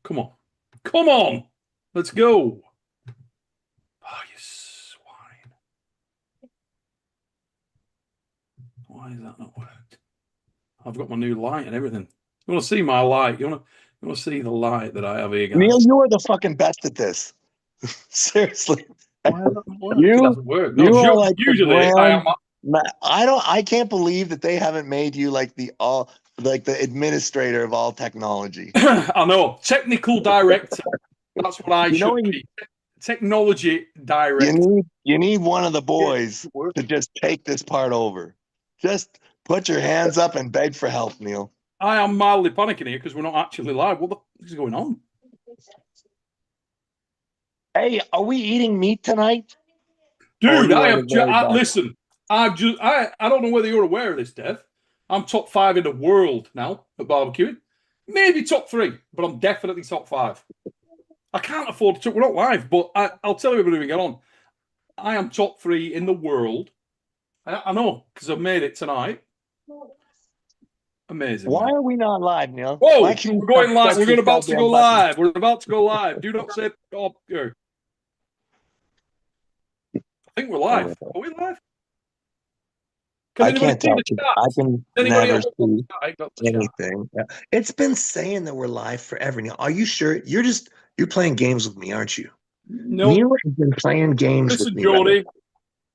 Come on. Come on. Let's go. Oh, you swine. Why is that not worked? I've got my new light and everything. You want to see my light? You want to see the light that I have here, guys? Neil, you are the fucking best at this. Seriously. Why does that not work? You, it doesn't work. You No, are like usually I am. I can't believe that they haven't made you like the administrator of all technology. I know. Technical director. That's what I should be. Technology director. You need one of the boys to just take this part over. Just put your hands up and beg for help, Neil. I am mildly panicking here because we're not actually live. What the fuck is going on? Hey, are we eating meat tonight? Dude, listen. I don't know whether you're aware of this, Dev. I'm top 5 in the world now at barbecuing. Maybe top 3, but I'm definitely top 5. I can't afford to. We're not live, but I'll tell everybody we get on. I am top 3 in the world. I know because I've made it tonight. Amazing. Why are we not live, Neil? Whoa, we're going live. We're about to go live. We're about to go live. Do not say go. I think we're live. Are we live? I can't tell. I can never see anything. Yeah. It's been saying that we're live forever. Neil, are you sure? You're playing games with me, aren't you? No. Neil has been playing games with me. Jordy,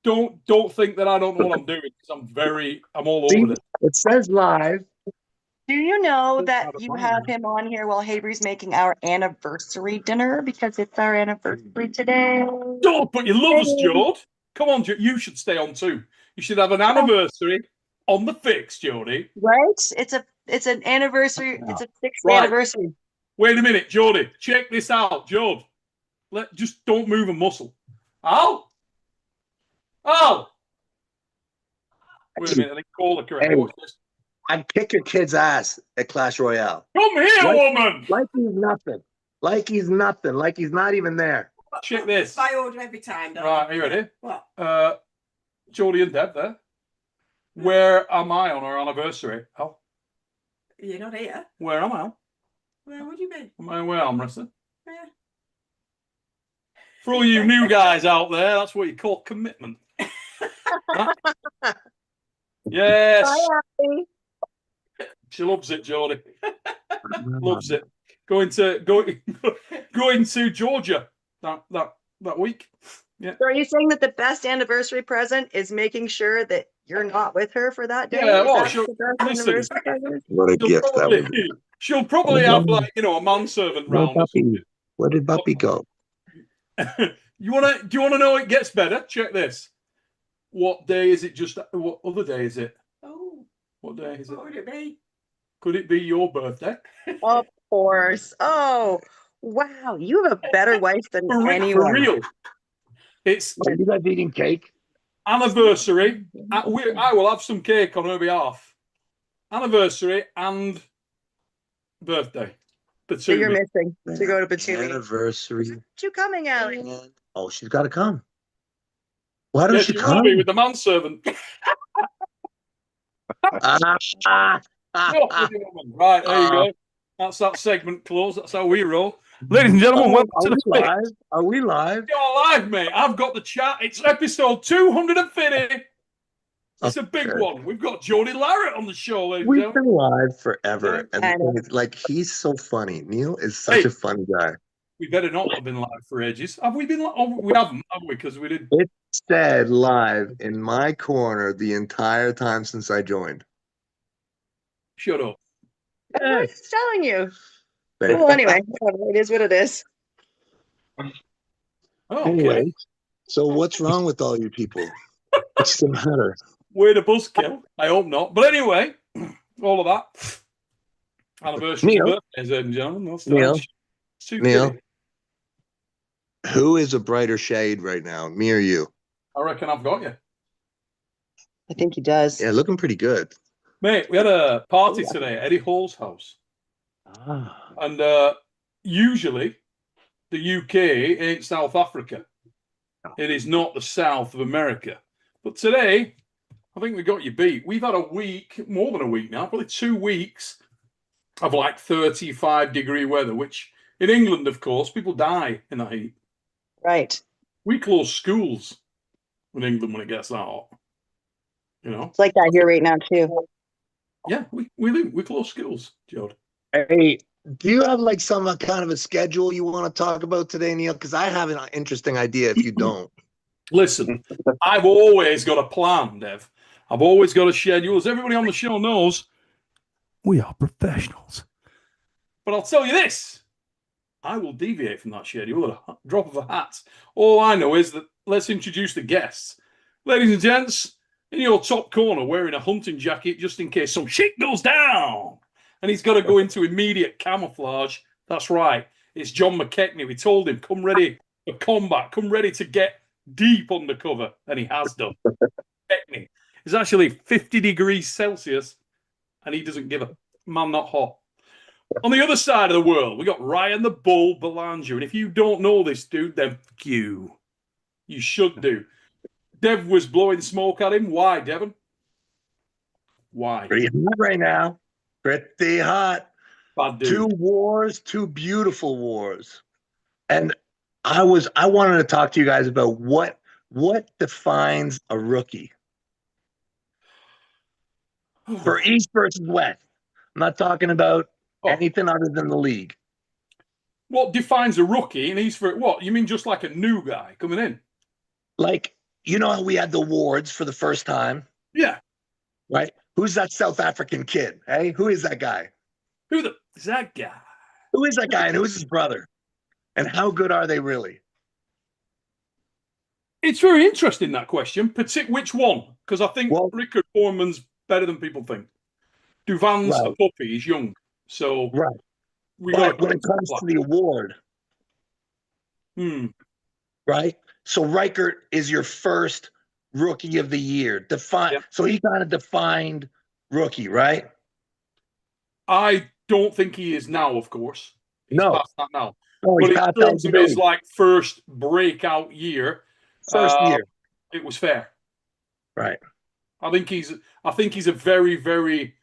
don't think that I don't know what I'm doing because I'm all over it. It says live. Do you know that you have him on here while Haver's making our anniversary dinner because it's our anniversary today? Don't, but you love us, Jord. Come on, you should stay on too. You should have an anniversary on the fix, Jody. Right? It's an anniversary. It's a 6th anniversary. Wait a minute, Jody. Check this out, Jord. Just don't move a muscle. Al. Wait a minute. I think call the correct. Watch this. I'd kick your kid's ass at Clash Royale. Come here, woman. Like he's nothing. Like he's nothing. Like he's not even there. Check this. I order every time. Right, are you ready? What? Jodie and Deb there. Where am I on our anniversary? Oh. You're not here. Where am I? Where would you be? Am I where I'm wrestling? Yeah. For all you new guys out there, that's what you call commitment. Huh? Yes. Hi, Abby. She loves it, Jodie. Loves it. Going to Georgia that week. Yeah. So are you saying that the best anniversary present is making sure that you're not with her for that day? Yeah, well, listen. What a gift that would be. She'll probably have a manservant round. Where did Buppy go? Do you wanna know it gets better? Check this. What day is it? What other day is it? Oh. What day is it? What would it be? Could it be your birthday? Of course. Oh, wow. You have a better wife than anyone. For real. It's you guys eating cake? Anniversary. I will have some cake on her behalf. Anniversary and birthday. So you're missing to go to Batumi. Anniversary. Aren't you coming, Allie? Oh, she's got to come. Why does she come? With the manservant. Right, there you go. That's that segment closed. That's how we roll. Ladies and gentlemen, welcome to the live. Are we live? You're live, mate. I've got the chat. It's episode 250. It's a big one. We've got Devon Larratt on the show, ladies and gentlemen. We've been live forever. And like, he's so funny. Neil is such a funny guy. We better not have been live for ages. Have we been live? Oh, we haven't, have we? Because we did. It said live in my corner the entire time since I joined. Shut up. I was telling you. Well, anyway, it is what it is. Oh, okay. Anyway, so what's wrong with all you people? What's the matter? We're the buzzkill. I hope not. But anyway, all of that. Anniversary birthdays, ladies and gentlemen. Neil. Who is a brighter shade right now, me or you? I reckon I've got you. I think he does. Yeah, looking pretty good. Mate, we had a party today at Eddie Hall's house. And usually the UK ain't South Africa. It is not the South of America. But today, I think we got you beat. We've had a week, more than a week now, probably 2 weeks of like 35-degree weather, which In England, of course, people die in the heat. Right. We close schools in England when it gets that hot. You know, it's like that here right now too. Yeah, we close schools, Jode. Hey, do you have like some kind of a schedule you want to talk about today, Neil? Because I have an interesting idea if you don't. Listen, I've always got a plan, Dev. I've always got a schedule. As everybody on the show knows, we are professionals. But I'll tell you this, I will deviate from that schedule at a drop of a hat. All I know is that let's introduce the guests. Ladies and gents, in your top corner, wearing a hunting jacket just in case some shit goes down. And he's got to go into immediate camouflage. That's right. It's John McKechnie. We told him, come ready for combat. Come ready to get deep undercover. And he has done. McKechnie is actually 50 degrees Celsius, and he doesn't give a man not hot. On the other side of the world, we got Ryan the Bull Belanger. And if you don't know this dude, then fuck you. You should do. Dev was blowing smoke at him. Why, Devon? Why? Pretty hot right now. Pretty hot. Bad dude. 2 wars, 2 beautiful wars. And I wanted to talk to you guys about what defines a rookie for East versus West. I'm not talking about anything other than the league. What defines a rookie in East for what? You mean just like a new guy coming in? Like, you know how we had the awards for the first time? Yeah. Right? Who's that South African kid? Hey, who is that guy? Who the is that guy? Who is that guy and who's his brother? And how good are they really? It's very interesting, that question. Which one? Because I think Rickard Foreman's better than people think. Duvan's a puppy. He's young. So we got when it comes to the award, right? So Reichert is your first rookie of the year. So he kind of defined rookie, right? I don't think he is now, of course. He's past that now. Oh, but in terms of his first breakout year, year, it was fair. Right. I think he's a very, very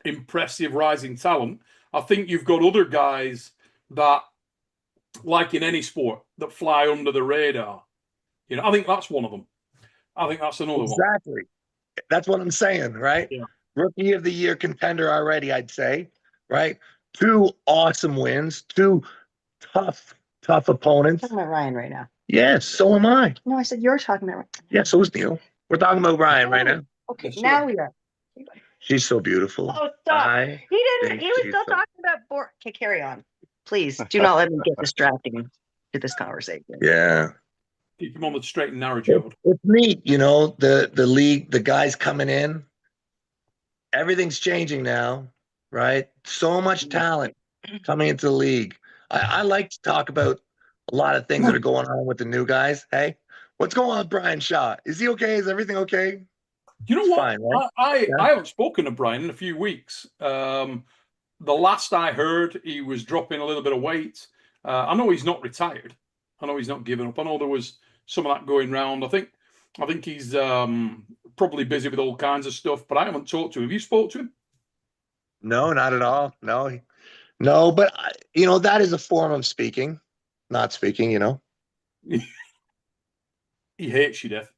impressive rising talent. I think you've got other guys that, like in any sport, that fly under the radar. You know, I think that's one of them. I think that's another one. Exactly. That's what I'm saying, right? Yeah. Rookie of the year contender already, I'd say, right? 2 awesome wins, 2 tough opponents. I'm talking about Ryan right now. Yes, so am I. No, I said you're talking about Ryan. Yeah, so is Neil. We're talking about Ryan right now. Okay, now we are. She's so beautiful. Oh, stop. He was still talking about Okay, carry on. Please do not let me get distracting to this conversation. Yeah. Keep him on the straight and narrow, Joe. It's neat, you know, the league, the guys coming in. Everything's changing now, right? So much talent coming into the league. I like to talk about a lot of things that are going on with the new guys. Hey, what's going on with Brian Shaw? Is he okay? Is everything okay? You know what? Fine, right? I haven't spoken to Brian in a few weeks. The last I heard, he was dropping a little bit of weight. I know he's not retired. I know he's not giving up. I know there was some of that going round. I think he's probably busy with all kinds of stuff, but I haven't talked to him. Have you spoke to him? No, not at all. No, but you know, that is a form of speaking, not speaking, you know. He hates you, Dev.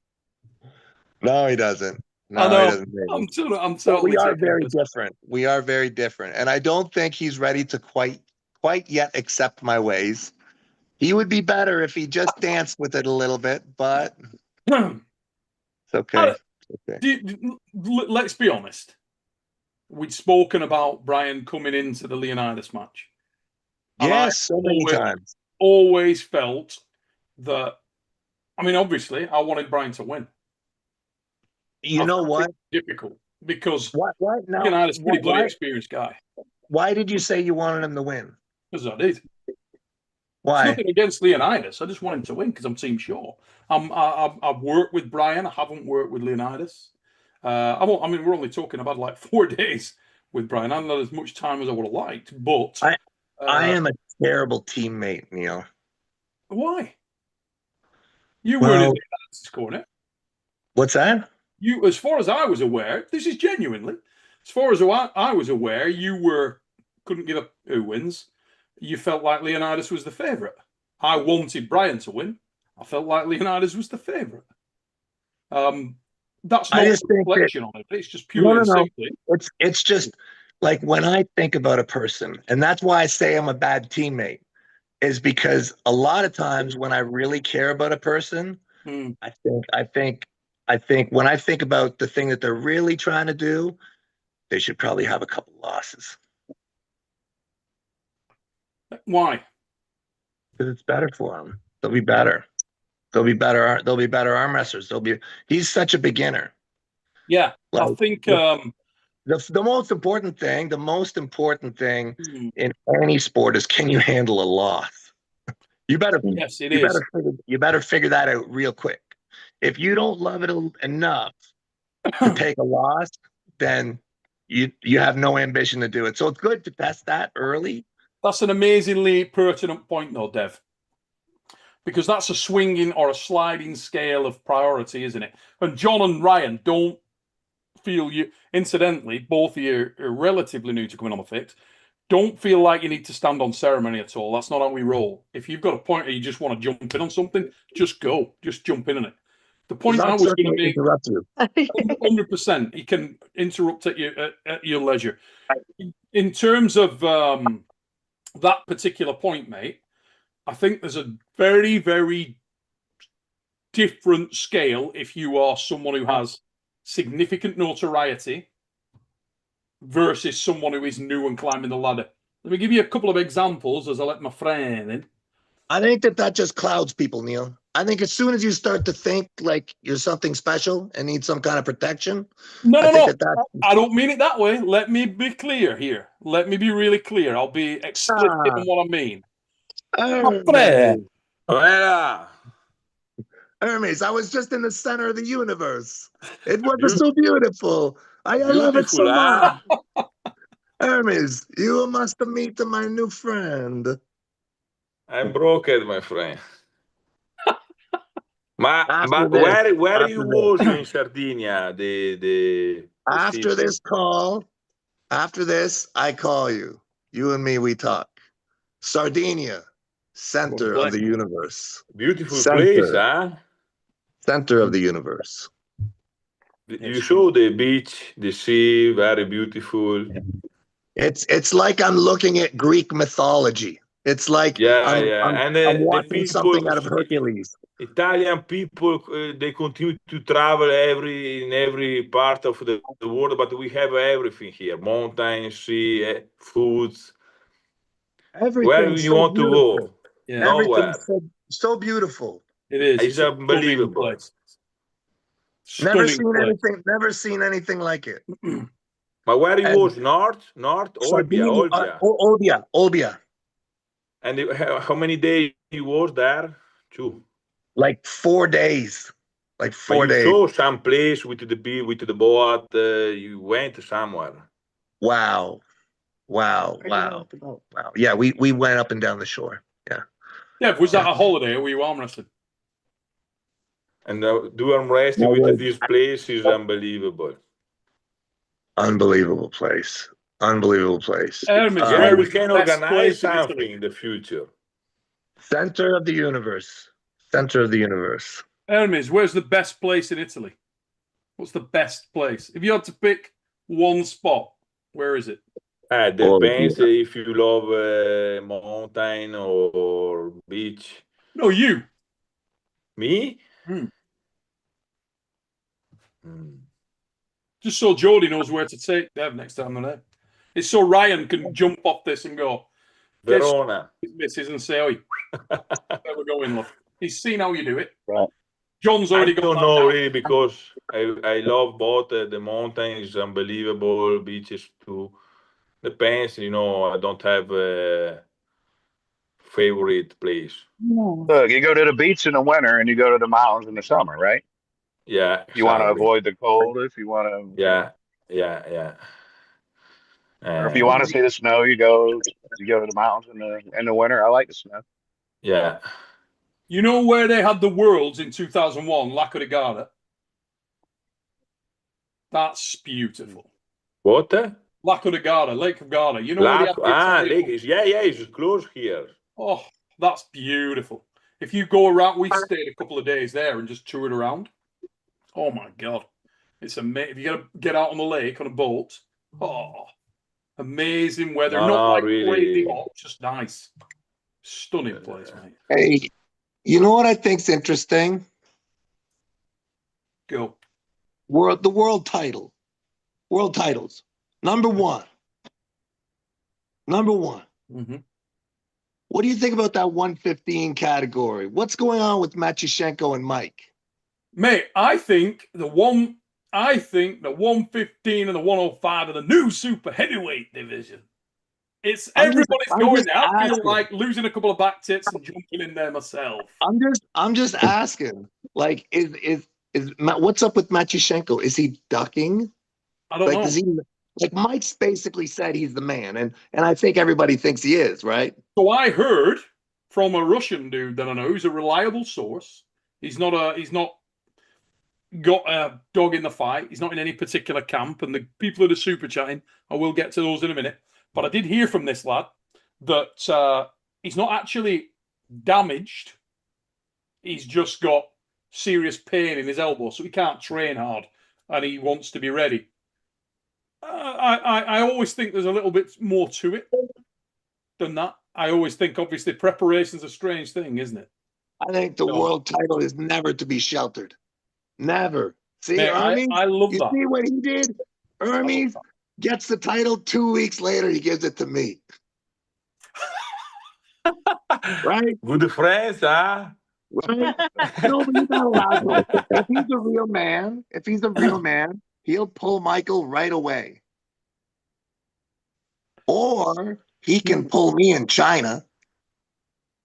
No, he doesn't. No, I know. He doesn't. I'm totally we are very different. We are very different. And I don't think he's ready to quite yet accept my ways. He would be better if he just danced with it a little bit, but it's okay. Let's be honest. We'd spoken about Brian coming into the Leonidas match. Yes, so many times. Always felt that, I mean, obviously, I wanted Brian to win. You know what? Difficult because what now? Leonidas is a pretty bloody experienced guy. Why did you say you wanted him to win? Because I did. Why? It's nothing against Leonidas. I just want him to win because I'm Team Shaw. I've worked with Brian. I haven't worked with Leonidas. I mean, we're only talking about like 4 days with Brian. I'm not as much time as I would have liked, but I am a terrible teammate, Neil. Why? You weren't in Leonidas' corner. What's that? You, as far as I was aware, this is genuinely, as far as I was aware, you couldn't give up who wins. you felt like Leonidas was the favourite. I wanted Brian to win. I felt like Leonidas was the favourite. That's not a reflection on it. It's just purely and simply. It's just like when I think about a person, and that's why I say I'm a bad teammate, is because a lot of times when I really care about a person, I think when I think about the thing that they're really trying to do, they should probably have a couple losses. Why? Because it's better for them. They'll be better. They'll be better. They'll be better arm wrestlers. He's such a beginner. Yeah, like, I think the most important thing in any sport is, can you handle a loss? You better. Yes, it is. You better figure that out real quick. If you don't love it enough to take a loss, then you have no ambition to do it. So it's good to test that early. That's an amazingly pertinent point, though, Dev, because that's a swinging or a sliding scale of priority, isn't it? And John and Ryan don't feel you. Incidentally, both of you are relatively new to coming on the fix. Don't feel like you need to stand on ceremony at all. That's not how we roll. If you've got a point or you just want to jump in on something, just go. Just jump in on it. The point I was going to make, 100%, you can interrupt at your leisure. In terms of that particular point, mate, I think there's a very, very different scale if you are someone who has significant notoriety versus someone who is new and climbing the ladder. Let me give you a couple of examples as I let my friend in. I think that just clouds people, Neil. I think as soon as you start to think like you're something special and need some kind of protection. No. I don't mean it that way. Let me be clear here. Let me be really clear. I'll be explicit in what I mean. Hermes, I was just in the center of the universe. It was so beautiful. I love it so much. Hermes, you must meet my new friend. I'm broken, my friend. But where you was in Sardinia? After this call, after this, I call you. You and me, we talk. Sardinia, center of the universe. Beautiful place, huh? Center of the universe. You saw the beach, the sea, very beautiful. It's like I'm looking at Greek mythology. It's like I'm watching something out of Hercules. Italian people, they continue to travel in every part of the world, but we have everything here: mountain, sea, foods. Everything. Where you want to go? Yeah. Nowhere. So beautiful. It is. It's unbelievable. Never seen anything like it. But where you was? North, Olbia. And how many days you was there? 2. Like 4 days. Like 4 days. You saw some place with the boat. You went somewhere. Wow. Yeah, we went up and down the shore. Yeah. Yeah, was that a holiday or were you arm wrestling? And do arm wrestling with this place is unbelievable. Unbelievable place. We can organize something in the future. Center of the universe. Ermes, where's the best place in Italy? What's the best place? If you had to pick one spot, where is it? Depends if you love mountain or beach. No, you. Me? Just so Jody knows where to take Dev next time they're there. It's so Ryan can jump off this and go, Verona. Misses and say, "Oi, where we're going, love." He's seen how you do it. Right. John's already got. I don't know really because I love both. The mountain is unbelievable, beaches too. Depends, I don't have a favorite place. Look, you go to the beach in the winter and you go to the mountains in the summer, right? Yeah. You want to avoid the cold if you want to. Yeah. Or if you want to see the snow, you go to the mountains in the winter. I like the snow. Yeah. You know where they had the Worlds in 2001, Lago di Garda? That's beautiful. What? Lake of Garda, Lake of Garda. You know where they have the Lake is, yeah, it's close here. Oh, that's beautiful. If you go around, we stayed a couple of days there and just toured around. Oh my God. It's amazing. If you got to get out on the lake on a boat, oh, amazing weather. Not like crazy hot, just nice. Stunning place, mate. Hey, you know what I think's interesting? Go. The world title. World titles. Number one. Mm-hmm. What do you think about that 115 category? What's going on with Matyushenko and Mike? Mate, I think the 115 and the 105 are the new super heavyweight division. Everybody's going there. I feel like losing a couple of back tits and jumping in there myself. I'm just asking. Like, is what's up with Matyushenko? Is he ducking? I don't know. Does he, like, Mike's basically said he's the man, and I think everybody thinks he is, right? So I heard from a Russian dude that I know who's a reliable source. He's not got a dog in the fight. He's not in any particular camp. And the people that are super chatting, I will get to those in a minute. But I did hear from this lad that he's not actually damaged. He's just got serious pain in his elbow, so he can't train hard, and he wants to be ready. I always think there's a little bit more to it than that. I always think, obviously, preparation's a strange thing, isn't it? I think the world title is never to be sheltered. Never. See, Mate, Ermes, I love you that. see what he did? Ermes gets the title 2 weeks later, he gives it to me. Right? Good friends, huh? Right? No, but he's not allowed to. If he's a real man, he'll pull Michael right away. Or he can pull me in China.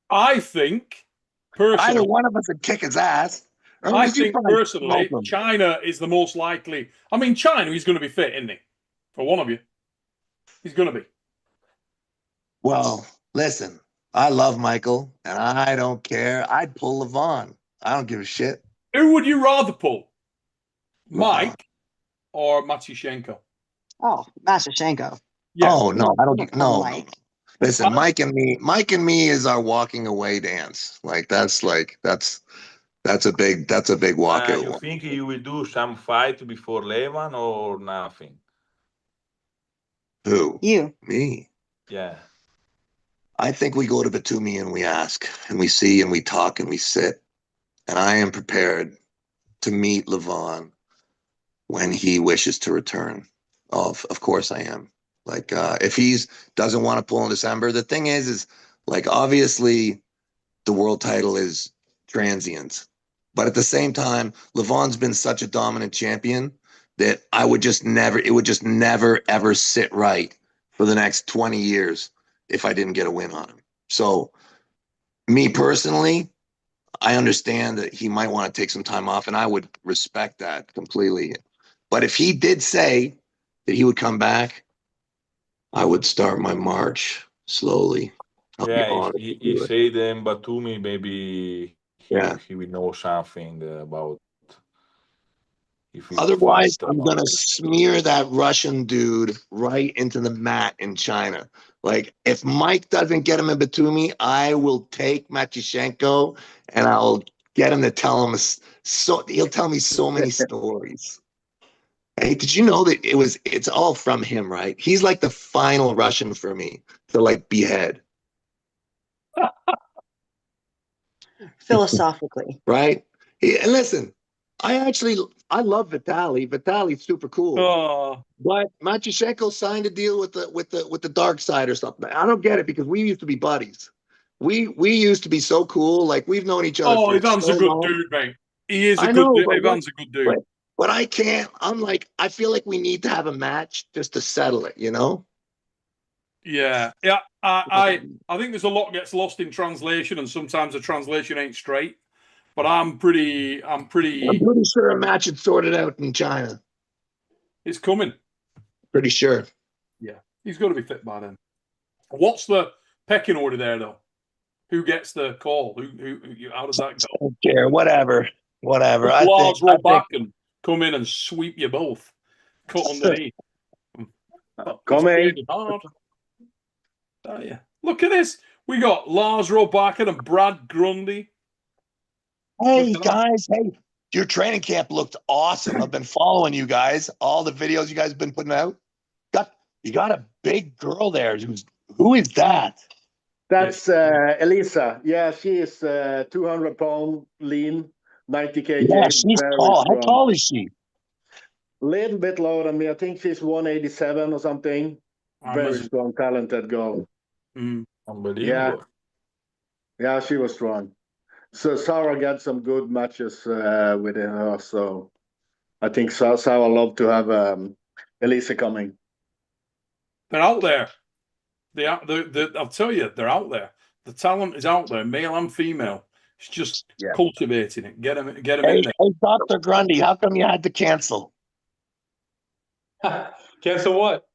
I think, personally, Either one of us would kick his ass. I think, personally, China is the most likely. I mean, China, he's going to be fit, isn't he? For one of you. He's going to be. Well, listen, I love Michael, and I don't care. I'd pull Levon. I don't give a shit. Who would you rather pull? Mike or Matyushenko? Oh, Matyushenko. Yeah. Oh, no, I don't. No. Mike. Listen, Mike and me is our walking away dance. That's a big walk out. You think you will do some fight before Levan or nothing? Who? You. Me. Yeah. I think we go to Batumi and we ask and we see and we talk and we sit. And I am prepared to meet Levon when he wishes to return. Of course I am. Like, if he doesn't want to pull in December, the thing is like, obviously the world title is transient. But at the same time, Levon's been such a dominant champion that it would just never, ever sit right for the next 20 years if I didn't get a win on him. So, me personally, I understand that he might want to take some time off, and I would respect that completely. But if he did say that he would come back, I would start my march slowly. He said in Batumi, maybe he will know something about. Otherwise, I'm going to smear that Russian dude right into the mat in China. Like, if Mike doesn't get him in Batumi, I will take Matyushenko and I'll get him to tell him. He'll tell me so many stories. Hey, did you know that it's all from him, right? He's like the final Russian for me to, like, behead. Philosophically. Right? And listen, I love Vitali. Vitali's super cool. Oh. But Matyushenko signed a deal with the dark side or something. I don't get it because we used to be buddies. We used to be so cool. Like, we've known each other. Oh, Ivan's a good dude, mate. He is a good dude. Ivan's a good dude. But I can't. I feel like we need to have a match just to settle it, you know? Yeah. I think there's a lot gets lost in translation, and sometimes the translation ain't straight. But I'm pretty sure a match is sorted out in China. It's coming. Pretty sure. Yeah. He's got to be fit by then. What's the pecking order there, though? Who gets the call? How does that go? I don't care. Whatever. Laws roll back and come in and sweep you both. Cut underneath. He's Coming. training hard. Oh, yeah. Look at this. We got Lars Robacher and Brad Grundy. Hey, Look at that. guys. Hey, your training camp looked awesome. I've been following you guys, all the videos you guys have been putting out. You got a big girl there. Who is that? That's Elisa. Yeah, she is 200 pound, lean, 90 kg. Yeah, she's very tall. How strong. tall is she? Little bit lower than me. I think she's 187 or something. Very strong, talented girl. Unbelievable. Yeah, she was strong. So Sarah got some good matches with her. So I think Sarah love to have Elisa coming. They're out there. I'll tell you, they're out there. The talent is out there, male and female. It's just cultivating it. Get them in there. Hey, Dr. Grundy, how come you had to cancel? Cancel what?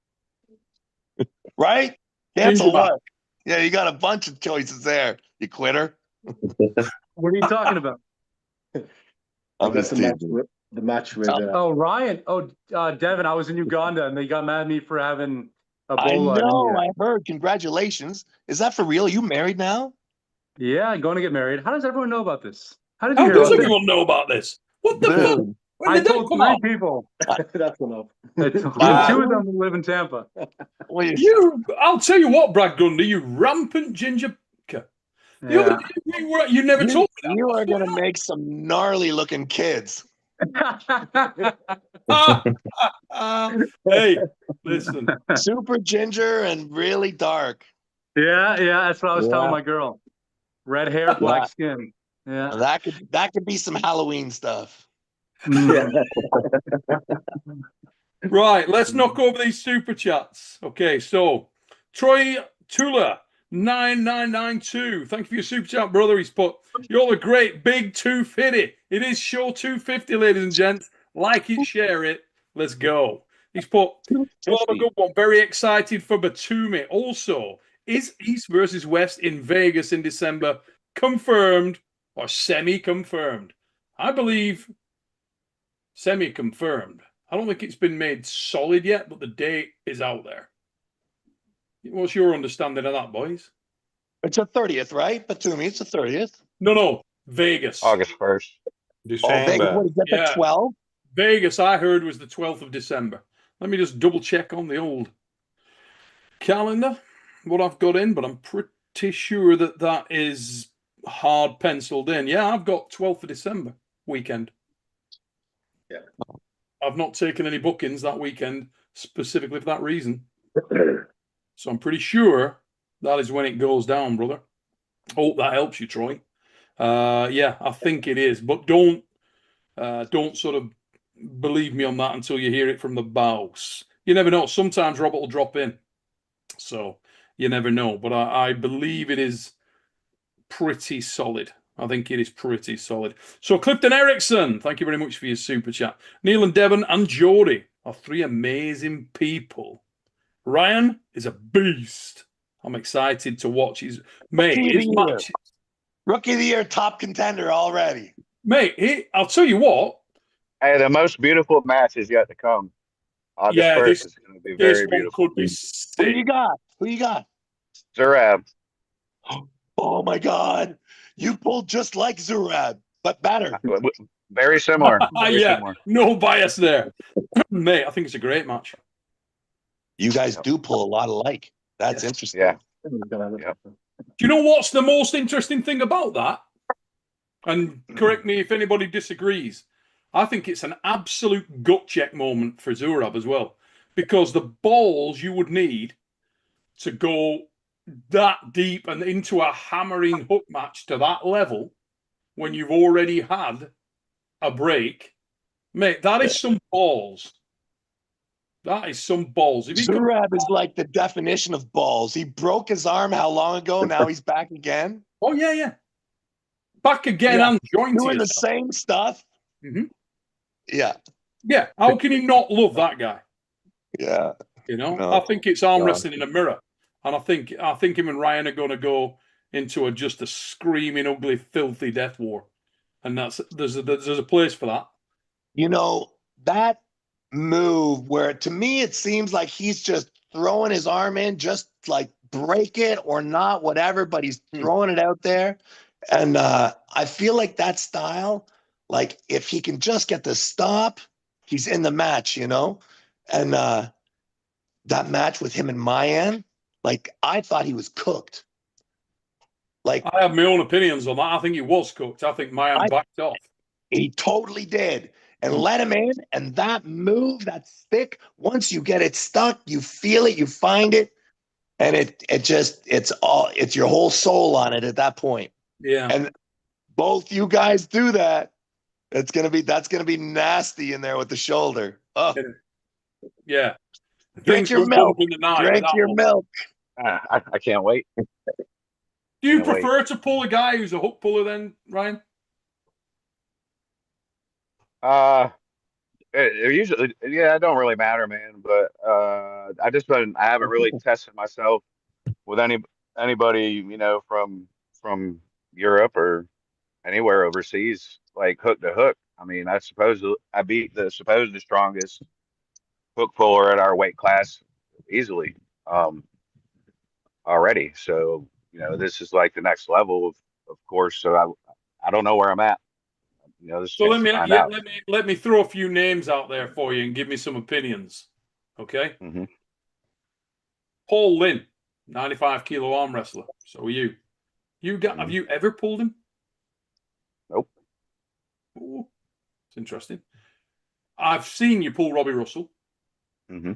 Right? Cancel what? Yeah, you got a bunch of choices there. You quitter. What are you talking about? That's the match with. Oh, Ryan. Oh, Devon. I was in Uganda and they got mad at me for having Ebola. I know. I heard. Congratulations. Is that for real? Are you married now? Yeah, going to get married. How does everyone know about this? How did How you hear does about everyone know about this? What the fuck? When I did that told come 3 out? people. That's enough. And 2 of them live in Tampa. I'll tell you what, Brad Grundy, you rampant ginger. The other day, you never told me that. You are going to make some gnarly looking kids. Hey, listen. Super ginger and really dark. Yeah, that's what I was telling my girl. Red hair, black skin. Yeah. That could be some Halloween stuff. Right, let's knock over these super chats. Okay, so Troy Tula 9992. Thank you for your super chat, brother. He's put, you're the great big 250. It is show 250, ladies and gents. Like it, share it. Let's go. He's put, you'll have a good one. Very excited for Batumi. Also, is East versus West in Vegas in December confirmed or semi-confirmed? I believe semi-confirmed. I don't think it's been made solid yet, but the date is out there. What's your understanding of that, boys? It's the 30th, right? Batumi, it's the 30th. No, Vegas. August 1st. December. Vegas, what is that, the 12th? Vegas, I heard, was the 12th of December. Let me just double check on the old calendar, what I've got in, but I'm pretty sure that is hard penciled in. Yeah, I've got 12th of December weekend. Yeah. I've not taken any bookings that weekend specifically for that reason. So I'm pretty sure that is when it goes down, brother. Hope that helps you, Troy. Yeah, I think it is. But don't sort of believe me on that until you hear it from the boss. You never know. Sometimes Robert will drop in. So you never know. But I believe it is pretty solid. I think it is pretty solid. So Clifton Erickson, thank you very much for your super chat. Neil and Devon and Geordie are 3 amazing people. Ryan is a beast. I'm excited to watch his match. Rookie of the Year top contender already. Mate, I'll tell you what. Hey, the most beautiful match is yet to come. August 1st is going to be very beautiful. Could be sick. Who you got? Zurab. Oh my God. You pulled just like Zurab, but better. Very similar. Similar. No bias there. Mate, I think it's a great match. You guys do pull a lot alike. That's interesting. Yeah. Do you know what's the most interesting thing about that? And correct me if anybody disagrees. I think it's an absolute gut check moment for Zurab as well. Because the balls you would need to go that deep and into a hammering hook match to that level when you've already had a break, mate, that is some balls. That is some balls. Zurab is like the definition of balls. He broke his arm how long ago? Now he's back again? Oh, yeah. Back again and jointed. Doing the same stuff? Mm-hmm. Yeah. Yeah. How can you not love that guy? Yeah. You know, I think it's arm wrestling in a mirror. And I think him and Ryan are going to go into just a screaming, ugly, filthy death war. And there's a place for that. You know, that move where to me it seems like he's just throwing his arm in, just like break it or not, whatever, but he's throwing it out there. And I feel like that style, like if he can just get the stop, he's in the match, you know? And that match with him and Mayan, like I thought he was cooked. Like I have my own opinions on that. I think he was cooked. I think Mayan backed off. He totally did. And let him in. And that move, that stick, once you get it stuck, you feel it, you find it. And it's your whole soul on it at that point. Yeah. And both you guys do that. That's gonna be nasty in there with the shoulder. Oh. Yeah. Drink your milk. Drink your milk. I can't wait. Do you prefer to pull a guy who's a hook puller then, Ryan? It usually, yeah, it don't really matter, man. But I haven't really tested myself with anybody, you know, from Europe or anywhere overseas, like hook to hook. I mean, I beat the supposed strongest hook puller at our weight class easily, already. So, you know, this is like the next level of course. So I don't know where I'm at. You know, So let me throw a few names out there for you and give me some opinions. Okay. Mm-hmm. Paul Lynn, 95-kilo arm wrestler. So are you. Have you ever pulled him? Nope. Ooh, it's interesting. I've seen you pull Robbie Russell. Mm-hmm.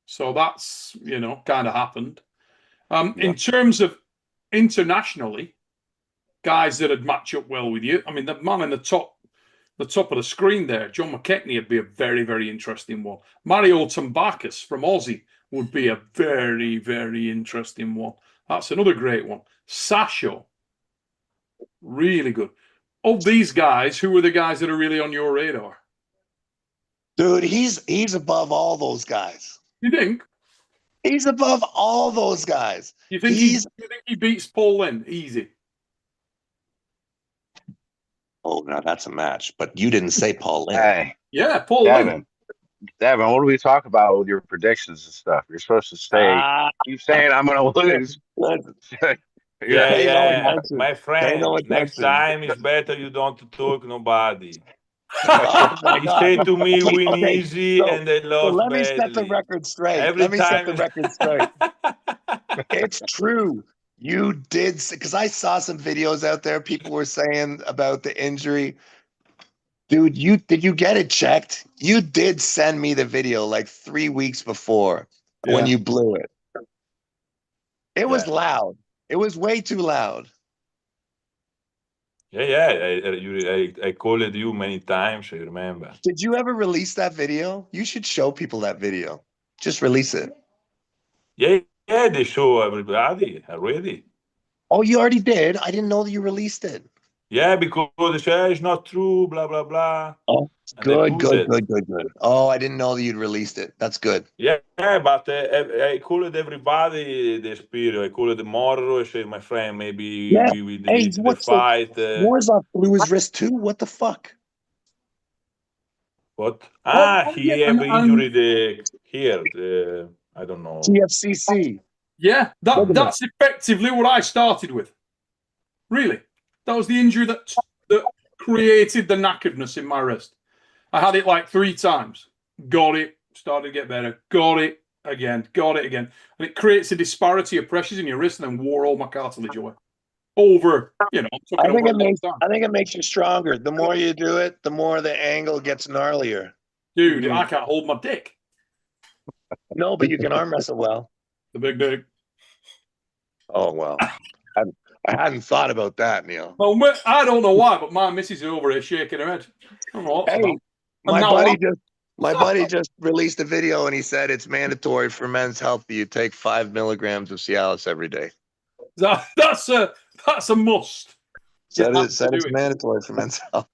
So that's, you know, kind of happened. In terms of internationally, guys that would match up well with you. I mean, the man in the top of the screen there, John McKechnie, would be a very, very interesting one. Mario Tambakis from Aussie would be a very, very interesting one. That's another great one. Sasho, really good. Of these guys, who are the guys that are really on your radar? Dude, he's above all those guys. You think? He's above all those guys. You think he beats Paul Lynn easy? Oh, now that's a match. But you didn't say Paul Lynn. Hey, yeah, Paul Lynn. Devon, what do we talk about with your predictions and stuff? You're supposed to stay. Keep saying I'm going to lose. Yeah. My friend, next time it's better you don't talk nobody. He say to me, win easy, and they lost let me badly. set the record straight. Set the record straight. It's true. You did, because I saw some videos out there. People were saying about the injury. Dude, did you get it checked? You did send me the video like 3 weeks before when you blew it. It was loud. It was way too loud. I called you many times, I remember. Did you ever release that video? You should show people that video. Just release it. Yeah, they show everybody already. Oh, you already did? I didn't know that you released it. Yeah, because they say it's not true, blah, blah, blah. Oh, good. Oh, I didn't know that you'd released it. That's good. Yeah, but I called everybody the spirit. I called the Morro. I said, my friend, maybe we delete the fight. Warzov blew his wrist too? What the fuck? What? He have injury here. I don't know. TFCC. Yeah, that's effectively what I started with. Really. That was the injury that created the knackeredness in my wrist. I had it like 3 times. Got it, started to get better. Got it again. And it creates a disparity of pressures in your wrist and then wore all my cartilage away. I think it makes you stronger. The more you do it, the more the angle gets gnarlier. Dude, I can't hold my dick. No, but you can arm wrestle well. The big dick. Oh, well. I hadn't thought about that, Neil. Well, I don't know why, but my missus is over here shaking her head. I don't know what's about. My buddy just released a video and he said it's mandatory for Men's Health that you take 5 milligrams of Cialis every day. That's a must. Said it's mandatory for Men's Health.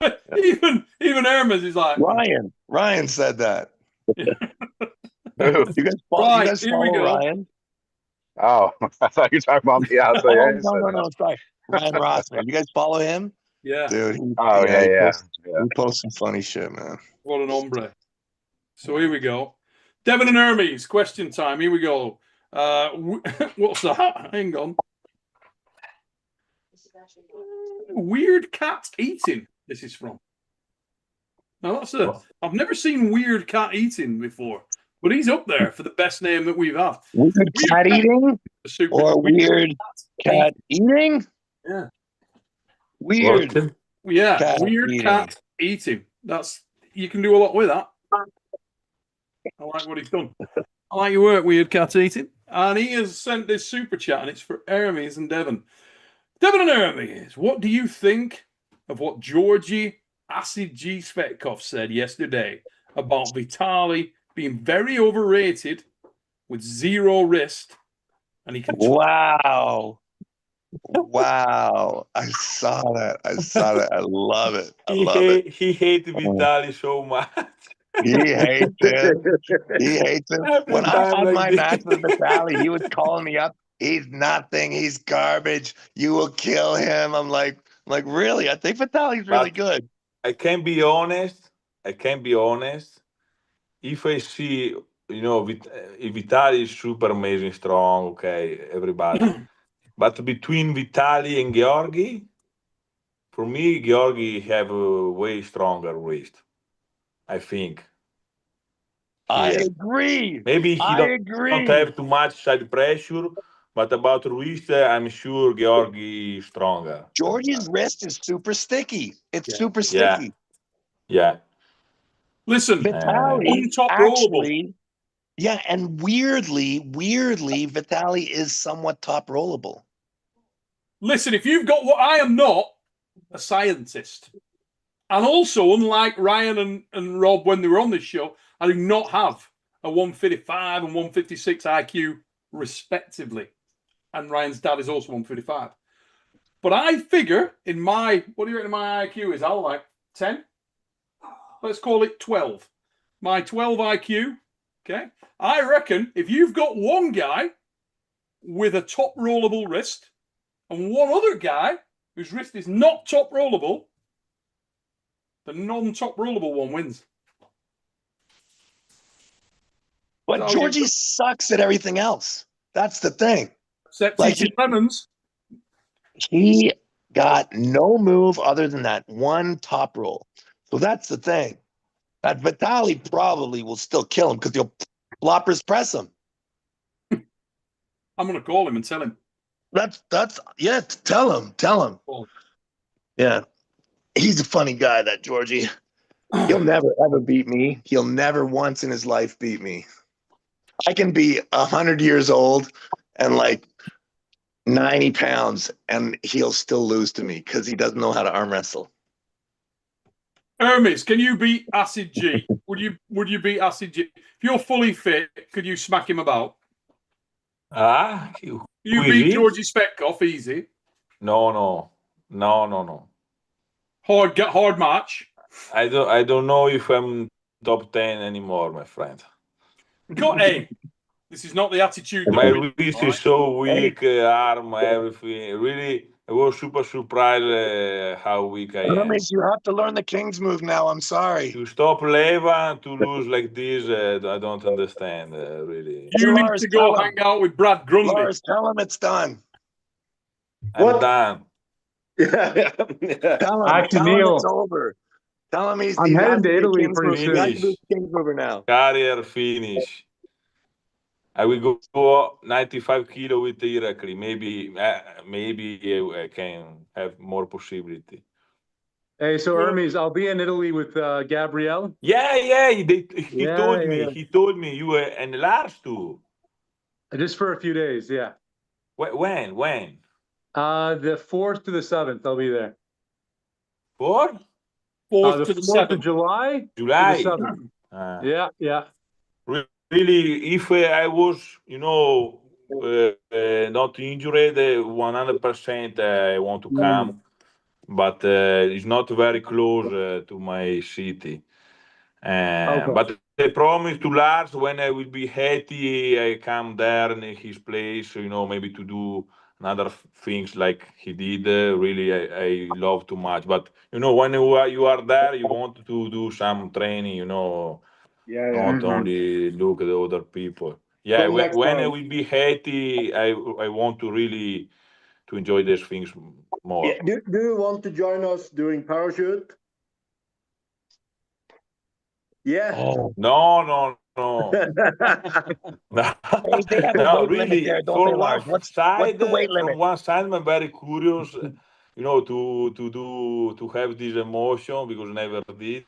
even Ermes is like Ryan said that. You guys follow Ryan? Oh, I thought you were talking about me out there. No, sorry. Ryan Rossman. You guys follow him? Yeah. Dude. He posts some funny shit, man. What an hombre. So here we go. Devon and Ermes, question time. Here we go. What's that? Hang on. Weird cat eating. This is from. Now I've never seen weird cat eating before, but he's up there for the best name that we've had. Weird cat eating or weird cat eating? Yeah. Weird. What? Yeah, cat weird eating. cat eating. You can do a lot with that. I like what he's done. I like your work, weird cat eating. And he has sent this super chat, and it's for Ermes and Devon. Devon and Ermes, what do you think of what Georgie Acid G Svetkov said yesterday about Vitali being very overrated with zero wrist, and he can. Wow. Wow. I saw that. I love it. I love it. He hates Vitali so much. He hates it. He hates it. Every When I time had like my this. match with Vitali, he was calling me up. He's nothing. He's garbage. You will kill him. I'm like, really? I think Vitali's really good. I can be honest. If I see, Vitali is super amazing, strong, okay, everybody. But between Vitali and Georgi, for me, Georgi have a way stronger wrist, I think. I Yeah. agree. Maybe he don't have too much side pressure, but about wrist, I'm sure Georgi is stronger. Georgie's wrist is super sticky. It's super sticky. Yeah. Listen, Vitali top actually, yeah, and weirdly, Vitali is somewhat top rollable. Listen, if you've got what I am not, a scientist. And also, unlike Ryan and Rob when they were on this show, I do not have a 155 and 156 IQ, respectively. And Ryan's dad is also 155. But I figure in my, what do you reckon my IQ is? I'll like 10? Let's call it 12. My 12 IQ, okay? I reckon if you've got one guy with a top rollable wrist and one other guy whose wrist is not top rollable, the non-top rollable one wins. But Georgie sucks at everything else. That's the thing. Except eating lemons. He got no move other than that one top roll. So that's the thing. That Vitali probably will still kill him because he'll bloppers press him. I'm going to call him and tell him. Tell him. Yeah. He's a funny guy, that Georgie. He'll never, ever beat me. He'll never once in his life beat me. I can be 100 years old and like 90 pounds, and he'll still lose to me because he doesn't know how to arm wrestle. Ermes, can you beat Acid G? Would you beat Acid G? If you're fully fit, could you smack him about? You beat Georgie Spetkov easy. No. Hard match. I don't know if I'm top 10 anymore, my friend. Hey, this is not the attitude. My wrist is so weak, arm, everything. Really, I was super surprised how weak I am. You have to learn the King's move now. I'm sorry. To stop Leva, to lose like this, I don't understand, really. You need to go hang out with Brad Grundy. Lars, tell him it's done. I'm done. Yeah. Tell him it's over. Tell him he's heading to Italy pretty soon. He's King's mover now. Career finish. I will go 95 kilo with Irakli. Maybe I can have more possibility. Hey, so Ermes, I'll be in Italy with Gabrielle. Yeah. He told me you were and Lars too. Just for a few days, yeah. When? The 4th to the 7th, I'll be there. 4th? 4th to the 7th of July. July. To the 7th. Yeah. Really, if I was, not injured, 100% I want to come, but it's not very close to my city. But I promise to Lars when I will be healthy, I come there in his place, maybe to do another things like he did. Really, I love too much. But when you are there, you want to do some training, Yeah, Don't yeah. only look at the other people. Yeah, Come next when I time. will be healthy, I want to really to enjoy these things more. Yeah. Do you want to join us doing parachute? Yeah. Oh, No, no, no. No, they have a no, weight limit really. there, don't For they, one Lars? What's side, the weight from limit? one side, I'm very curious, to have this emotion because I never did.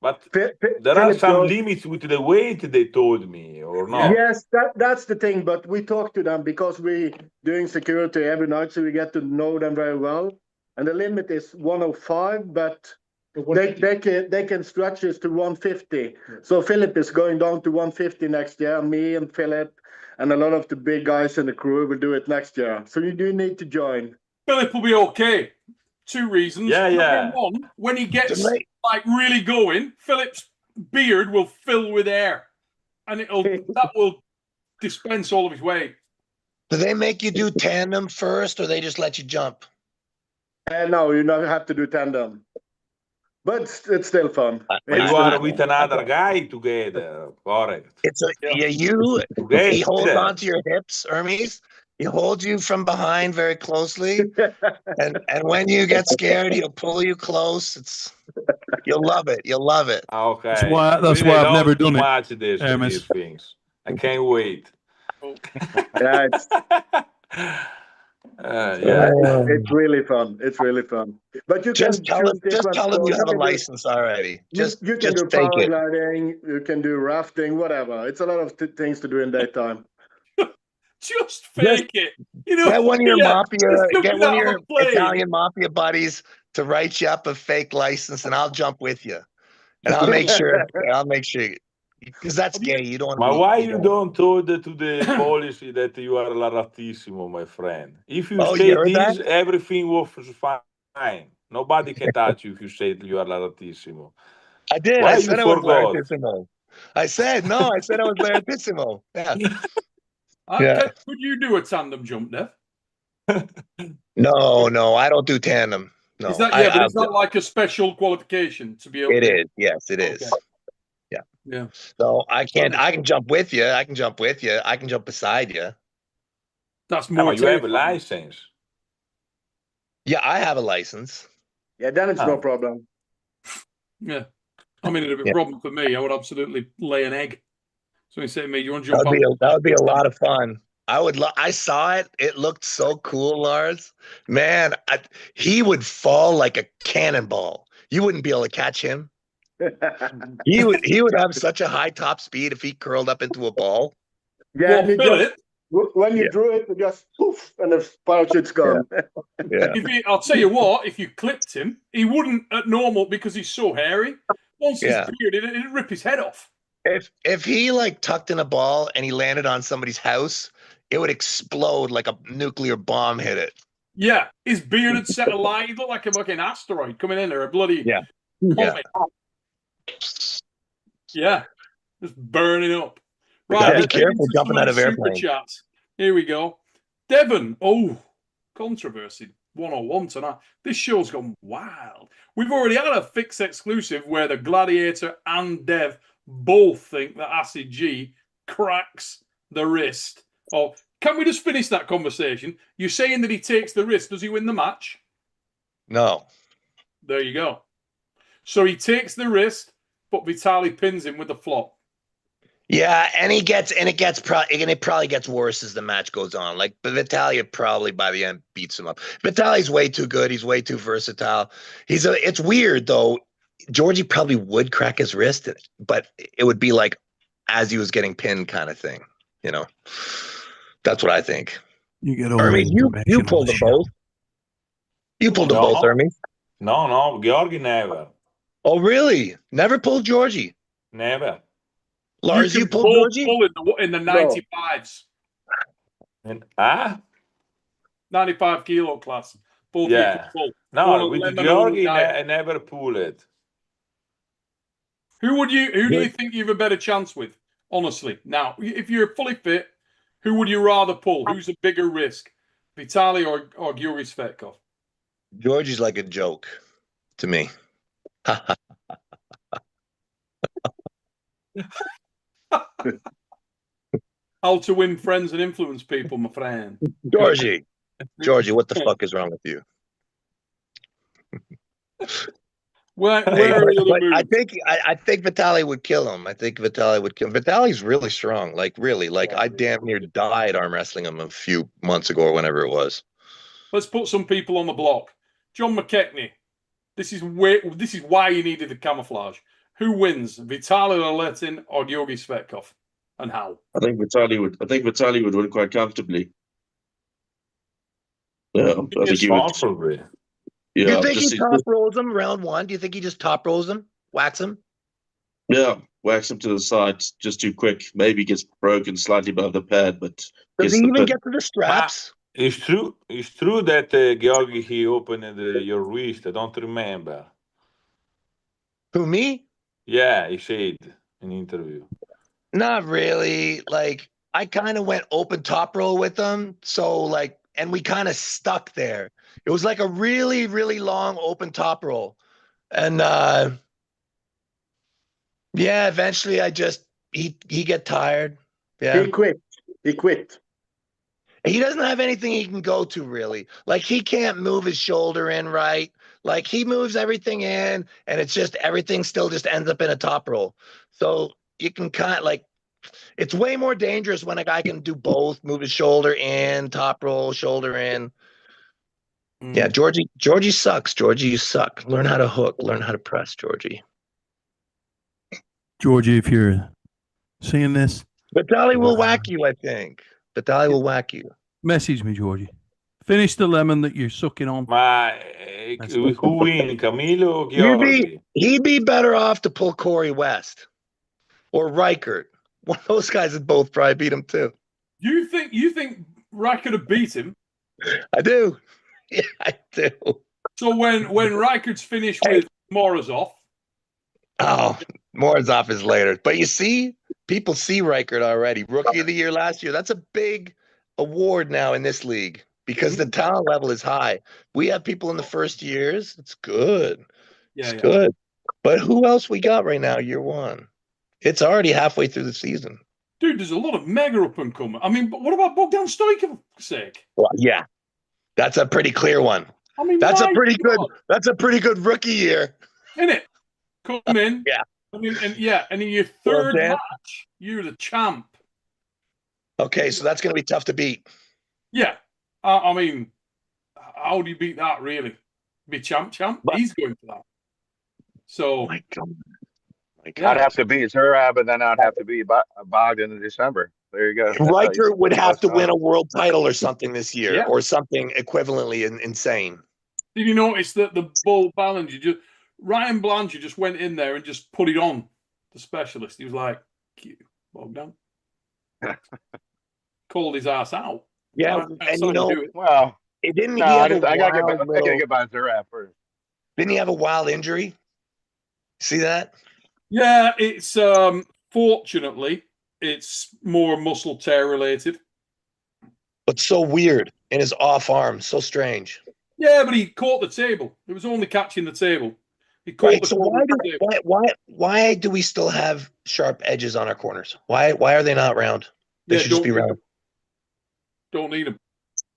But there are Philip some goes. limits with the weight they told me, or Yeah. not? Yes, that's the thing. But we talk to them because we doing security every night, so we get to know them very well. And the limit is 105, but they can stretch this to 150. So Philip is going down to 150 next year. Me and Philip and a lot of the big guys in the crew will do it next year. So you do need to join. Philip will be okay. 2 reasons. Yeah, Number yeah. one, when he gets Tonight- like really going, Philip's beard will fill with air, and that will dispense all of his weight. Do they make you do tandem first, or they just let you jump? No, you don't have to do tandem, but it's still fun. But It's you are still with fun. another guy together, correct? It's a Yeah. he holds Together. onto your hips, Ermes. He holds you from behind very closely, and when you get scared, he'll pull you close. You'll love it. You'll love it. Okay. That's Really, why I I've never love to done it, watch these Ermes. things. I can't wait. Yeah, it's Yeah. it's really fun. It's really fun. But you Just can tell choose him. Just different tell him you sports. have a license already. You can Just do fake it. paragliding. You can do rafting. Whatever. It's a lot of things to do in daytime. Just fake it. You know, Get one of your yeah, mafia. just Get jumping one of out your a plane. Italian mafia buddies to write you up a fake license, and I'll jump with you. And I'll make sure. Because that's gay. You don't want to Ma be. why you don't told to the police that you are Larrattissimo, my friend? If you Oh, you say heard that? this, everything was fine. Nobody can touch you if you say you are Larrattissimo. I did. Why I you said I was forgot? Larratissimo. I said no. I said I was Larratissimo. Yeah. Could you do a tandem jump, Dev? No. I don't do tandem. No. Is that but is that like a special qualification to be able It to? is. Yes, it is. Okay. Yeah. Yeah. So I can't. I can jump with you. I can jump with you. I can jump beside you. That's No, more. you have a terrifying. license. Yeah, I have a license. Yeah, then it's no problem. Yeah. I mean, it'd be a problem for me. I would absolutely lay an egg. So he said to me, "You want to That jump out?" would be a lot of fun. I would. I saw it. It looked so cool, Lars. Man, he would fall like a cannonball. You wouldn't be able to catch him. He would have such a high top speed if he curled up into a ball. Yeah, Well, Philip, when you drew it, you just poof, and the parachute's gone. Yeah. I'll tell you what, if you clipped him, he wouldn't at normal because he's so hairy. Once his beard, it'd rip his head off. If he like tucked in a ball and he landed on somebody's house, it would explode like a nuclear bomb hit it. Yeah, his beard had set alight. He looked like a fucking asteroid coming in there, a bloody comet. Yeah, just burning up. Right, be careful jumping out of super airplanes. chats. Here we go. Devon, controversy 101 tonight. This show's gone wild. We've already had a fixed exclusive where the Gladiator and Dev both think that Acid G cracks the wrist. Oh, can we just finish that conversation? You're saying that he takes the wrist. Does he win the match? No. There you go. So he takes the wrist, but Vitali pins him with the flop. Yeah, and it probably gets worse as the match goes on. Like, but Vitaly probably by the end beats him up. Vitaly's way too good. He's way too versatile. It's weird though. Georgie probably would crack his wrist, but it would be like as he was getting pinned kind of thing. You know, that's what I think. You get all Hermes, you pulled them both. You pulled them both, Hermes. No, Georgi never. Oh, really? Never pulled Georgie? Never. Lars, you pulled Georgie? Pull in the 95s. And 95 kilo class. Both yeah. pull. No, with Georgi, I never pull it. Who do you think you have a better chance with? Honestly, now, if you're fully fit, who would you rather pull? Who's a bigger risk, Vitali or Gyuri Svetkov? Georgie's like a joke to me. How to win friends and influence people, my friend. Georgie, what the fuck is wrong with you? Where Hey, are the but other moves? I think Vitaly would kill him. I think Vitaly would kill him. Vitaly's really strong. Like really, like I damn near died arm wrestling him a few months ago or whenever it was. Let's put some people on the block. John McKechnie. This is why you needed the camouflage. Who wins, Vitaly Larratt or Georgi Svetkov, and how? I think Vitaly would win quite comfortably. Yeah, I think he would. Probably. Do Yeah, you think he top rolls him round one? Do you think he just top rolls him, whacks him? yeah, whacks him to the side just too quick. Maybe gets broken slightly above the pad, but Does he even get to the straps? It's true. It's true that Georgi he opened your wrist. I don't remember. Who, me? Yeah, he said in interview. Not really. Like I kind of went open top roll with him, so like, and we kind of stuck there. It was like a really, really long open top roll, and yeah, eventually he get tired. Yeah, He quit. He quit. he doesn't have anything he can go to really. Like he can't move his shoulder in right. Like he moves everything in, and it's just everything still just ends up in a top roll. So you can kind of like, it's way more dangerous when a guy can do both, move his shoulder in, top roll, shoulder in. Yeah, Georgie sucks. Georgie, you suck. Learn how to hook. Learn how to press, Georgie. Georgie, if you're seeing this, Vitaly will whack you, I think. Vitaly will whack you. message me, Georgie. Finish the lemon that you're sucking on. Who win, Camilo or Georgi? He'd be better off to pull Corey West or Reichert. One of those guys would both probably beat him too. You think Reichert would beat him? I do. Yeah, I do. So when Reichert's finished with Morozov. Oh, Morozov is later. But you see, people see Reichert already. Rookie of the year last year. That's a big award now in this league because the talent level is high. We have people in the first years. It's good. Yeah, it's good. But who else we got right now, year one? It's already halfway through the season. Dude, there's a lot of mega up and coming. I mean, but what about Bogdan Stoichkov's sake? Well, yeah. That's a pretty clear one. I mean, that's a pretty good rookie year. Isn't it? Come in. Yeah. I mean, and in your third match, you're the champ. Okay, so that's going to be tough to beat. Yeah. I mean, how do you beat that, really? Be champ? But he's going for that. So. My God. I'd have to beat Zurab, and then I'd have to beat Bogdan in December. There you go. Reichert would have to win a world title or something this year, or something equivalently insane. Did you notice that the Bull Ballinger, Ryan Blanchard just went in there and just put it on the specialist? He was like, Bogdan. Called his ass out. Yeah, and you know, well, it didn't. No, I gotta get by Zurab first. Didn't he have a wild injury? See that? Yeah, it's fortunately it's more muscle tear related. But so weird in his off arm, so strange. Yeah, but he caught the table. It was only catching the table. He caught the table. Why do we still have sharp edges on our corners? Why are they not round? They should just be round. Don't need them.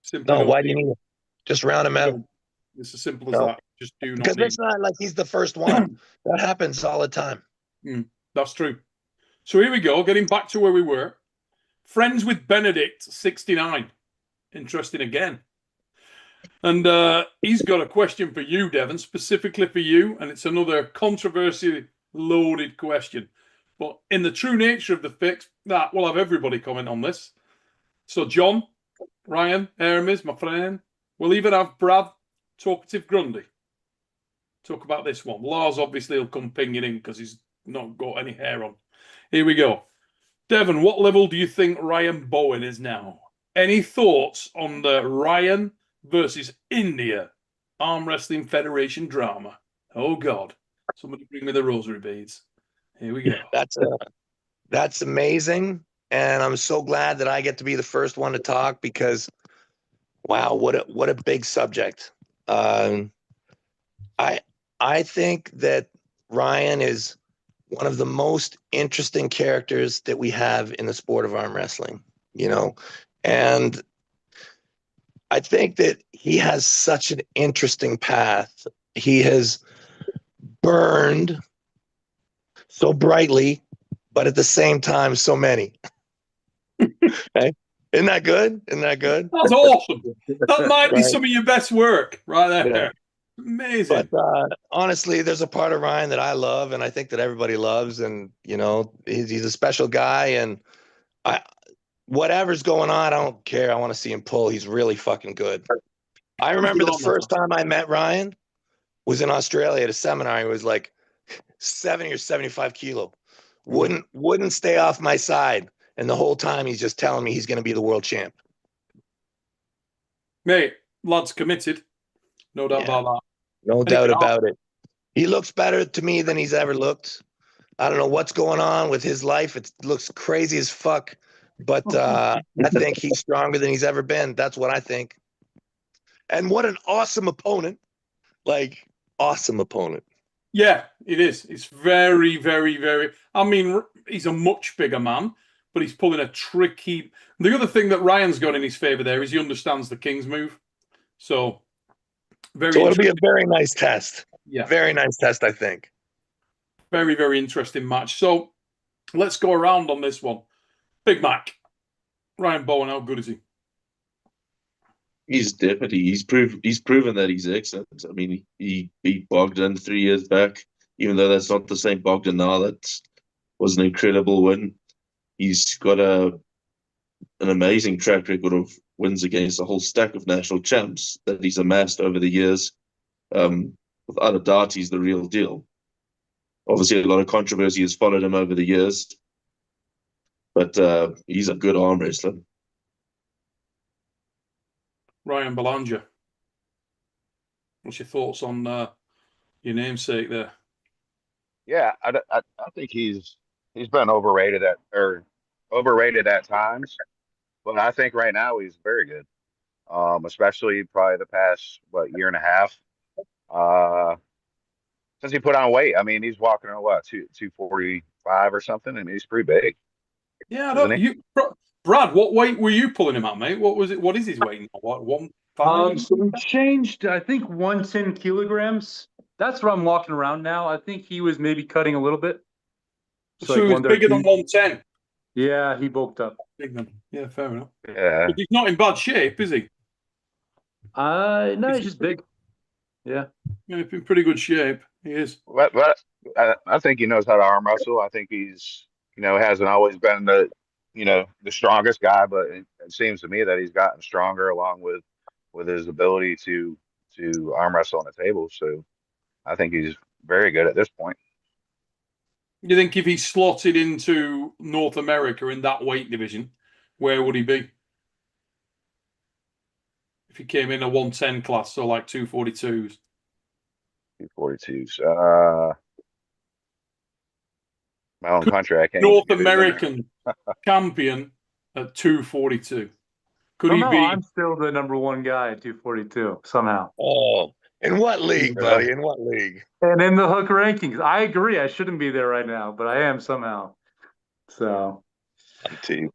Simply no, why do you need them? Just round them out. It's as simple as that. Just do not. Because it's not like he's the first one. That happens all the time. That's true. So here we go. Getting back to where we were. Friends with Benedict 69. Interesting again. And he's got a question for you, Devon, specifically for you. And it's another controversy loaded question. But in the true nature of the fix, that we'll have everybody comment on this. So John, Ryan, Ermes, my friend. We'll even have Brad, Talkative Grundy, talk about this one. Lars obviously will come pinging in because he's not got any hair on. Here we go. Devon, what level do you think Ryan Bowen is now? Any thoughts on the Ryan versus India Arm Wrestling Federation drama? Oh, God. Somebody bring me the rosary beads. Here we go. That's amazing. And I'm so glad that I get to be the first one to talk because, wow, what a big subject. I think that Ryan is one of the most interesting characters that we have in the sport of arm wrestling, and I think that he has such an interesting path. He has burned so brightly, but at the same time, so many. Okay? Isn't that good? Isn't that good? That's awesome. That might be some of your best work right there. Yeah. Amazing. But honestly, there's a part of Ryan that I love, and I think that everybody loves, and he's a special guy, and whatever's going on, I don't care. I want to see him pull. He's really fucking good. I remember the first time I met Ryan was in Australia at a seminar. He was like 70 or 75 kilo. Wouldn't stay off my side. And the whole time he's just telling me he's going to be the world champ. Mate, lad's committed. No doubt about that. No doubt about it. He looks better to me than he's ever looked. I don't know what's going on with his life. It looks crazy as fuck. But I think he's stronger than he's ever been. That's what I think. And what an awesome opponent. Like, awesome opponent. Yeah, it is. It's very, very, very... I mean, he's a much bigger man, but he's pulling a tricky... The other thing that Ryan's got in his favour there is he understands the King's move. So, it'll be a very nice test. Yeah. Very nice test, I think. Very, very interesting match. So, let's go around on this one. Big Mac. Ryan Bowen, how good is he? He's definitely he's proven that he's excellent. I mean, he beat Bogdan 3 years back, even though that's not the same Bogdan now. That was an incredible win. He's got an amazing track record of wins against a whole stack of national champs that he's amassed over the years. Without a doubt, he's the real deal. Obviously, a lot of controversy has followed him over the years, but he's a good arm wrestler. Ryan Belanger. What's your thoughts on your namesake there? Yeah, I think he's been overrated at times, but I think right now he's very good. Especially probably the past year and a half. Since he put on weight. I mean, he's walking on 245 or something, and he's pretty big. Yeah, Brad, what weight were you pulling him at, mate? What was it? What is his weight now? What, 150? So we changed, I think, 110 kilograms. That's where I'm walking around now. I think he was maybe cutting a little bit. So he was bigger than 110. Yeah, he bulked up. Big man. Yeah, fair enough. Yeah. But he's not in bad shape, is he? No, he's just big. Yeah. Yeah, he's in pretty good shape. He is. But I think he knows how to arm wrestle. I think he's, hasn't always been the strongest guy, but it seems to me that he's gotten stronger along with his ability to arm wrestle on the table. So I think he's very good at this point. You think if he slotted into North America in that weight division, where would he be? If he came in a 110 class, so like 242s. 242s. My own country, I can't. North American champion at 242. Could he be? I'm still the #1 guy at 242 somehow. Oh, in what league, buddy? In what league? And in the Hook rankings, I agree. I shouldn't be there right now, but I am somehow. So. Who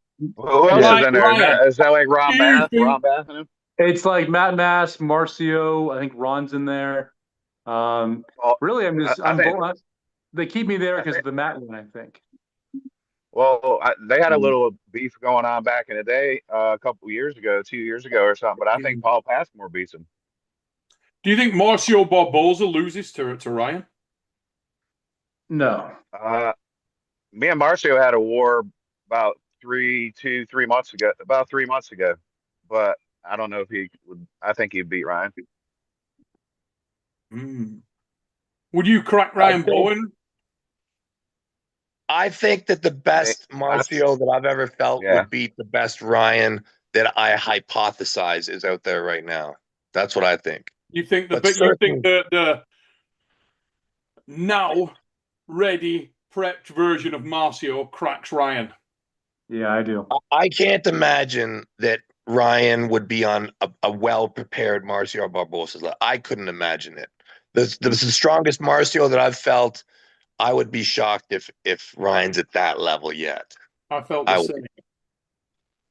else is in there? Is that like Ron Bath? Ron Bath in him? It's like Matt Mass, Marcio. I think Ron's in there. Really, they keep me there because of the Matt one, I think. Well, they had a little beef going on back in the day, a couple years ago, 2 years ago or something. But I think Paul Passmore beats him. Do you think Marcio Barboza loses to Ryan? No. Me and Marcio had a war about 3 months ago. About 3 months ago, but I don't know if he would. I think he'd beat Ryan. Would you crack Ryan Bowen? I think that the best Marcio that I've ever felt would beat the best Ryan that I hypothesize is out there right now. That's what I think. You think the now ready prepped version of Marcio cracks Ryan? Yeah, I do. I can't imagine that Ryan would be on a well-prepared Marcio Barbosa's level. I couldn't imagine it. This is the strongest Marcio that I've felt I would be shocked if Ryan's at that level yet. I felt the same.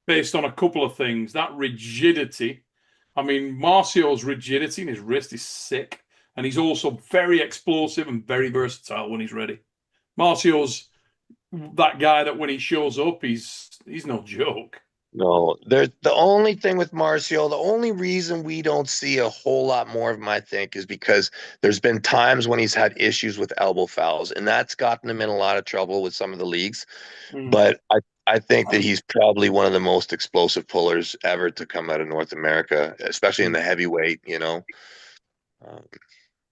Based on a couple of things, that rigidity. I mean, Marcio's rigidity in his wrist is sick, and he's also very explosive and very versatile when he's ready. Marcio's that guy that when he shows up, he's no joke. No, there's the only thing with Marcio, the only reason we don't see a whole lot more of him, I think, is because there's been times when he's had issues with elbow fouls, and that's gotten him in a lot of trouble with some of the leagues. But I think that he's probably one of the most explosive pullers ever to come out of North America, especially in the heavyweight, you know.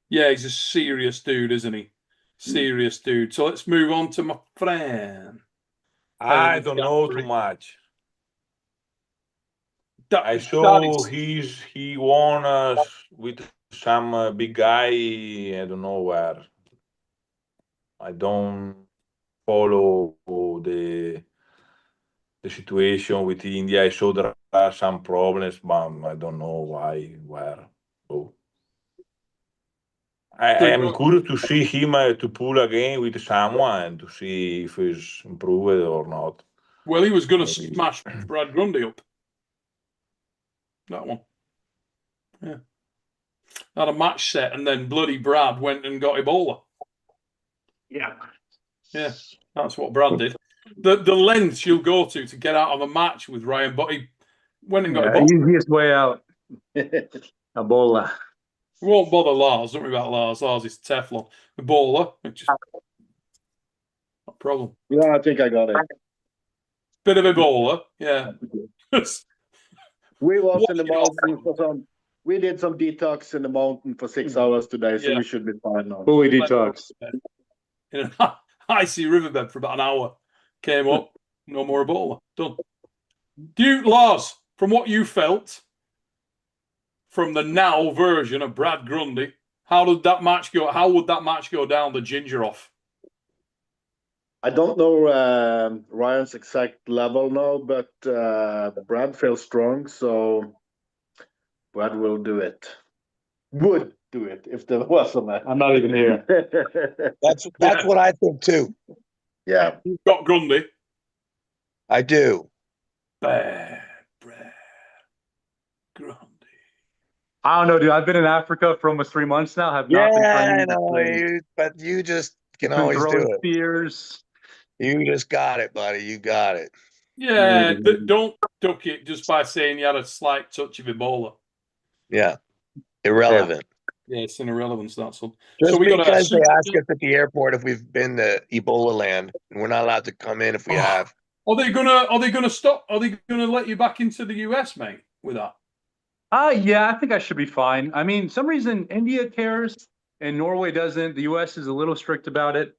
Yeah, he's a serious dude, isn't he? Serious dude. So let's move on to my friend. I don't know too much. I saw he won with some big guy. I don't know where. I don't follow the situation with India. I saw there are some problems, but I don't know why, where. So I am curious to see him to pull again with someone and to see if he's improved or not. Well, he was going to smash Brad Grundy up. That one. Yeah. Had a match set, and then bloody Brad went and got Ebola. Yeah. Yeah, that's what Brad did. The lengths you'll go to get out of a match with Ryan, but he went and got Ebola. Easiest way out. Ebola. We won't bother Lars. Don't worry about Lars. Lars is Teflon. Ebola, which is no problem. Yeah, I think I got it. Bit of Ebola, yeah. We was in the mountain for some. We did some detox in the mountain for 6 hours today, so we should be fine now. Fully detox. In an icy riverbed for about an hour. Came up, no more Ebola. Done. Lars, from what you felt from the now version of Brad Grundy, how did that match go? How would that match go down the ginger off? I don't know Ryan's exact level now, but Brad feels strong, so Brad will do it. Would do it if there was a match. I'm not even here. That's what I think too. Yeah. You've got Grundy. I do. Bad Brad Grundy. I don't know, dude. I've been in Africa for almost 3 months now. Have not been training. But you just can always do it. Spears. You just got it, buddy. You got it. Yeah, don't duck it just by saying you had a slight touch of Ebola. Yeah, irrelevant. Yeah, it's an irrelevance, that's all. Just so we got because they ask us at the airport if we've been to Ebola land, and we're not allowed to come in if we have. Are they gonna stop? Are they gonna let you back into the US, mate, with that? Yeah, I think I should be fine. I mean, some reason India cares and Norway doesn't. The US is a little strict about it.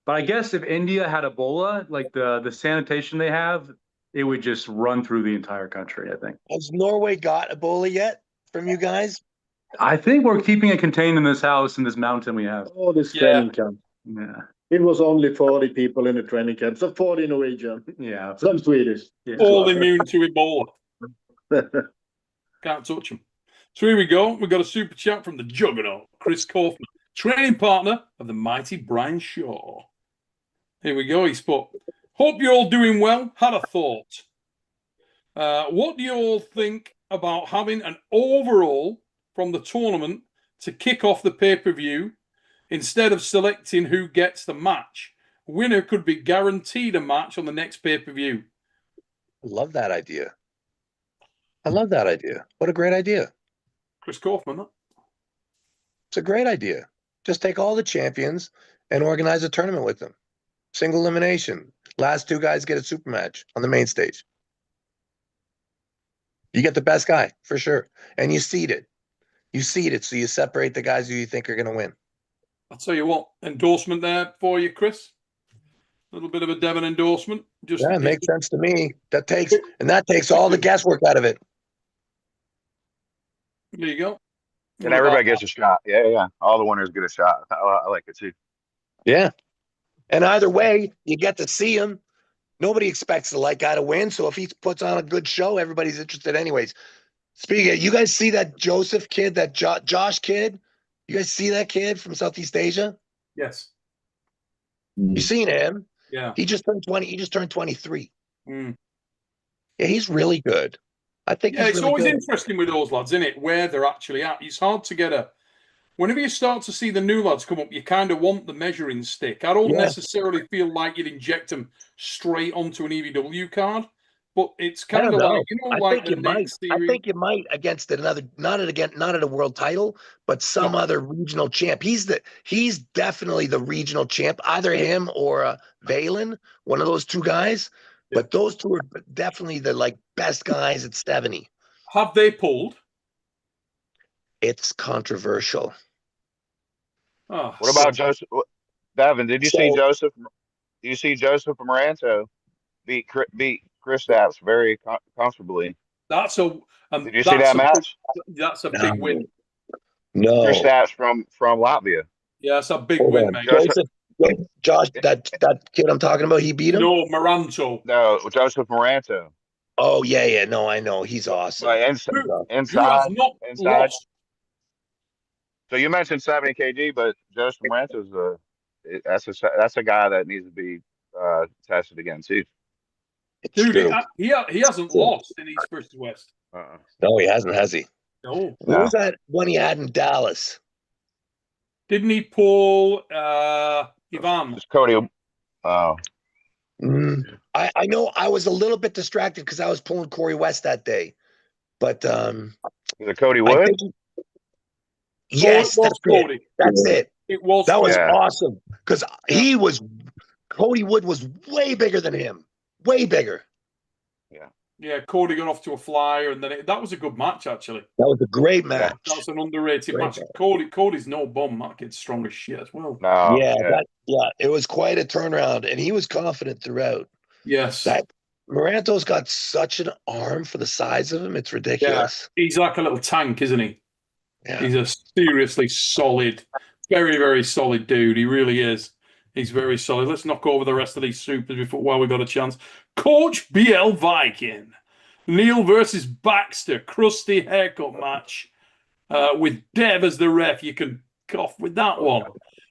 But I guess if India had Ebola, like the sanitation they have, it would just run through the entire country, I think. Has Norway got Ebola yet from you guys? I think we're keeping it contained in this house, in this mountain we have. Oh, this training camp. Yeah. It was only 40 people in the training camp. So 40 Norwegian. Yeah. Some Swedish. Yeah. All immune to Ebola. Can't touch them. So here we go. We've got a super chat from the juggernaut, Chris Kaufman, training partner of the mighty Brian Shaw. Here we go. He's put, hope you're all doing well. Had a thought. What do you all think about having an overall from the tournament to kick off the pay-per-view instead of selecting who gets the match? Winner could be guaranteed a match on the next pay-per-view. I love that idea. I love that idea. What a great idea. Chris Kaufman, huh? It's a great idea. Just take all the champions and organize a tournament with them. Single elimination. Last two guys get a super match on the main stage. You get the best guy, for sure. And you seed it. You seed it, so you separate the guys who you think are going to win. I'll tell you what, endorsement there for you, Chris. A little bit of a Devon endorsement. Yeah, it makes sense to me. That takes all the guesswork out of it. There you go. And everybody gets a shot. Yeah. All the winners get a shot. I like it too. Yeah. And either way, you get to see him. Nobody expects the light guy to win. So if he puts on a good show, everybody's interested anyways. Speaking of, you guys see that Joseph kid, that Josh kid? You guys see that kid from Southeast Asia? Yes. You seen him? Yeah. He just turned 20. He just turned 23. Mm. Yeah, he's really good. I think Yeah, he's it's really always good. interesting with those lads, isn't it? Where they're actually at. It's hard to get a. Whenever you start to see the new lads come up, you kind of want the measuring stick. I don't necessarily feel like you'd inject them straight onto an EVW card, but it's I kind don't of know. like, I like think the you might. next I series. think you might against another, not at a world title, but some other regional champ. He's definitely the regional champ. Either him or Valen, one of those two guys. Yeah. But those two are definitely the like best guys at 70. Have they pulled? It's controversial. Oh, What about Joseph? Devin, did you see So- Joseph? Do you see Joseph Moranto beat Chris Stapps very comfortably? that's a. Did you see that match? That's a big win. No. Chris Stapps from Latvia. Yeah, that's a big Hold win, on. mate. Joseph, Josh, that kid I'm talking about, he beat him? No, Moranto. no, Joseph Moranto. Oh, yeah. No, I know. He's awesome. But Who has inside. not lost? So you mentioned 70 kg, but Joseph Moranto's that's a guy that needs to be tested again too. It's Dude, true. he hasn't lost in East versus West. No, he hasn't, has he? No. What was that one he had in Dallas? Didn't he pull Ivan? It's Cody. Oh, I know I was a little bit distracted because I was pulling Corey West that day. But is it Cody Wood? Yes, that's Cody. it. That's it. It was. That was Yeah. awesome because Cody Wood was way bigger than him. Way bigger. Yeah, Cody got off to a flyer, and then that was a good match, actually. That was a great match. That was an underrated Great match. match. Cody's no bum. That kid's strong as shit as well. No. Yeah, it was quite a turnaround, and he was confident throughout. Yes. That Moranto's got such an arm for the size of him; it's ridiculous. Yeah, he's like a little tank, isn't he? Yeah. He's a seriously solid, very, very solid dude. He really is. He's very solid. Let's knock over the rest of these supers while we've got a chance. Coach BL Viking. Neil versus Baxter. Crusty haircut match with Dev as the ref. You can cough with that one.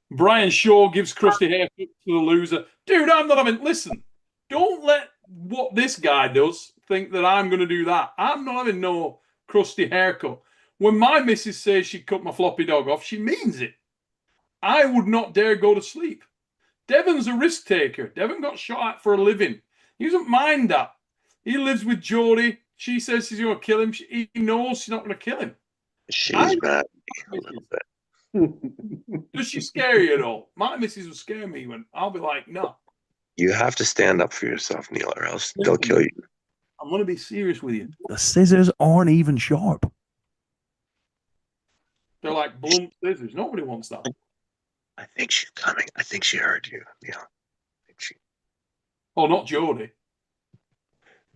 Brian Shaw gives Crusty haircut to the loser. Dude, I'm not having... Listen, don't let what this guy does think that I'm going to do that. I'm not having no crusty haircut. When my missus says she cut my floppy dog off, she means it. I would not dare go to sleep. Devon's a risk taker. Devon got shot at for a living. He doesn't mind that. He lives with Jodie. She says she's going to kill him. He knows she's not going to kill him. She's mad a little bit. Does she scare you at all? My missus will scare me when I'll be like, no. You have to stand up for yourself, Neil, or else they'll kill you. I'm going to be serious with you. The scissors aren't even sharp. They're like blunt scissors. Nobody wants that. I think she's coming. I think she heard you. Yeah. Oh, not Jodie.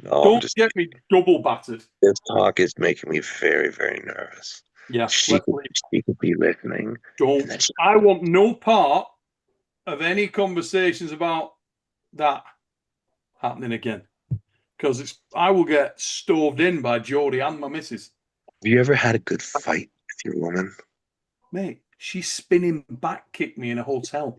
No, Don't get me double battered. This talk is making me very, very nervous. Yeah. She could be listening. Don't. I want no part of any conversations about that happening again. Because I will get stoved in by Jodie and my missus. Have you ever had a good fight with your woman? Mate, she spinning back kicked me in a hotel.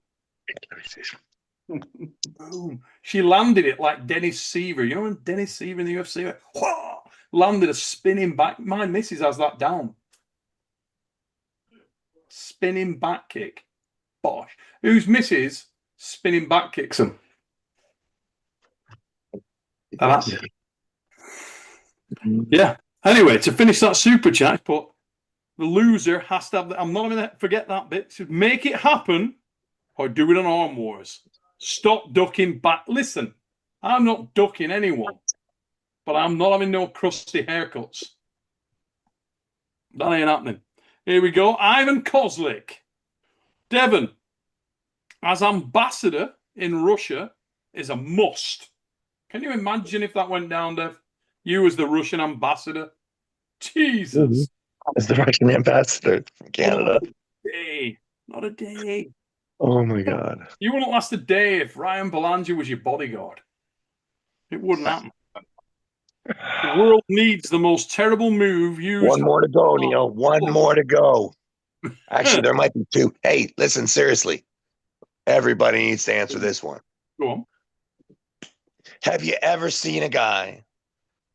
Boom. She landed it like Dennis Seaver. You know when Dennis Seaver in the UFC went, whoa, landed a spinning back. My missus has that down. Spinning back kick. Bosh. Whose missus spinning back kicks him? That's it. Yeah. Anyway, to finish that super chat, but the loser has to have. I'm not going to forget that bit. So make it happen, or do it on Arm Wars. Stop ducking back. Listen, I'm not ducking anyone, but I'm not having no crusty haircuts. That ain't happening. Here we go. Ivan Kozlik. Devon, as ambassador in Russia, is a must. Can you imagine if that went down, Dev? You as the Russian ambassador? Jesus. As the Russian ambassador from Canada. Not a day. Oh, my God. You wouldn't last a day if Ryan Belanger was your bodyguard. It wouldn't happen. The world needs the most terrible move used. One more to go, Neil. One more to go. Actually, there might be two. Hey, listen, seriously. Everybody needs to answer this one. Go on. Have you ever seen a guy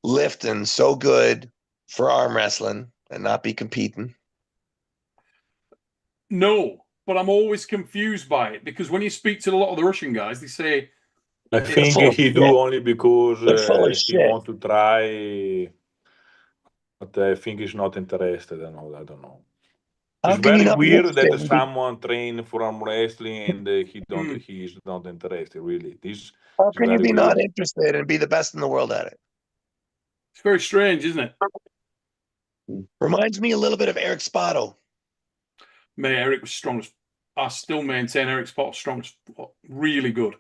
lifting so good for arm wrestling and not be competing? No, but I'm always confused by it because when you speak to a lot of the Russian guys, they say I think full of he do shit. only because They're full of he shit. want to try, but I think he's not interested. I don't know. How It's can you very not be weird that interested in be- someone train for arm wrestling and he's not interested. Really, this How is can you very be not weird. interested and be the best in the world at it? it's very strange, isn't it? Reminds me a little bit of Eric Spotto. Mate, Eric was strong as. I still maintain Eric Spot strong as fuck. Really good.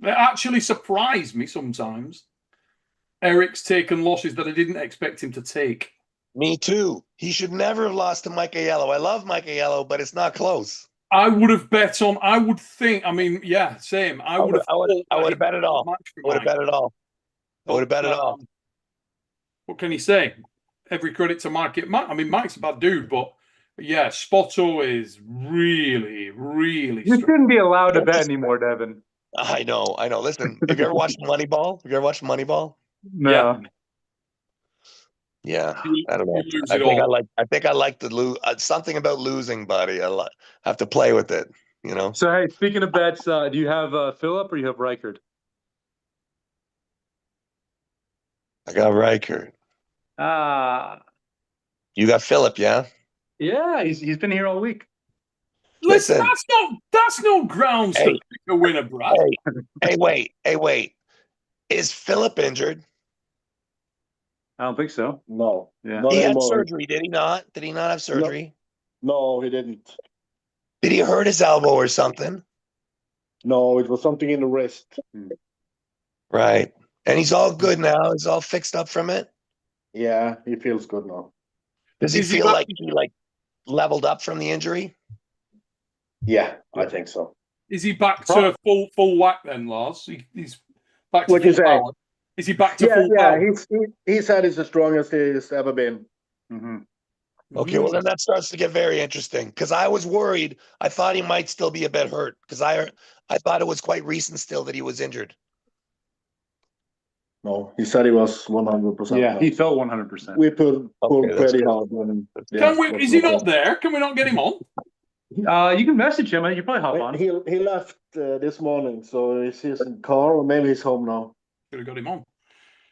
It actually surprised me sometimes. Eric's taken losses that I didn't expect him to take. Me too. He should never have lost to Mike Aiello. I love Mike Aiello, but it's not close. I would have bet on. I would think. I mean, yeah, same. I would have. I would have bet it all. I would have bet it all. I would have bet it all. What can you say? Every credit to Mike. I mean, Mike's a bad dude, but yeah, Spotto is really, really. You shouldn't be allowed to bet anymore, Devin. I know. Listen, have you ever watched Moneyball? No. Yeah, I don't know. I think I like to lose. Something about losing, buddy. I have to play with it. You know. So hey, speaking of bets, do you have Philip or you have Reichert? I got Reichert. You got Philip, yeah? Yeah, he's been here all week. Listen, that's no grounds to pick a winner, Brad. Hey, wait. Is Philip injured? I don't think so. No. Yeah. Not He had anymore. surgery, did he not? Did he not have surgery? No, he didn't. Did he hurt his elbow or something? No, it was something in the wrist. Right. And he's all good now. He's all fixed up from it. Yeah, he feels good now. Does he feel like he leveled up from the injury? Yeah, I think so. Is he back to full whack then, Lars? He's back to What you full say? power. Is he back to full power? He said he's the strongest he's ever been. Mm-hmm. Okay, well then that starts to get very interesting because I was worried. I thought he might still be a bit hurt because I thought it was quite recent still that he was injured. No, he said he was 100%. Yeah, he felt 100%. We pulled pretty hard. Is he not there? Can we not get him on? You can message him. You probably hop on. He left this morning, so he's in the car, or maybe he's home now. Could have got him on.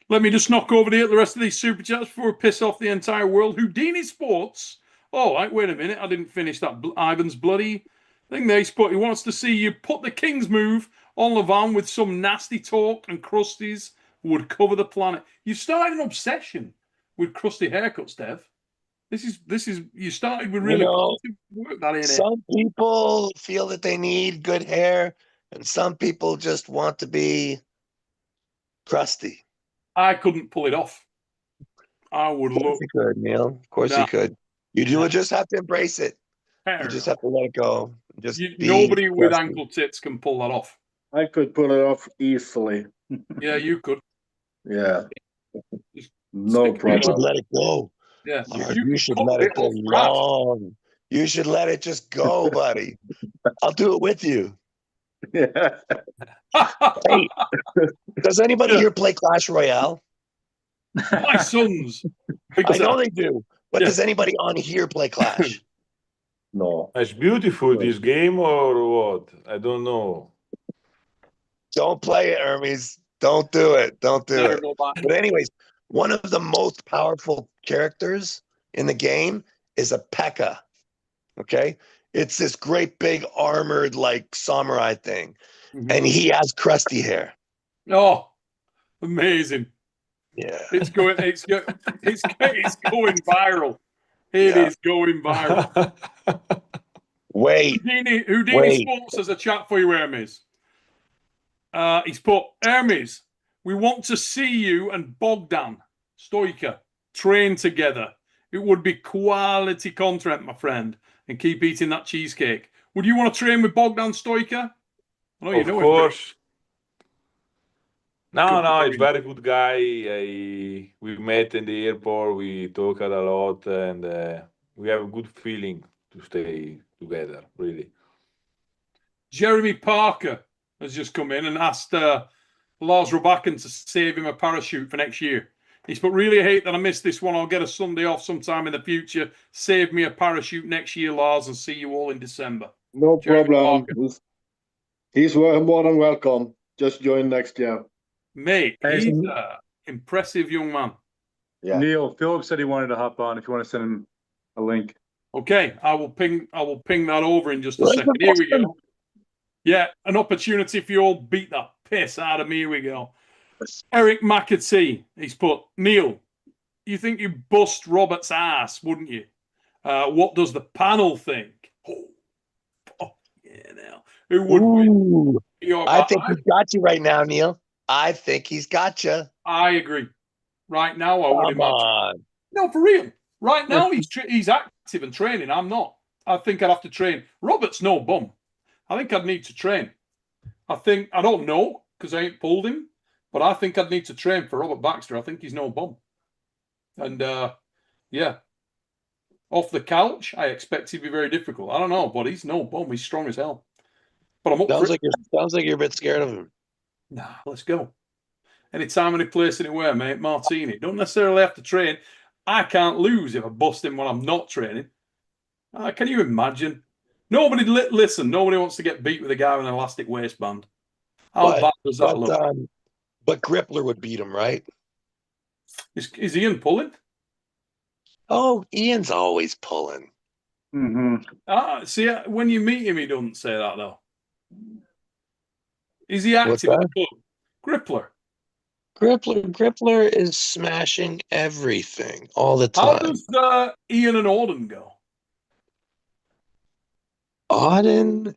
Let me just knock over the rest of these super chats before we piss off the entire world. Houdini Sports. Oh, wait a minute. I didn't finish that. Ivan's bloody thing there. He wants to see you put the King's move on Levan with some nasty talk and crusties would cover the planet. You started an obsession with crusty haircuts, Dev. This is you started with really positive work. That ain't some people feel that they need good hair, and some people just want to be crusty. I couldn't pull it off. I would look. Of course you could, Neil. Of course you could. You would just have to embrace it. You just have to let it go. Nobody with ankle tits can pull that off. I could pull it off easily. Yeah, you could. Yeah. No problem. You should let it go. Yeah. You should let it go long. You should let it just go, buddy. I'll do it with you. Yeah. Hey, does anybody here play Clash Royale? My sons. I know they do. But does anybody on here play Clash? No. It's beautiful, this game, or what? I don't know. Don't play it, Ermes. Don't do it. Don't do it. But anyways, one of the most powerful characters in the game is a P.E.K.K.A. Okay? It's this great big armored like samurai thing. Mm-hmm. And he has crusty hair. Oh, amazing. Yeah. It's going viral. It is going viral. Wait. Houdini Sports has a chat for you, Ermes. He's put, Ermes, we want to see you and Bogdan Stoica train together. It would be quality content, my friend. And keep eating that cheesecake. Would you want to train with Bogdan Stoica? I know you know him. Of course. No, he's a very good guy. We met in the airport. We talked a lot, and we have a good feeling to stay together, really. Jeremy Parker has just come in and asked Lars Robakken to save him a parachute for next year. He's put, really hate that I missed this one. I'll get a Sunday off sometime in the future. Save me a parachute next year, Lars, and see you all in December. No Jeremy problem. Parker. He's more than welcome. Just join next year. Mate, Hey, he's an impressive young man. Yeah. Neil, Philip said he wanted to hop on. If you want to send him a link. Okay, I will ping that over in just a second. Here we go. Yeah, an opportunity for you all beat that piss out of me. Here we go. Eric McAtee, he's put, Neil, you think you bust Robert's ass, wouldn't you? What does the panel think? Oh yeah, now. Who would win? I think he's got you right now, Neil. I think he's got you. I agree. Right now, I would Come imagine. on. No, for real. Right now, he's active and training. I'm not. I think I'd have to train. Robert's no bum. I think I'd need to train. I don't know because I ain't pulled him, but I think I'd need to train for Robert Baxter. I think he's no bum. And yeah, off the couch, I expect he'd be very difficult. I don't know, but he's no bum. He's strong as hell. But I'm up Sounds for it. like you're a bit scared of him. Nah, let's go. Anytime, any place, anywhere, mate. Martini. Don't necessarily have to train. I can't lose if I bust him when I'm not training. Can you imagine? Nobody listen. Nobody wants to get beat with a guy with an elastic waistband. How bad does that look? But Grippler would beat him, right? Is Ian pulling? Oh, Ian's always pulling. Mm-hmm. See, when you meet him, he doesn't say that though. Is he active at the club? Grippler. Grippler is smashing everything all the time. How does Ian and Auden go? Auden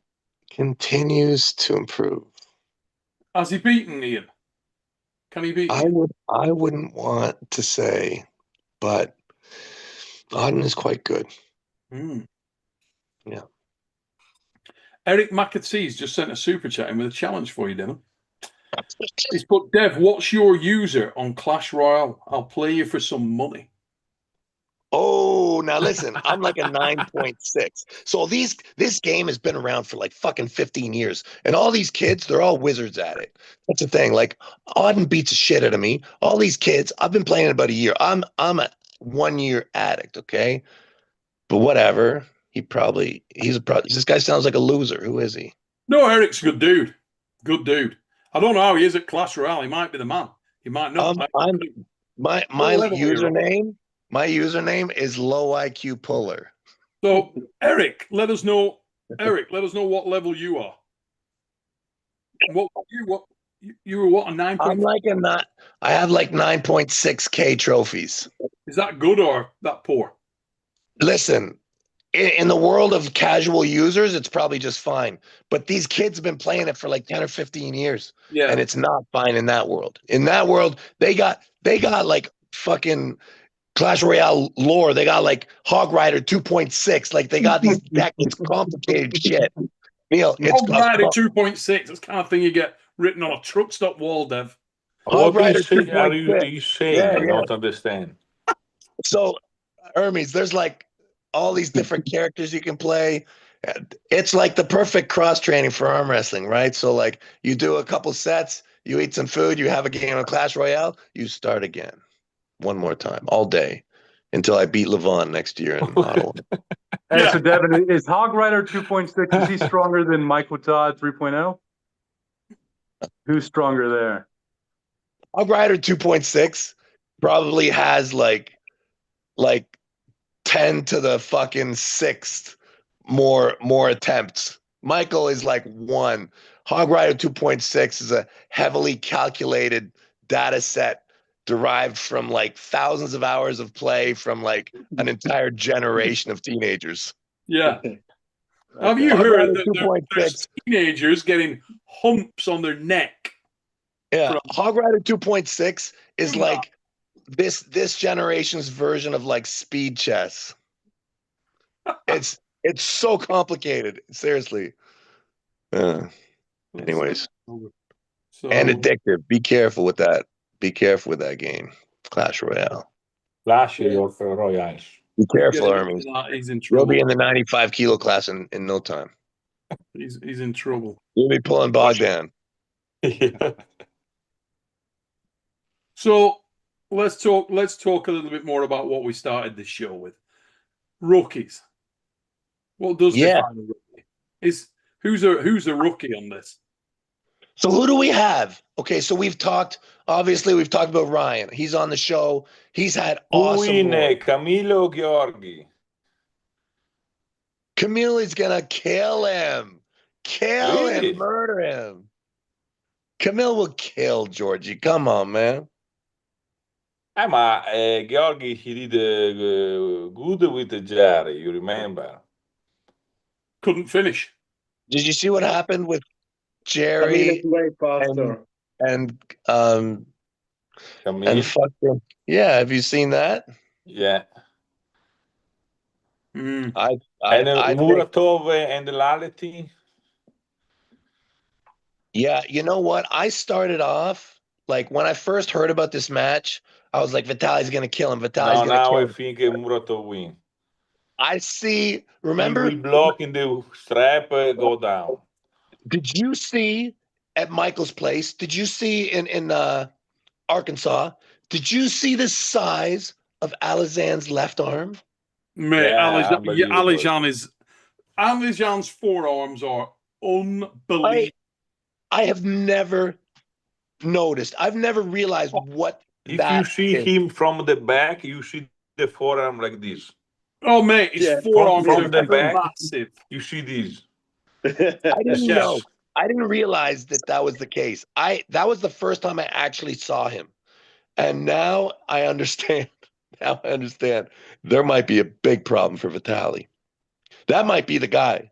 continues to improve. Has he beaten Ian? Can he beat Ian? I wouldn't want to say, but Auden is quite good. Yeah. Eric McAtee's just sent a super chat in with a challenge for you, Devon. He's put, Dev, what's your user on Clash Royale? I'll play you for some money. Oh, now listen, I'm like a 9.6. So this game has been around for like fucking 15 years. And all these kids, they're all wizards at it. That's the thing. Like, Auden beats the shit out of me. All these kids, I've been playing about a year. I'm a 1 year addict, okay? But whatever. This guy sounds like a loser. Who is he? No, Eric's a good dude. Good dude. I don't know how he is at Clash Royale. He might be the man. He might not. My username is low IQ puller. So Eric, let us know. Eric, let us know what level you are. What you were what, a 9. I have like 9.6K trophies. Is that good or that poor? Listen, in the world of casual users, it's probably just fine. But these kids have been playing it for like 10 or 15 years. Yeah. And it's not fine in that world. In that world, they got like fucking Clash Royale lore. They got like Hog Rider 2.6. Like they got these it's complicated shit. Neil, it's Hog Rider 2.6. That's the kind of thing you get written on a truck stop wall, Dev. Hog Rider are you 2.6. saying? I don't understand. So, Ermes, there's like all these different characters you can play. It's like the perfect cross training for arm wrestling, right? So like you do a couple sets, you eat some food, you have a game of Clash Royale, you start again one more time all day until I beat Levon next year in Ottawa. Hey, so Devin, is Hog Rider 2.6, is he stronger than Michael Todd 3.0? Who's stronger there? Hog Rider 2.6 probably has like 10 to the fucking 6th more attempts. Michael is like 1. Hog Rider 2.6 is a heavily calculated data set derived from like thousands of hours of play from like an entire generation of teenagers. Yeah. Have you heard that there's teenagers getting humps on their neck? Yeah. Hog Rider 2.6 is like this generation's version of like speed chess. It's so complicated. Seriously. Anyways. And addictive. Be careful with that. Be careful with that game. Clash Royale. Clash Royale. Be careful, Ermes. He's in You'll trouble. be in the 95 kilo class in no time. He's in trouble. We'll be pulling Bogdan. Yeah. So let's talk a little bit more about what we started this show with. Rookies. What does define a rookie? Who's a rookie on this? So who do we have? Okay, so we've talked about Ryan. He's on the show. He's had awesome Win, roles. Camilo Georgi. Camille is gonna kill him. Really? Murder him. Camille will kill Georgie. Come on, man. Ma Georgi, he did good with Jerry, you remember? Couldn't finish. Did you see what happened with I mean, it's Jerry way faster. and Camille? fucking have you seen that? Yeah. Mm. And think, Muratov and Lalety? yeah, you know what? I started off like when I first heard about this match, I was like, Vitali's gonna kill him. Vitali's gonna Now kill I him. think Muratov win. I see. He Remember? will block in the strap, go down. Did you see at Michael's place? Did you see in Arkansas? Did you see the size of Alizan's left arm? Mate, Yeah, unbelievable. Alijan's forearms are unbelievable. I have never noticed. I've never realized what If that you see is. him from the back, you see the forearm like this. Oh, mate, his Yeah. forearms From are the back, massive. you see this. I didn't Yes. know. I didn't realize that was the case. That was the first time I actually saw him. And now I understand. Now I understand. There might be a big problem for Vitali. That might be the guy.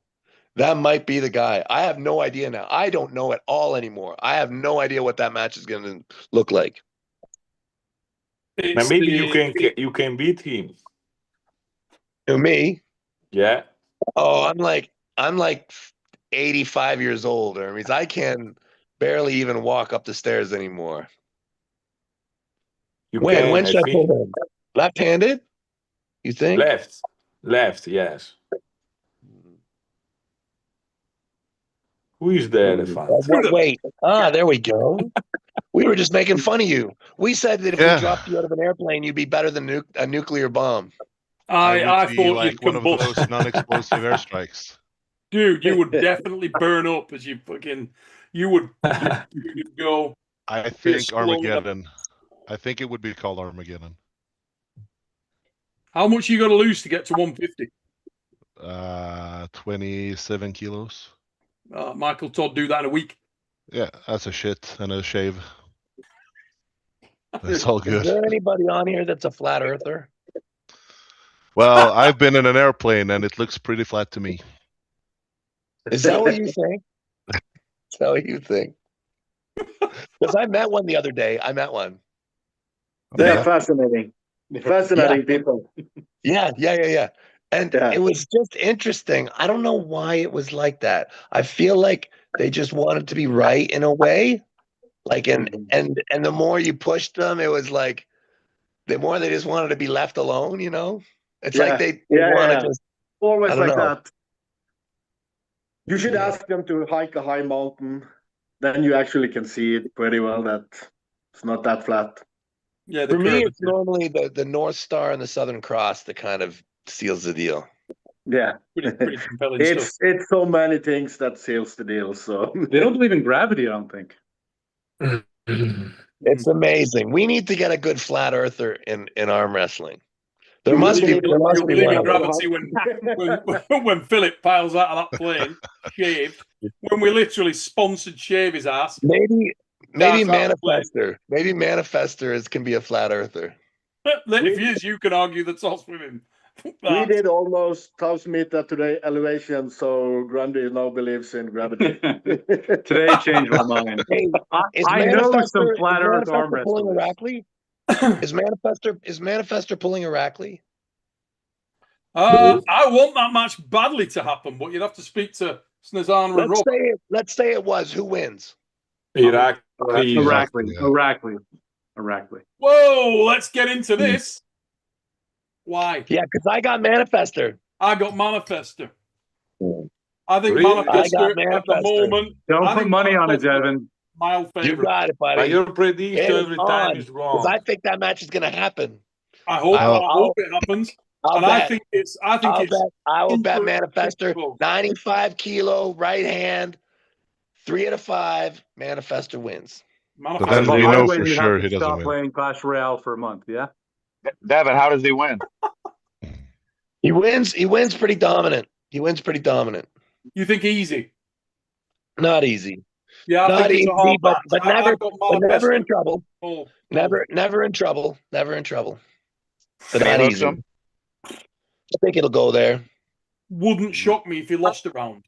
I have no idea now. I don't know at all anymore. I have no idea what that match is going to look like. Now maybe you can beat him. To me? Yeah. Oh, I'm like 85 years old, Ermes. I can barely even walk up the stairs anymore. When should I pull him? Left-handed? You think? Left, yes. Who is the elephant? Wait. There we go. We were just making fun of you. We said that if we dropped you out of an airplane, you'd be better than a nuclear bomb. I would be thought like you'd one of combust. those non-explosive airstrikes. Dude, you would definitely burn up as you would go. I think Armageddon. I think it would be called Armageddon. How much you got to lose to get to 150? 27 kilos. Michael Todd do that in a week. Yeah, that's a shit and a shave. That's all good. Is there anybody on here that's a flat earther? Well, I've been in an airplane and it looks pretty flat to me. Is that what you think? Is that what you think? Because I met one the other day. They're fascinating. Fascinating people. Yeah. And it was just interesting. I don't know why it was like that. I feel like they just wanted to be right in a way. Like and the more you pushed them, it was like the more they just wanted to be left alone, you know? It's like they want to just always like know. that. You should ask them to hike a high mountain. Then you actually can see it pretty well that it's not that flat. Yeah, for me, it's normally the North Star and the Southern Cross that kind of seals the deal. Yeah, pretty compelling it's stuff. It's so many things that seals the deal. So they don't believe in gravity, I don't think. It's amazing. We need to get a good flat earther in arm wrestling. There must be in gravity when Philip piles out of that plane, shaved. When we literally sponsored shave his ass. Maybe Manifester. Maybe Manifester can be a flat earther. If he is, you can argue that's us with him. We did almost 1,000 meter today elevation, so Grundy now believes in gravity. Today changed my mind. Hey, I know some flat earth arm pulling a wrestlers. Rackley? Is Manifester pulling a Rackley? I want that match badly to happen, but you'd have to speak to Snezana and Rob. Let's say it was. Who wins? Irakli. Whoa, let's get into this. Why? Yeah, because I got Manifester. I got Manifester. I think Really? Manifester I got at the Manifester. moment. Don't I put think money on it, Manifester, Devin. mild You favorite. got it, buddy. But your prediction It is every time on, is 'cause wrong. I think that match is going to happen. I hope I'll it happens. I'll And bet. I think it's I will bet super, Manifester, super close. 95 kilo right hand, 3 out of 5. Manifester wins. But then But we by the know way, for you sure have he to doesn't stop win. playing Clash Royale for a month. Yeah. Devin, how does he win? He wins pretty dominant. You think easy? Not easy. Yeah, I Not think it's a hard easy, but match. never I've got but never in Manifester. trouble. Oh, Never in trouble. Never in trouble. But Can he not hook easy. some? I think it'll go there. Wouldn't shock me if he lost a round.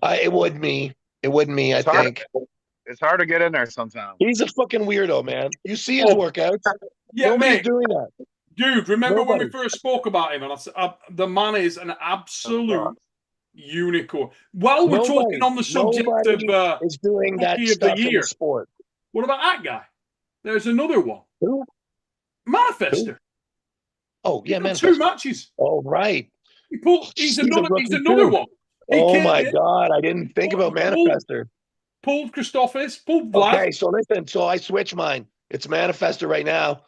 It would me. It would me, I think. It's hard to get in there sometimes. He's a fucking weirdo, man. You see his workouts. Yeah, Nobody's mate. doing that. Dude, remember when we Nobody. first spoke about him? And I said, the man is an absolute unicorn. While we're talking on the subject nobody of is doing that Rookie of the stuff in Year, the sport. what about that guy? There's another one. Who? Manifester. Oh, yeah, He's Manifester. 2 matches. Oh, right. He's another one. He Oh, came my in, God. I didn't think about Manifester. pulled Christophis, pulled Vlad. Okay, so listen. So I switch mine. It's Manifester right now.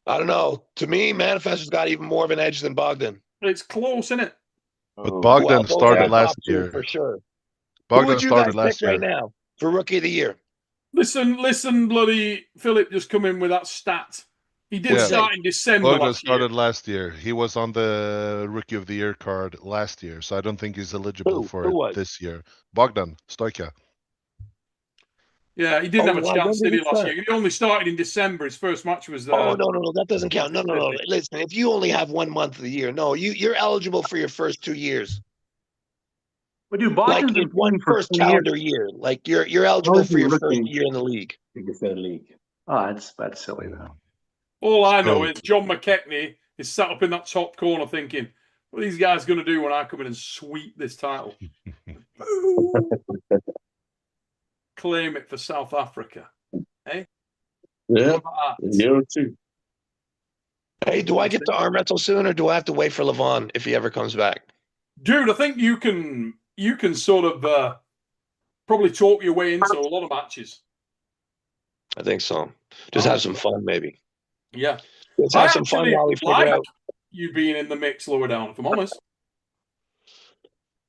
I don't know. To me, Manifester's got even more of an edge than Bogdan. It's close, isn't it? But Bogdan started last year. For sure. Bogdan Who would you started guys last pick year. right now for Rookie of the Year? Listen, bloody Philip just come in with that stat. He did start in December Bogdan last started last year. He was on the Rookie of the Year card last year, so I don't think he's eligible for it this year. Bogdan Stoica. Yeah, he didn't have a chance, did he, last year? He only started in December. His first match was... no, that doesn't count. No. Listen, if you only have 1 month of the year, no, you're eligible for your first 2 years. But dude, Like Bogdan's in one first calendar year. Like you're eligible for your first year in the league. Oh, that's silly though. All I know is John McKechnie is sat up in that top corner thinking, what are these guys going to do when I come in and sweep this title? Claim it for South Africa. Eh? Yeah. You too. Hey, do I get to arm wrestle soon, or do I have to wait for Levon if he ever comes back? Dude, I think you can sort of probably talk your way into a lot of matches. I think so. Just have some fun, maybe. Yeah. Let's have some fun while we figure out. You being in the mix lower down, if I'm honest.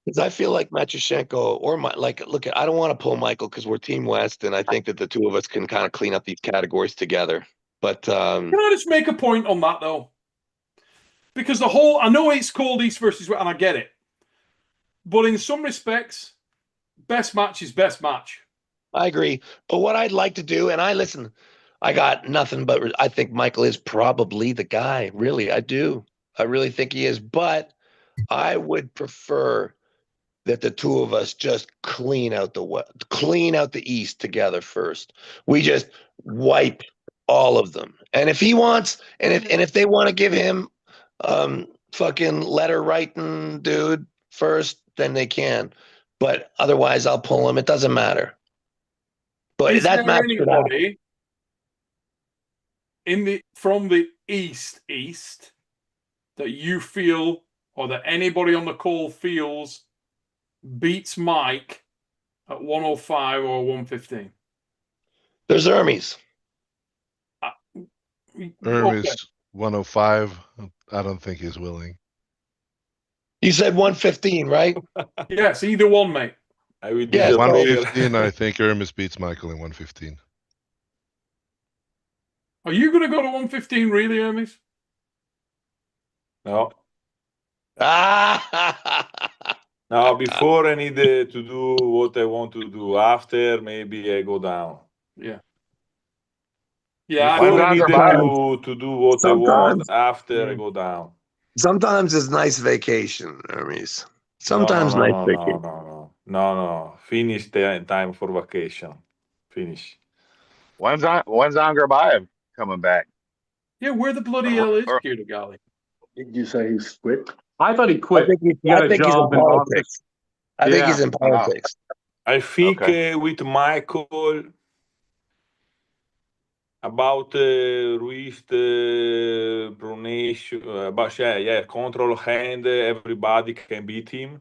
Because I feel like Matushenko or look, I don't want to pull Michael because we're Team West, and I think that the two of us can kind of clean up these categories together. But can I just make a point on that though? Because I know it's called East versus West, and I get it. But in some respects, best match is best match. I agree. But what I'd like to do, and I got nothing but I think Michael is probably the guy. Really, I do. I really think he is. But I would prefer that the two of us just clean out the East together first. We just wipe all of them. And if he wants, and if they want to give him fucking letter writing dude first, then they can. But otherwise, I'll pull him. It doesn't matter. But is that there match could happen. Anybody from the East that you feel, or that anybody on the call feels, beats Mike at 105 or 115? There's Ermes. Ermes 105. I don't think he's willing. You said 115, right? Yes, either one, mate. I would 115. I think Ermes beats Michael in 115. Are you going to go to 115, really, Ermes? No. No, before I need to do what I want to do. After, maybe I go down. Yeah. Yeah. Before I need to do what I want. After, I go down. Sometimes it's nice vacation, Hermes. Sometimes nice vacation. No. Finish the time for vacation. Finish. When's Angarbayev coming back? Yeah, where the bloody hell is Peter Galley? Did you say he's quit? I thought he quit. I think he's in politics. I think he's in politics. I think with Michael about wrist pronation, control hand, everybody can beat him.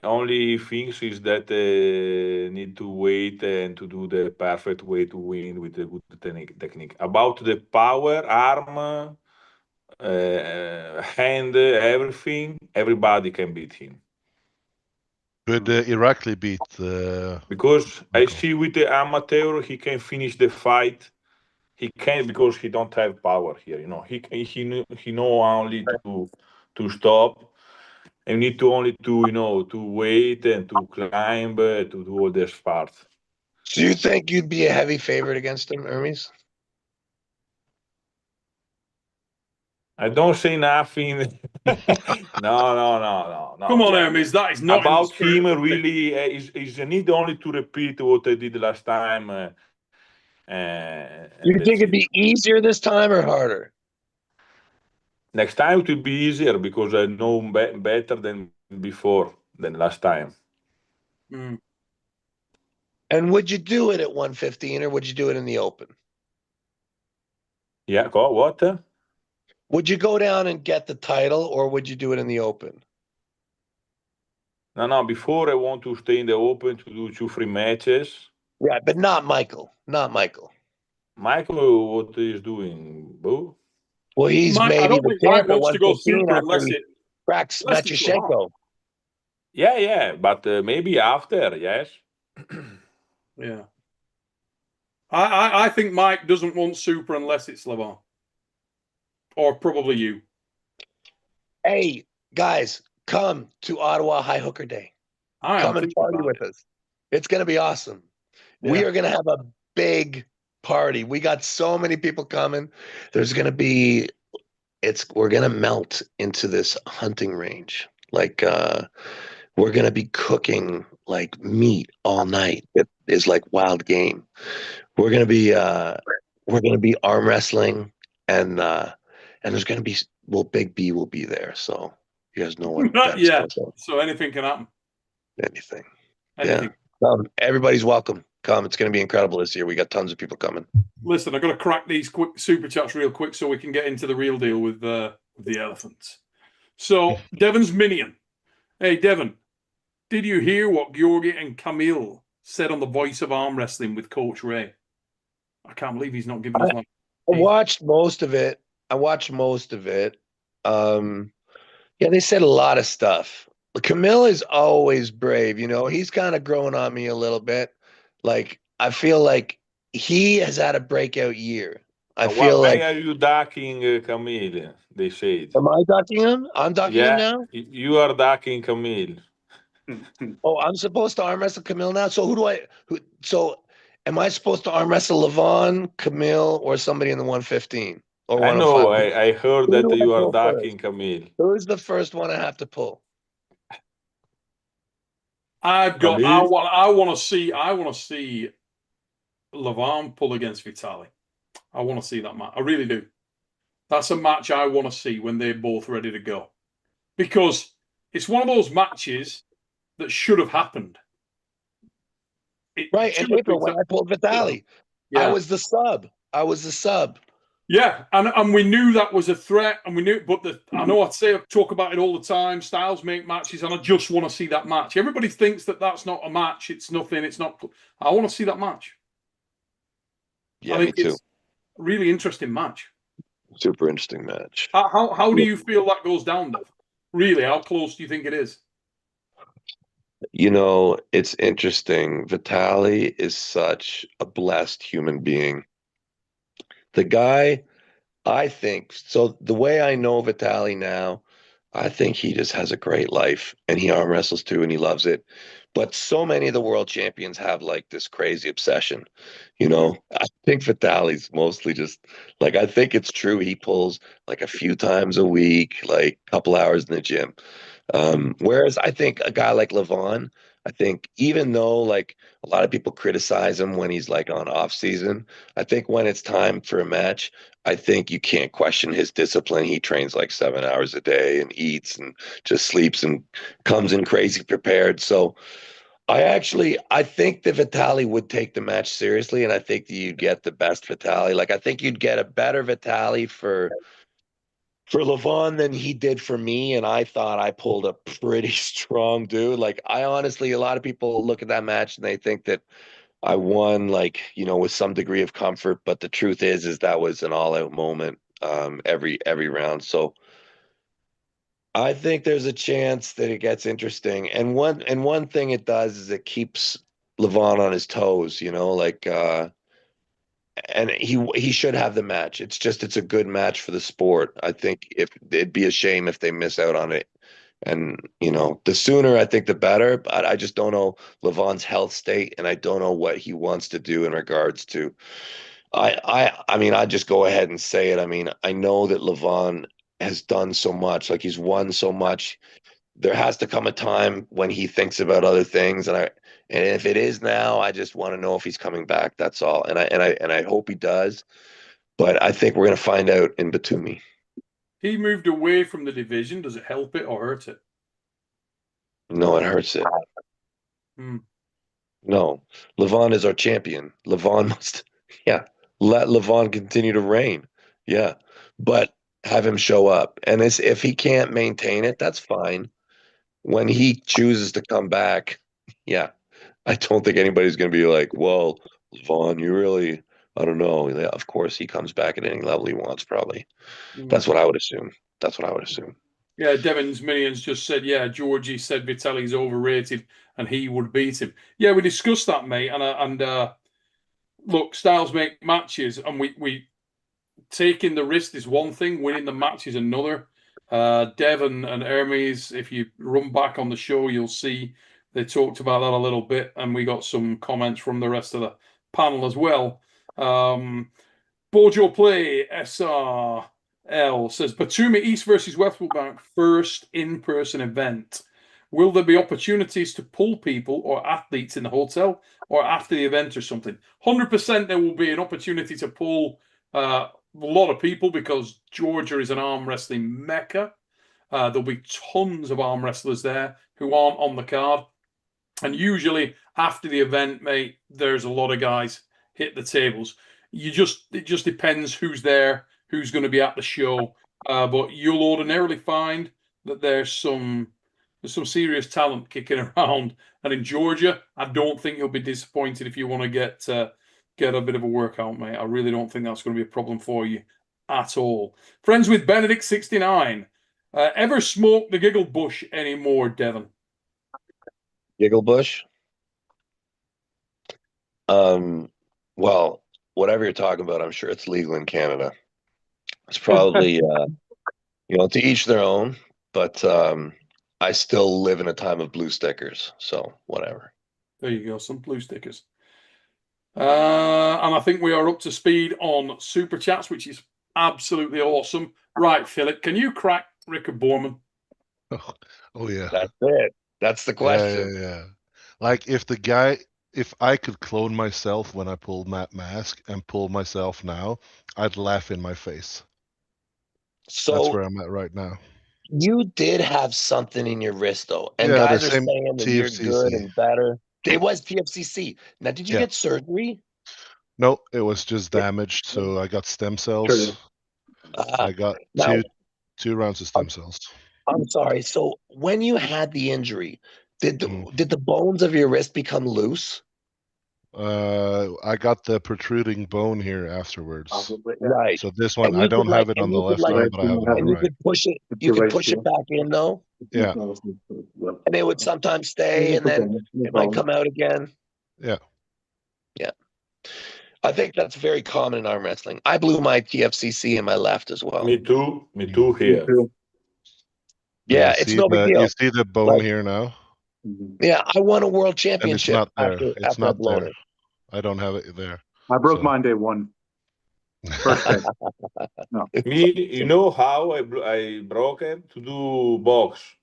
only things is that need to wait and to do the perfect way to win with the good technique. About the power, arm, hand, everything, everybody can beat him. Could Irakli beat? Because I Michael? see with the amateur, he can finish the fight. He can't because he don't have power here. You know, he know only to stop. And need to only to wait and to climb, to do all this part. Do you think you'd be a heavy favorite against him, Ermes? I don't say nothing. No. Come on, Ermes, that is not about him. in the Really, is a need only to repeat what I did last time. You think it'd be easier this time or harder? Next time it will be easier because I know better than before, than last time. Mm. And would you do it at 115 or would you do it in the open? Yeah, what? Would you go down and get the title or would you do it in the open? No, before I want to stay in the open to do 2-3 matches. Right, but not Michael. Not Michael. Michael, what is doing, Boo? Well, he's Mike, I maybe don't the think champ Mike at wants to go 115 super after unless he it cracks unless it's Lamar. Matyushenko. Yeah, but maybe after, yes. Yeah. I think Mike doesn't want super unless it's Lamar. Or probably you. Hey, guys, come to Ottawa High Hooker Day. Come and party with us. It's going to be awesome. Yeah. We are going to have a big party. We got so many people coming. There's going to be, we're going to melt into this hunting range. Like, we're going to be cooking like meat all night. It is like wild game. We're going to be arm wrestling and there's going to be, Big B will be there. So you guys know what Not yet. So anything can happen. Anything. Yeah. Everybody's welcome. Come. It's going to be incredible this year. We got tons of people coming. Listen, I've got to crack these quick super chats real quick so we can get into the real deal with the elephants. So Devon's minion. Hey, Devon, did you hear what Georgi and Camille said on the Voice of Arm Wrestling with Coach Ray? I can't believe he's not giving us one. I watched most of it. Yeah, they said a lot of stuff. Camille is always brave. You know, he's kind of growing on me a little bit. Like, I feel like he has had a breakout year. I feel why like. are you ducking Camille? They said. Am I ducking him? I'm ducking him now? You are ducking Camille. Oh, I'm supposed to arm wrestle Camille now? So so am I supposed to arm wrestle Levon, Camille, or somebody in the 115? Or 105? I know, I heard that you are ducking Camille. Who's the first one I have to pull? I want to see Levon pull against Vitali. I want to see that match. I really do. That's a match I want to see when they're both ready to go. Because it's one of those matches that should have happened. Right, in April when I pulled Vitali. Yeah. I was the sub. Yeah, and we knew that was a threat, and we knew, but I know I talk about it all the time. Styles make matches, and I just want to see that match. Everybody thinks that that's not a match. It's nothing. It's not. I want to see that match. Yeah, me too. It's a really interesting match. Super interesting match. How do you feel that goes down, Dev? Really, how close do you think it is? You know, it's interesting. Vitali is such a blessed human being. The guy, I think, so the way I know Vitali now, I think he just has a great life and he arm wrestles too and he loves it. But so many of the world champions have like this crazy obsession. You know, I think Vitali's mostly just like, I think it's true. He pulls like a few times a week, like a couple hours in the gym. Whereas I think a guy like Levon, I think even though like a lot of people criticize him when he's like on off season, I think when it's time for a match, I think you can't question his discipline. He trains like 7 hours a day and eats and just sleeps and comes in crazy prepared. So I think that Vitali would take the match seriously, and I think that you'd get the best Vitali. Like I think you'd get a better Vitali for for Levon than he did for me, and I thought I pulled a pretty strong dude. Like, I honestly, a lot of people look at that match and they think that I won, like, you know, with some degree of comfort, but the truth is that was an all-out moment, every round. So I think there's a chance that it gets interesting. And one thing it does is it keeps Levon on his toes, you know, like and he should have the match. It's a good match for the sport. I think if it'd be a shame if they miss out on it. And you know, the sooner I think the better. But I just don't know Levon's health state, and I don't know what he wants to do in regards to. I mean, I just go ahead and say it. I mean, I know that Levon has done so much, like he's won so much. There has to come a time when he thinks about other things, and if it is now, I just want to know if he's coming back. That's all, and I hope he does. But I think we're gonna find out in Batumi. He moved away from the division. Does it help it or hurt it? No, it hurts it. Hmm. No, Levon is our champion. Levon must, yeah, let Levon continue to reign. Yeah, but have him show up. And if he can't maintain it, that's fine. When he chooses to come back, yeah, I don't think anybody's going to be like, well, Levon, you really, I don't know. Yeah, of course, he comes back at any level he wants, probably. That's what I would assume. That's what I would assume. Yeah, Devon's Millions just said, yeah, Georgie said Vitaly's overrated and he would beat him. Yeah, we discussed that, mate. And look, styles make matches, and we taking the risk is one thing, winning the match is another. Devon and Ermes, if you run back on the show, you'll see they talked about that a little bit, and we got some comments from the rest of the panel as well. Bojo Play SRL says Batumi East versus Westwood Bank first in-person event. Will there be opportunities to pull people or athletes in the hotel or after the event or something? 100% there will be an opportunity to pull a lot of people because Georgia is an arm wrestling mecca. There'll be tons of arm wrestlers there who aren't on the card. And usually after the event, mate, there's a lot of guys hit the tables. It just depends who's there, who's going to be at the show. But you'll ordinarily find that there's some serious talent kicking around. And in Georgia, I don't think you'll be disappointed if you want to get a bit of a workout, mate. I really don't think that's going to be a problem for you at all. Friends with Benedict 69. Ever smoke the Giggle Bush anymore, Devon? Giggle Bush? Well, whatever you're talking about, I'm sure it's legal in Canada. It's probably, you know, to each their own, but I still live in a time of blue stickers, so whatever. There you go, some blue stickers. And I think we are up to speed on super chats, which is absolutely awesome. Right, Philip, can you crack Rickard Borman? Oh yeah. That's it. That's the question. Yeah. Like if I could clone myself when I pulled Matt Mask and pull myself now, I'd laugh in my face. So that's where I'm at right now. You did have something in your wrist though, and Yeah, guys the are same saying that you're good TFCC. and better. It was TFCC. Now, did you Yeah. get surgery? No, it was just damaged. So I got stem cells. I got Now, two rounds of stem cells. I'm sorry. So when you had the injury, did Mm. the bones of your wrist become loose? I got the protruding bone here afterwards. Right. So this one, And I you don't could, have like- it on and the you could, left like- arm, but I have it on the And you right. could push it. You could push it back in though, Yeah. and it would sometimes stay, and then it might come out again. Yeah. Yeah. I think that's very common in arm wrestling. I blew my TFCC in my left as well. Me too here. Yeah, You it's see no big deal. You see the bone Like- here now? Yeah, I won a world And it's championship not there. after It's I not blown there. it. I don't have it there. I broke So- mine day one. First day. No. Me, you know how I broke it? To do box.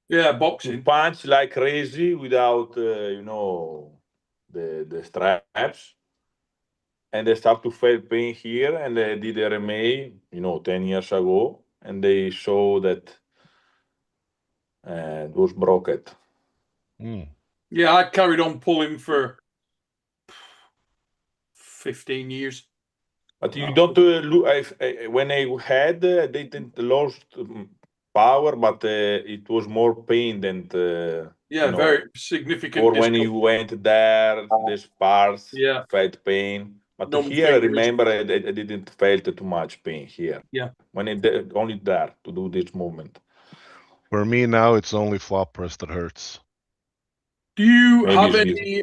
Yeah, To boxing. punch like crazy without, you know, the straps. And they start to feel pain here, and they did RMA, you know, 10 years ago, and they show that it was broken. Yeah, I carried on pulling for 15 years. But you don't look. When I had, I didn't lost power, but it was more pain than very significant. Or when you went there, this parts felt pain. But Numb here, I fingers. remember I didn't felt too much pain here. Yeah. When only there to do this movement. For me now, it's only flop press that hurts. Do you Maybe have it's any?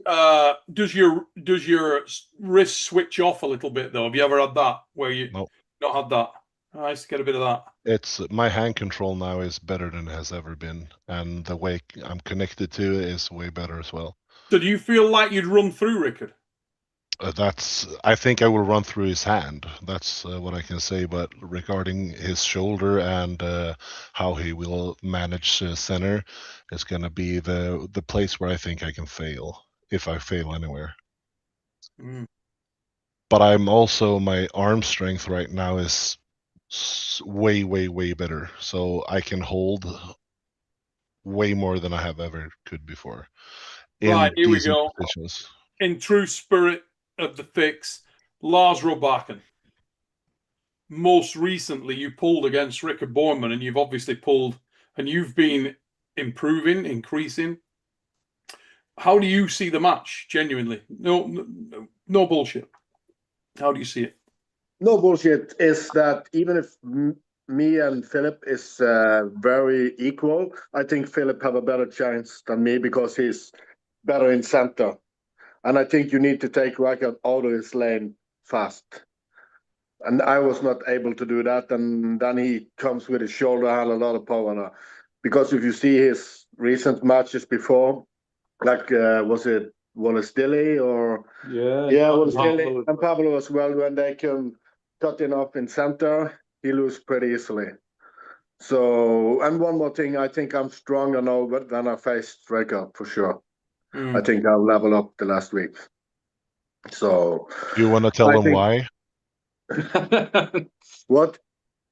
Does your wrist switch off a little bit though? Have you ever had that where you Nope. not had that? I used to get a bit of that. It's my hand control now is better than it has ever been, and the way I'm connected to it is way better as well. So do you feel like you'd run through Rickard? I think I will run through his hand. That's what I can say. But regarding his shoulder and how he will manage center, is going to be the place where I think I can fail, if I fail anywhere. But I'm also, my arm strength right now is way, way, way better. So I can hold way more than I have ever could before. Right, here we go. Positions. In true spirit of the fix, Lars Robakken. Most recently, you pulled against Rickard Bormann, and you've obviously pulled, and you've been improving, increasing. How do you see the match? Genuinely, no bullshit. How do you see it? No bullshit is that even if me and Philip is very equal, I think Philip have a better chance than me because he's better in center. And I think you need to take Rickard out of his lane fast. And I was not able to do that. And then he comes with his shoulder and a lot of power now. Because if you see his recent matches before, like was it Wallace Dilly or Wallace Dilly and Pablo as well, when they can cut him off in center, he loses pretty easily. So, and one more thing, I think I'm stronger now than I faced Rickard for sure. I think I'll level up the last week. So, do you want to tell them why? What?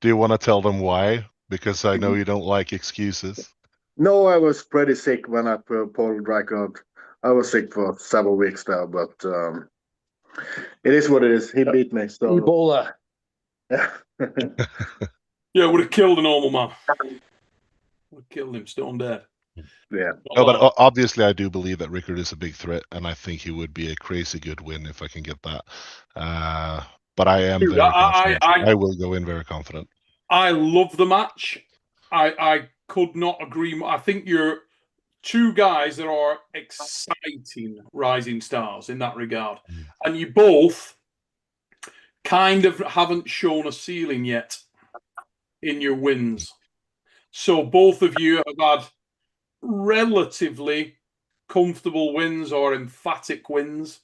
Do you want to tell them why? Because I know you don't like excuses. No, I was pretty sick when I pulled Rickard. I was sick for several weeks now, but it is what it is. He beat me. So. Ebola. Yeah, would have killed a normal man. Would have killed him stone dead. Yeah. No, but obviously I do believe that Rickard is a big threat, and I think he would be a crazy good win if I can get that. But I am very confident. I will go in very confident. I love the match. I could not agree more. I think you're two guys that are exciting rising stars in that regard. And you both kind of haven't shown a ceiling yet in your wins. So both of you have had relatively comfortable wins or emphatic wins,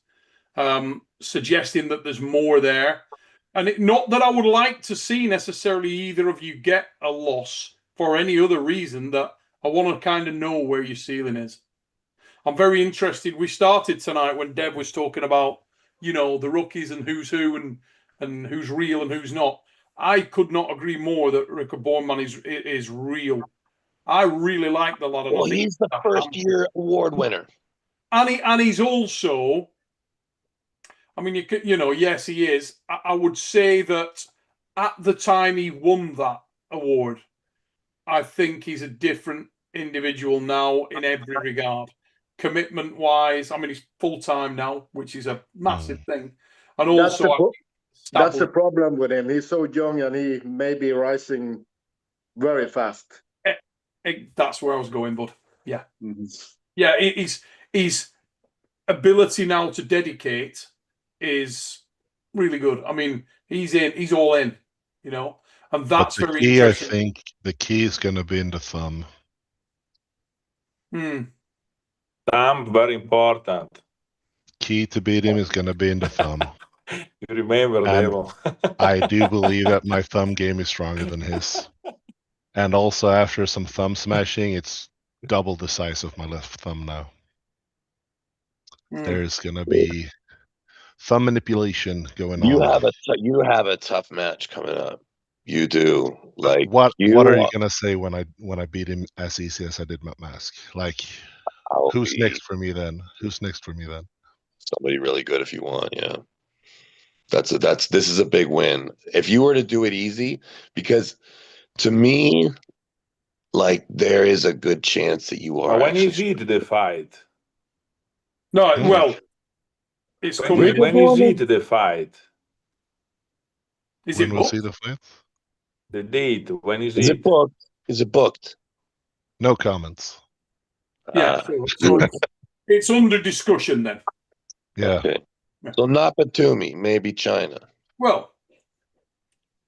suggesting that there's more there. And not that I would like to see necessarily either of you get a loss for any other reason, that I want to kind of know where your ceiling is. I'm very interested. We started tonight when Dev was talking about, the rookies and who's who and who's real and who's not. I could not agree more that Rickard Bormann is real. I really like the lad. Well, he's the first-year award winner. And he's also, I mean, yes, he is. I would say that at the time he won that award, I think he's a different individual now in every regard. Commitment-wise, I mean, he's full-time now, which is a massive thing. And also, that's the problem with him. He's so young and he may be rising very fast. That's where I was going, bud. Yeah. Mm-hmm. Yeah, his ability now to dedicate is really good. I mean, he's all in, and that's very interesting. I think the key is going to be in the thumb. Thumb, very important. Key to beat him is going to be in the thumb. You remember, Devon. I do believe that my thumb game is stronger than his. And also, after some thumb smashing, it's double the size of my left thumb now. There's going to be thumb manipulation going on. You have a tough match coming up. You do. Like what are you going to say when I beat him as easy as I did Matt Mask? Like, who's next for me then? Somebody really good if you want, yeah. This is a big win. If you were to do it easy, because to me, like there is a good chance that you are. When is actually it the fight? No, well, it's When, coming. when is it the fight? Is When it we'll booked? see the fight? The date? When is is it? it booked? Is it booked? No comments. Yeah, so it's under discussion then. Yeah, Okay. So not Batumi, maybe China. Well,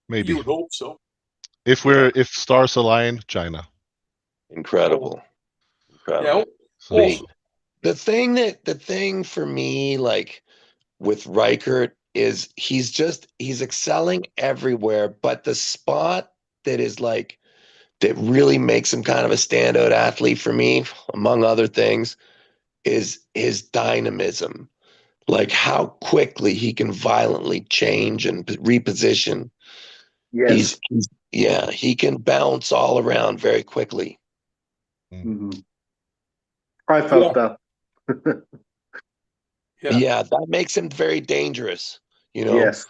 maybe. you would hope so. If stars align, China. Incredible. Yeah. So, Also, The thing for me, like with Reichert, is he's excelling everywhere, but the spot that is like that really makes him kind of a standout athlete for me, among other things, is his dynamism. Like how quickly he can violently change and reposition. Yes. He can bounce all around very quickly. I felt that. Yeah, that makes him very dangerous. Yes.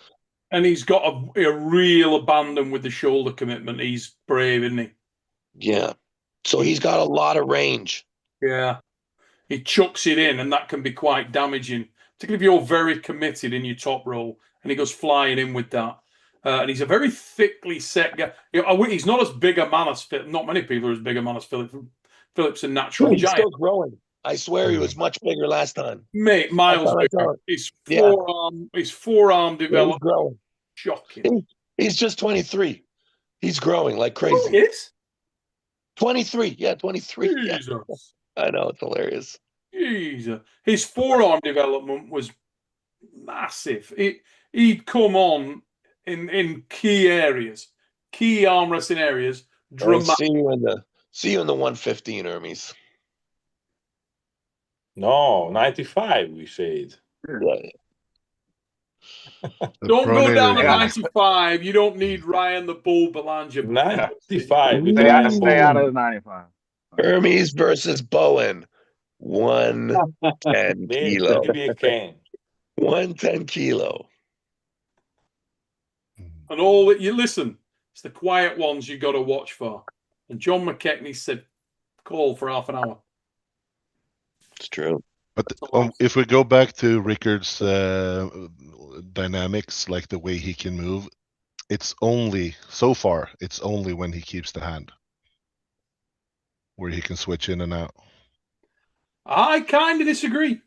And he's got a real abandon with the shoulder commitment. He's brave, isn't he? Yeah. So he's got a lot of range. Yeah. He chucks it in, and that can be quite damaging, particularly if you're very committed in your top roll, and he goes flying in with that. And he's a very thickly set guy. He's not as big a man as Philip. Not many people are as big a man as Philip. Philip's a natural He's giant. still growing. I swear he was much bigger last time. Mate, miles bigger. His forearm developed. He's growing. Shocking. He's just 23. He's growing like crazy. Oh, he is? 23. Yeah, 23. Jesus. Yeah. I know, it's hilarious. Jesus. His forearm development was massive. He'd come on in key areas, key arm wrestling areas. Dramatic. See you in the 115, Ermes. No, 95, we said. Yeah. Don't go down to 95. You don't need Ryan the Bull Belanger. 95. Stay out of the 95. Ermes versus Bowen. 110 kilo. Maybe a can. 110 kilo. And all that you listen, it's the quiet ones you got to watch for. And John McKechnie said, call for half an hour. It's true. But if we go back to Rickard's dynamics, like the way he can move, it's only when he keeps the hand where he can switch in and out. I kind of disagree.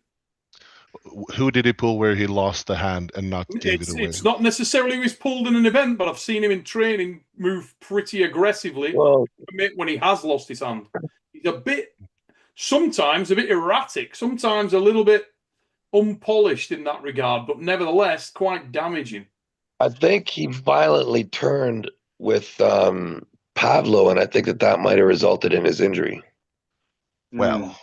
Who did he pull where he lost the hand and not gave it away? It's not necessarily he's pulled in an event, but I've seen him in training move pretty aggressively when he has lost his hand. He's sometimes a bit erratic, sometimes a little bit unpolished in that regard, but nevertheless quite damaging. I think he violently turned with Pablo, and I think that might have resulted in his injury. Well,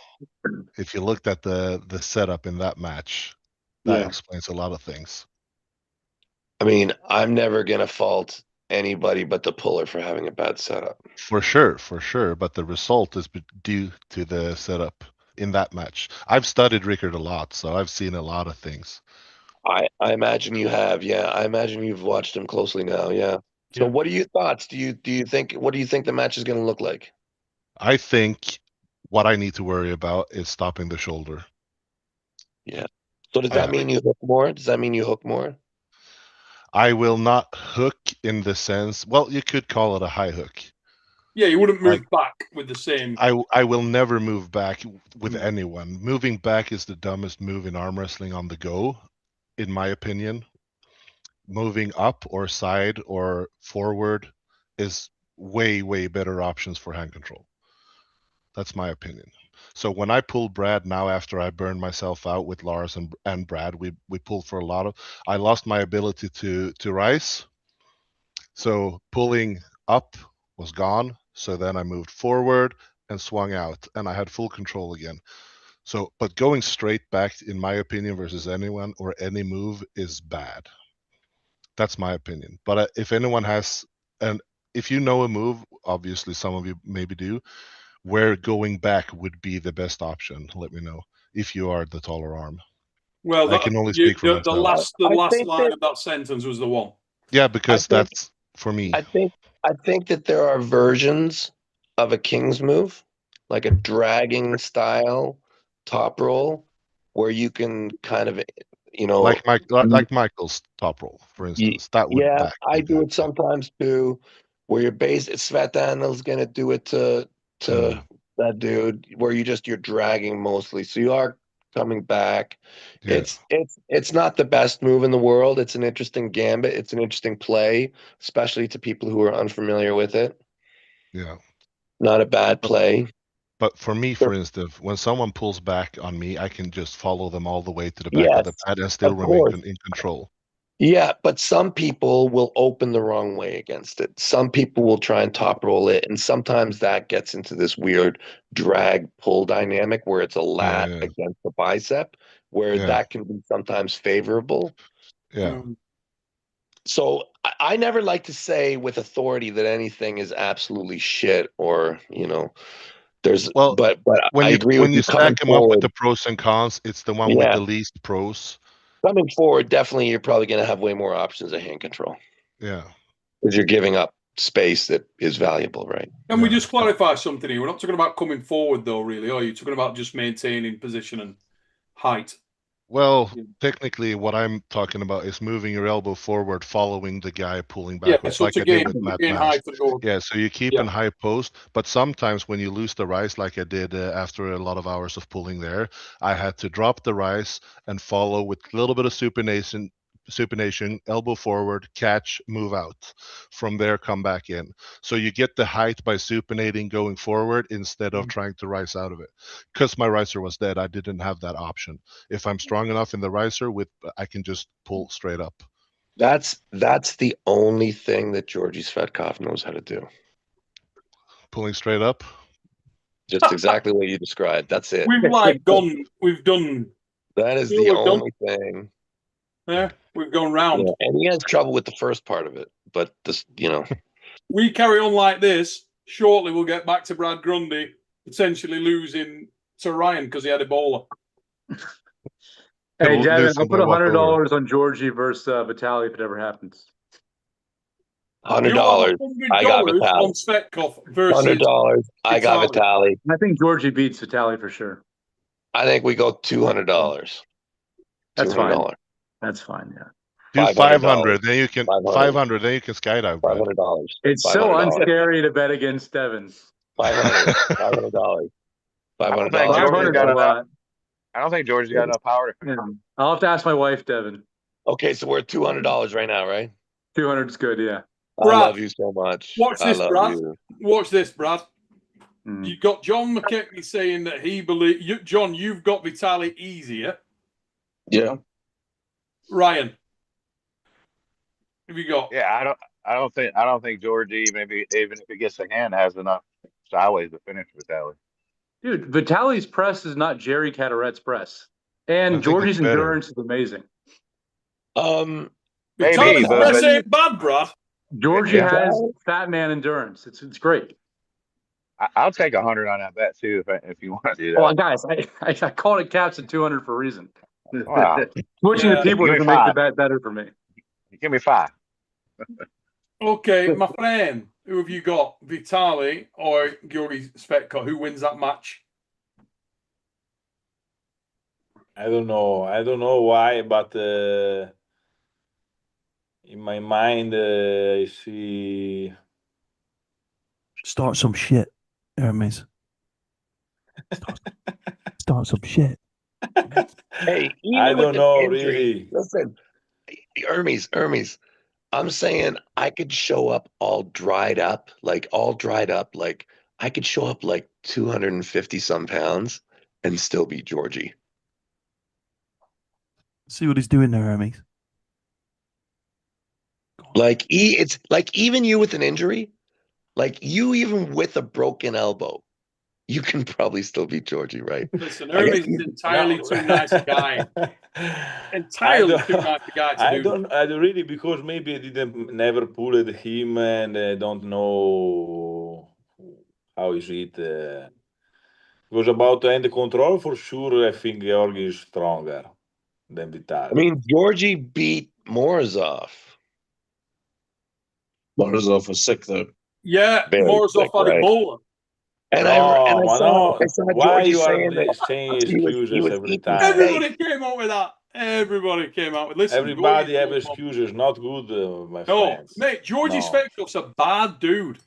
if you looked at the setup in that match, that explains a lot of things. I mean, I'm never going to fault anybody but the puller for having a bad setup. For sure. But the result is due to the setup in that match. I've studied Rickard a lot, so I've seen a lot of things. I imagine you have, yeah. I imagine you've watched him closely now, yeah. So what are your thoughts? What do you think the match is going to look like? I think what I need to worry about is stopping the shoulder. Yeah. So does that mean you hook more? Does that mean you hook more? I will not hook in the sense, well, you could call it a high hook. Yeah, you wouldn't move back with the same. I will never move back with anyone. Moving back is the dumbest move in arm wrestling on the go, in my opinion. Moving up or side or forward is way, way better options for hand control. That's my opinion. So when I pulled Brad now after I burned myself out with Lars and Brad, we pulled for a lot of, I lost my ability to rise. So pulling up was gone. So then I moved forward and swung out and I had full control again. So, but going straight back, in my opinion, versus anyone or any move is bad. That's my opinion. But if anyone has, and if you know a move, obviously some of you maybe do, where going back would be the best option, let me know if you are the taller arm. Well, I can only speak for the myself. last think line that- of that sentence was the one. Yeah, because think- that's for me. I think that there are versions of a King's move, like a dragging style top roll, where you can kind of, Like Michael's top roll, for instance. That would yeah, back I be do good. it sometimes too, where you're Svet Daniel's gonna do it to that dude, where you're dragging mostly, so you are coming back. Yeah. It's not the best move in the world. It's an interesting gambit. It's an interesting play, especially to people who are unfamiliar with it. Yeah. Not a bad play. But for me, for instance, when someone pulls back on me, I can just follow them all the way to the back of the Yes, pad and still of remain course. in control. Yeah, but some people will open the wrong way against it. Some people will try and top roll it, and sometimes that gets into this weird drag pull dynamic where it's a lat Yeah. against the bicep, where Yeah. that can be sometimes favorable. Yeah. So I never like to say with authority that anything is absolutely shit, or there's. Well, but when I you agree when with you you coming stack them up with forward. the pros and cons, it's the one with the least pros. Coming forward, definitely you're probably going to have way more options of hand control. Yeah. Because you're giving up space that is valuable, right? Can we just clarify something here? We're not talking about coming forward, though, really, are you? Talking about just maintaining position and height. Well, technically, what I'm talking about is moving your elbow forward, following the guy pulling Yeah, backwards, so like to I gain, did with Matt gain Mass. height and go. Yeah, so you keep in high post, but sometimes when you lose the rise, like I did after a lot of hours of pulling there, I had to drop the rise and follow with a little bit of supination, elbow forward, catch, move out. From there, come back in. So you get the height by supinating going forward instead of trying to rise out of it. Because my riser was dead, I didn't have that option. If I'm strong enough in the riser, I can just pull straight up. That's the only thing that Georgi Svetkov knows how to do. Pulling straight up? Just exactly what you described. That's it. We've done. That is the only thing. Yeah, we've gone round. Yeah, and he has trouble with the first part of it, but this, We carry on like this. Shortly, we'll get back to Brad Grundy potentially losing to Ryan because he had Ebola. Hey, Devin, I'll put $100 on Georgie versus Vitaly if it ever happens. $100. I got $100 Vitaly. on Svetkov versus $100. I got Vitaly. I think Georgie beats Vitaly for sure. I think we go $200. That's fine. $200. That's fine. Yeah. Do 500, then you can 500, then you can skydive. $500. It's so unscary to bet against Devin. $500. $500. $500. I don't think George's got enough power. I'll have to ask my wife, Devin. Okay, so we're at $200 right now, right? 200 is good, yeah. I love you so much. Watch this, Brad. You. Watch this, Brad. You got John McKechnie saying that he believes John, you've got Vitaly easier. Yeah. Ryan, have you got? Yeah, I don't think Georgie, maybe even if he gets a hand, has enough sideways to finish Vitaly. Dude, Vitaly's press is not Jerry Cadaret's press, and Georgie's endurance is amazing. Vitaly's press ain't bad, Brad. Georgie has fat man endurance. It's great. I'll take 100 on that bet too if you want to do that. Well, guys, I called it caps at 200 for a reason. Wow. Switching the people doesn't make the bet better for me. Give me 5. Okay, my friend, who have you got, Vitaly or Georgi Svetkov? Who wins that match? I don't know. I don't know why, but in my mind, I see. Start some shit, Ermes. Start some shit. Hey, I don't know, really. Listen, Ermes, I'm saying I could show up all dried up. Like I could show up like 250 some pounds and still beat Georgie. See what he's doing there, Ermes. Like it's like even you with an injury, like you even with a broken elbow, you can probably still beat Georgie, right? Listen, Ermes is entirely too nice a guy. Entirely too nice a guy to do. I don't really, because maybe I never pulled him and I don't know how is it. Because about hand control, for sure, I think Georgi is stronger than Vitali. I mean, Georgie beat Morozov. Morozov was sick though. Yeah, Very Morozov sick, had right? Ebola. And No, I saw why Georgie you are saying that saying he excuses was every eating time? Everybody came out with that. Everybody came out with. Listen, Everybody Georgie's have no problem. excuses, not good, my No, friends. mate, Georgie No. Svechkov's a bad dude.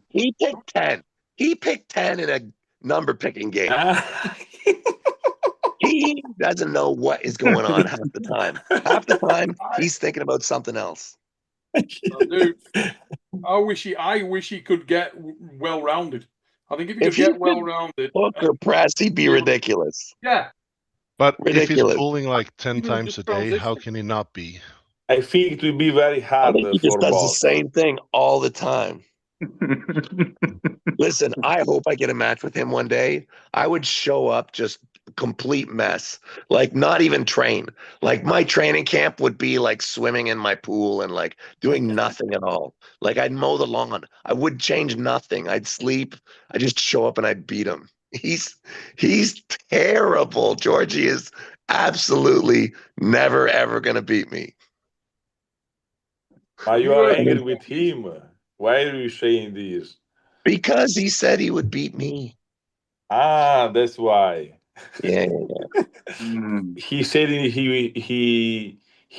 He picked 10. He picked 10 in a number picking game. He doesn't know what is going on half the time. Half the time, he's thinking about something else. Dude, I wish he could get well rounded. I think if he If could he get could well rounded, hook or press, he'd be ridiculous. yeah. But if he's Ridiculous. pulling like 10 Even times just a day, how transition. can he not be? I think it will be very I hard think he just for does the both. same thing all the time. Listen, I hope I get a match with him one day. I would show up just complete mess, like not even train. Like my training camp would be like swimming in my pool and like doing nothing at all. Like I'd mow the lawn. I would change nothing. I'd sleep. I just show up and I'd beat him. He's terrible. Georgie is absolutely never ever gonna beat me. Why you are angry with him? Why are you saying this? Because he said he would beat me. Ah, that's why. Yeah. He said he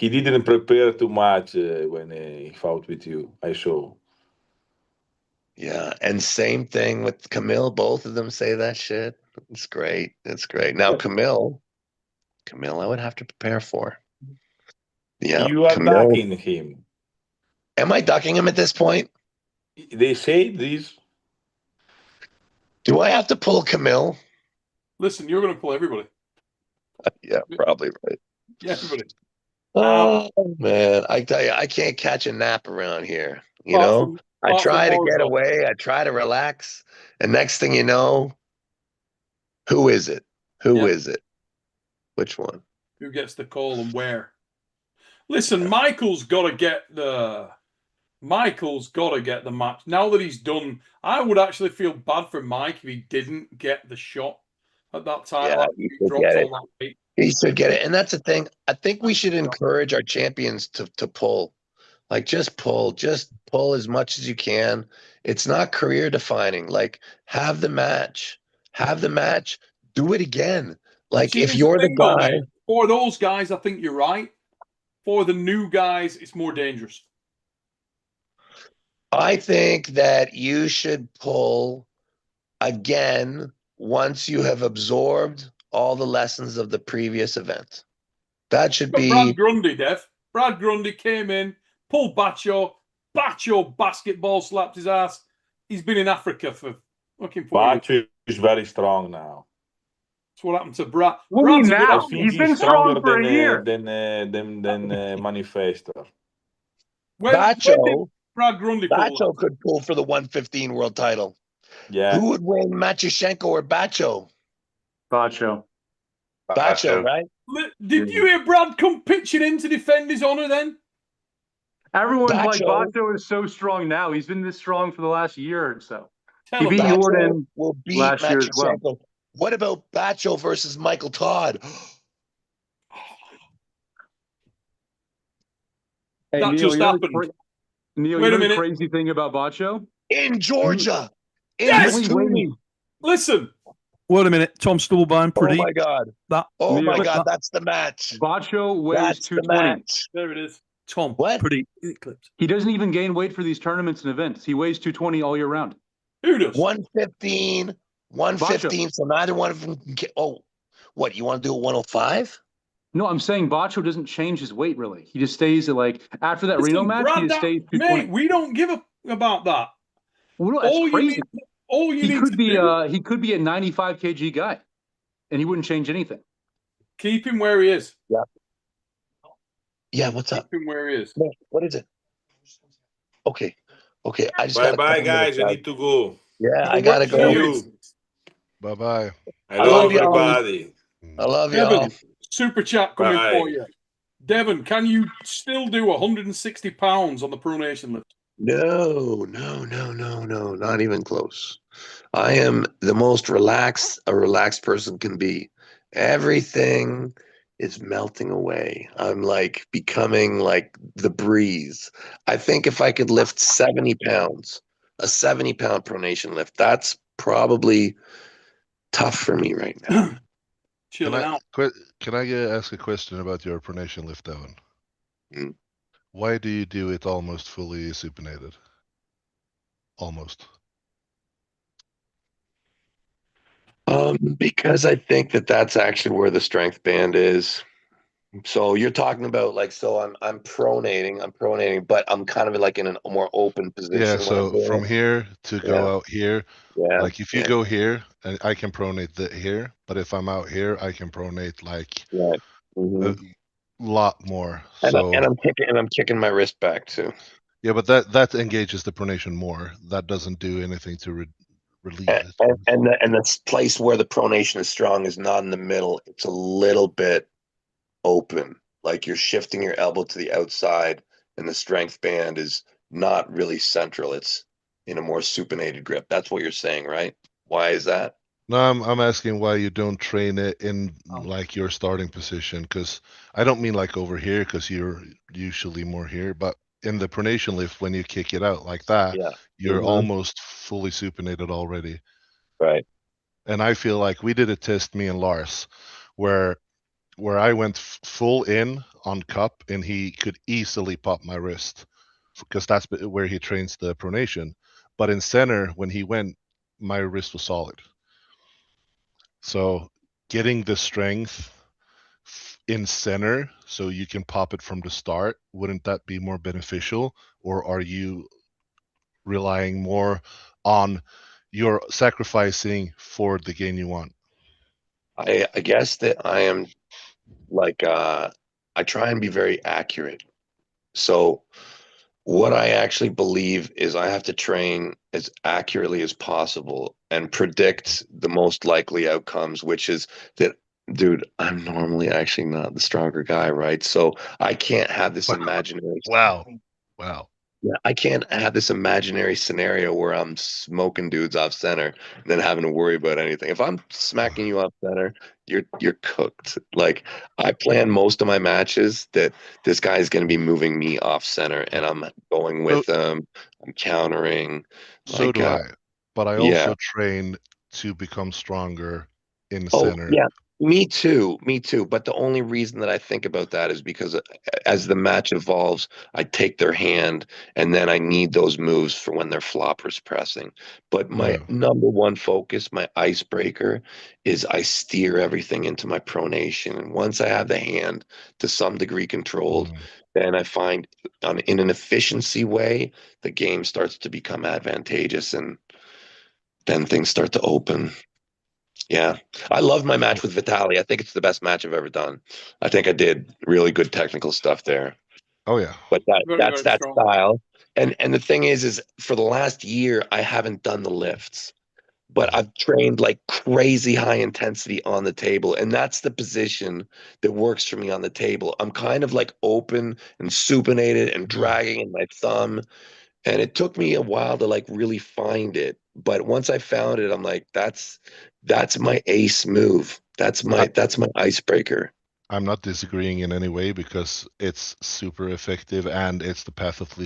didn't prepare too much when he fought with you. I saw. Yeah, and same thing with Camille. Both of them say that shit. It's great. It's great. Now Camille, I would have to prepare for. Yeah, You are Camille. ducking him. Am I ducking him at this point? They say this. Do I have to pull Camille? Listen, you're going to pull everybody. Yeah, probably right. Yeah, everybody. Oh man, I tell you, I can't catch a nap around here. You Apart know, from- I apart try from to get Morozov. away. I try to relax, and next thing you know, who is it? Who is it? Which one? Who gets the call and where? Listen, Michael's got to get the match. Now that he's done, I would actually feel bad for Mike if he didn't get the shot at that time. Yeah, Like, he he should drops get all it. that weight. He should get it. And that's the thing. I think we should encourage our champions to pull. Like just pull as much as you can. It's not career defining. Like have the match. Do it again. Like See, if here's you're the thing, though, guy. mate. For those guys, I think you're right. For the new guys, it's more dangerous. I think that you should pull again once you have absorbed all the lessons of the previous event. That should But be Brad Grundy, Dev. Brad Grundy came in, pulled Bacho. Bacho basketball slapped his ass. He's been in Africa for fucking 4 years. Bacho is very strong now. That's what happened to Brad. What do you Brad's mean a good now? athlete. He's been strong for a year. than Manifestor. When did Bacho. Brad Grundy pull Bacho could pull for the 115 world title. Yeah. Who would win, Machushenko or Bacho? Bacho. Bacho, right? Did you hear Brad come pitching in to defend his honor then? Everyone's Bacho- like, Bacho is so strong now. He's been this strong for the last year or so. Tell He him beat that. Jordan will beat last year as well. Machushenko. What about Bacho versus Michael Todd? Hey, That Neil, just you know happened. Neil, Wait you a know the minute. crazy thing about Bacho? In Georgia. In Yes! the Stoonie. Listen. Wait a minute. Tom Stubbein, Oh predict my God. that. Oh Neil, my God, that's the match. Bacho weighs That's the 220. match. There it is. Tom, What? predict clips. He doesn't even gain weight for these tournaments and events. He weighs 220 all year round. Who does? 115, 115. So neither one of them can get. Oh, what? You want to do a 105? No, I'm saying Bacho doesn't change his weight really. He just stays at like after that Listen, Reno match. Brad, He just stays 220. mate, we don't give a about that. Well, no, that's crazy. All you He need could to be do, he could be a 95 kg guy, and he wouldn't change anything. keep him where he is. Yeah. Yeah, what's up? Keep him where he is. What is it? Okay. I just Bye got bye, guys. I need to go. Yeah, I Well, gotta what go. you do you. is, Bye bye. I love y'all. everybody. I love Devon, y'all. super chat coming Bye. for you. Devon, can you still do 160 pounds on the pronation lift? No, not even close. I am the most relaxed a relaxed person can be. Everything is melting away. I'm like becoming like the breeze. I think if I could lift 70 pounds, a 70-pound pronation lift, that's probably tough for me right now. Chilling out. Can I ask a question about your pronation lift, Devon? Mm. Why do you do it almost fully supinated? Almost. Because I think that that's actually where the strength band is. So you're talking about like, so I'm pronating, but I'm kind of like in a more open Yeah, position when I'm so doing from it. here to go out here, Yeah, like if you go here, and I can pronate here, but if I'm out here, I can pronate like right. a lot more. And So I'm kicking my wrist back too. yeah, but that engages the pronation more. That doesn't do anything to relieve it. And the place where the pronation is strong is not in the middle. It's a little bit open, like you're shifting your elbow to the outside, and the strength band is not really central. It's in a more supinated grip. That's what you're saying, right? Why is that? No, I'm asking why you don't train it in like your starting position, because I don't mean like over here, because you're usually more here, but in the pronation lift, when you kick it out like that, Yeah. you're almost fully supinated already. Right. And I feel like we did a test, me and Lars, where I went full in on cup, and he could easily pop my wrist, because that's where he trains the pronation. But in center, when he went, my wrist was solid. So getting the strength in center so you can pop it from the start, wouldn't that be more beneficial? Or are you relying more on your sacrificing for the gain you want? I guess that I am like I try and be very accurate. So what I actually believe is I have to train as accurately as possible and predict the most likely outcomes, which is that, dude, I'm normally actually not the stronger guy, right? So I can't have this imaginary. Wow. Yeah, I can't have this imaginary scenario where I'm smoking dudes off center and then having to worry about anything. If I'm smacking you off center, you're cooked. Like I plan most of my matches that this guy is going to be moving me off center, and I'm going with him. I'm countering. So Like, do I, but I yeah. also train to become stronger in Oh, center. yeah. Me too. Me too. But the only reason that I think about that is because as the match evolves, I take their hand, and then I need those moves for when their flopper's pressing. But my number one focus, my icebreaker, is I steer everything into my pronation. And once I have the hand to some degree controlled, then I find in an efficiency way, the game starts to become advantageous, and then things start to open. Yeah, I love my match with Vitali. I think it's the best match I've ever done. I think I did really good technical stuff there. Oh yeah, but Very, that's very that strong. style. And the thing is for the last year I haven't done the lifts, but I've trained like crazy high intensity on the table, and that's the position that works for me on the table. I'm kind of like open and supinated and dragging in my thumb. And it took me a while to like really find it. But once I found it, I'm like, that's my ace move. That's my icebreaker. I'm not disagreeing in any way, because it's super effective and it's the path of